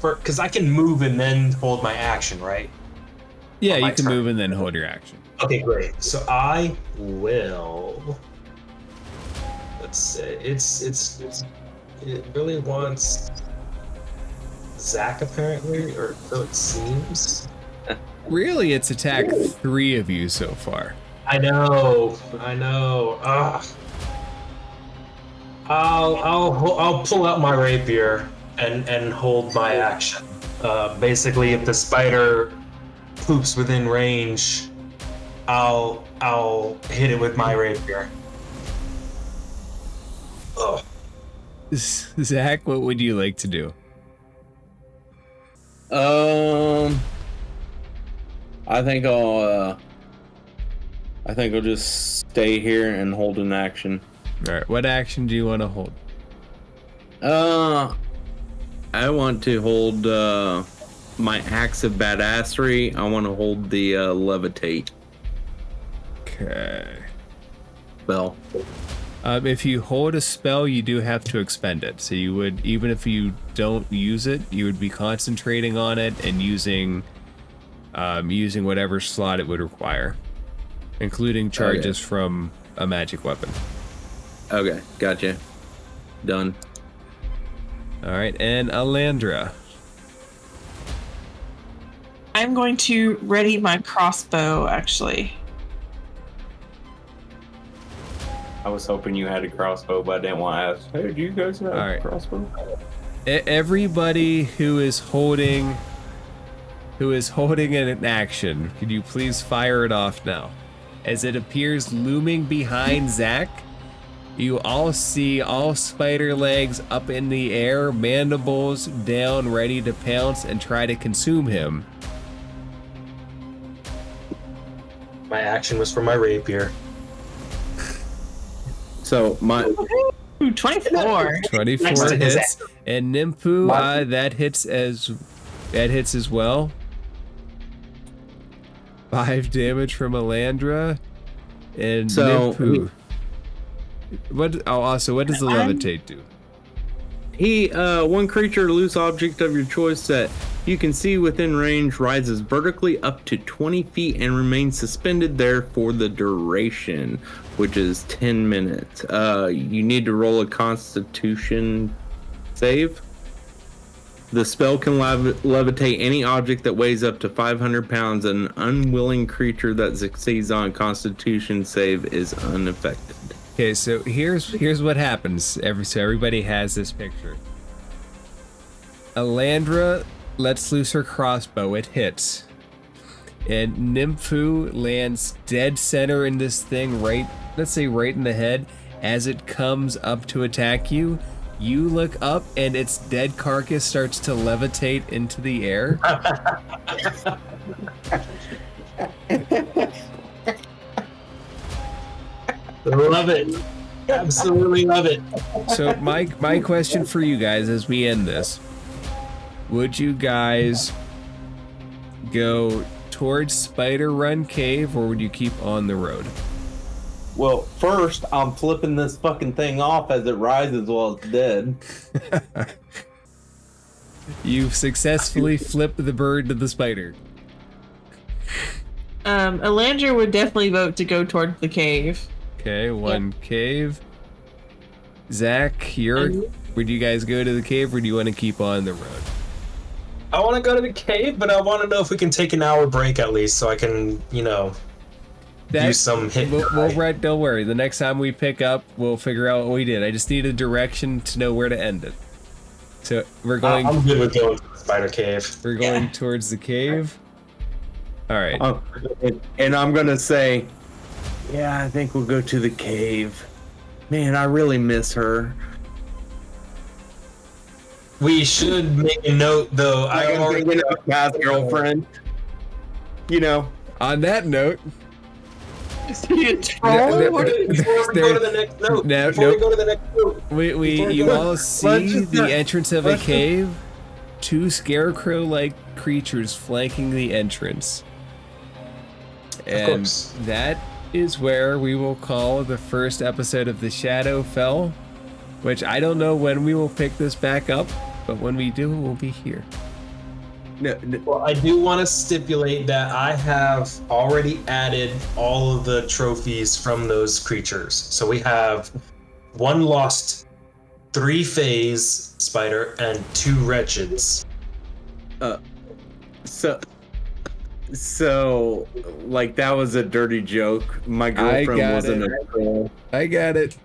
Because I can move and then hold my action, right? Yeah, On my you can turn. move and then hold your action. Okay, great. So I will. Let's say it really wants Zach apparently, or so it seems. Really, it's attacked 3 of you so far. I know. Ugh. I'll pull out my rapier and hold my action. Basically, if the spider poops within range, I'll hit it with my rapier. Ugh. Zach, what would you like to do? I think I'll just stay here and hold an action. All right, what action do you want to hold? I want to hold my axe of badassery. I want to hold the levitate Okay. spell. If you hold a spell, you do have to expend it. So you would, even if you don't use it, you would be concentrating on it and using whatever slot it would require, including charges from a magic weapon. Okay, gotcha. Done. All right, and Alandra. I'm going to ready my crossbow, actually. I was hoping you had a crossbow, but I didn't want to ask. Hey, do you guys have a crossbow? Everybody who is holding an action, can you please fire it off now? As it appears looming behind Zach, you all see all spider legs up in the air, mandibles down, ready to pounce and try to consume him. My action was for my rapier. So my Ooh, 24. 24 Nice to his hits, and Nimpu, that hits as well. 5 damage from Alandra, and So, Nimpu. What does the levitate do? one creature or loose object of your choice that you can see within range rises vertically up to 20 feet and remains suspended there for the duration, which is 10 minutes. You need to roll a Constitution save. The spell can levitate any object that weighs up to 500 pounds, and an unwilling creature that succeeds on a Constitution save is unaffected. Okay, so here's what happens. So everybody has this picture. Alandra lets loose her crossbow. It hits, and Nimfu lands dead center in this thing, right in the head. As it comes up to attack you, you look up, and its dead carcass starts to levitate into the air. Love it. Absolutely love it. So my question for you guys as we end this, would you guys go towards Spider Run Cave, or would you keep on the road? Well, first, I'm flipping this fucking thing off as it rises while it's dead. You've successfully flipped the bird to the spider. Alandra would definitely vote to go towards the cave. Okay, one cave. Zach, would you guys go to the cave, or do you want to keep on the road? I want to go to the cave, but I want to know if we can take an hour break at least, so I can, use some hit die. Right, don't worry. The next time we pick up, we'll figure out what we did. I just need a direction to know where to end it. So we're going. I'm good with going to the spider cave. We're going towards the cave. All right. And I'm gonna say, yeah, I think we'll go to the cave. Man, I really miss her. We should make a note, though. I already past girlfriend. You know. On that note. Is he a troll? Before we go to the next note. You all see the entrance of a cave. 2 scarecrow-like creatures flanking the entrance. And that is where we will call the first episode of the Shadowfell, which I don't know when we will pick this back up, but when we do, we'll be here. Well, I do want to stipulate that I have already added all of the trophies from those creatures. So we have 1 lost, 3 phase spider, and 2 wretcheds. So, like, that was a dirty joke. My girlfriend wasn't a troll. I got it.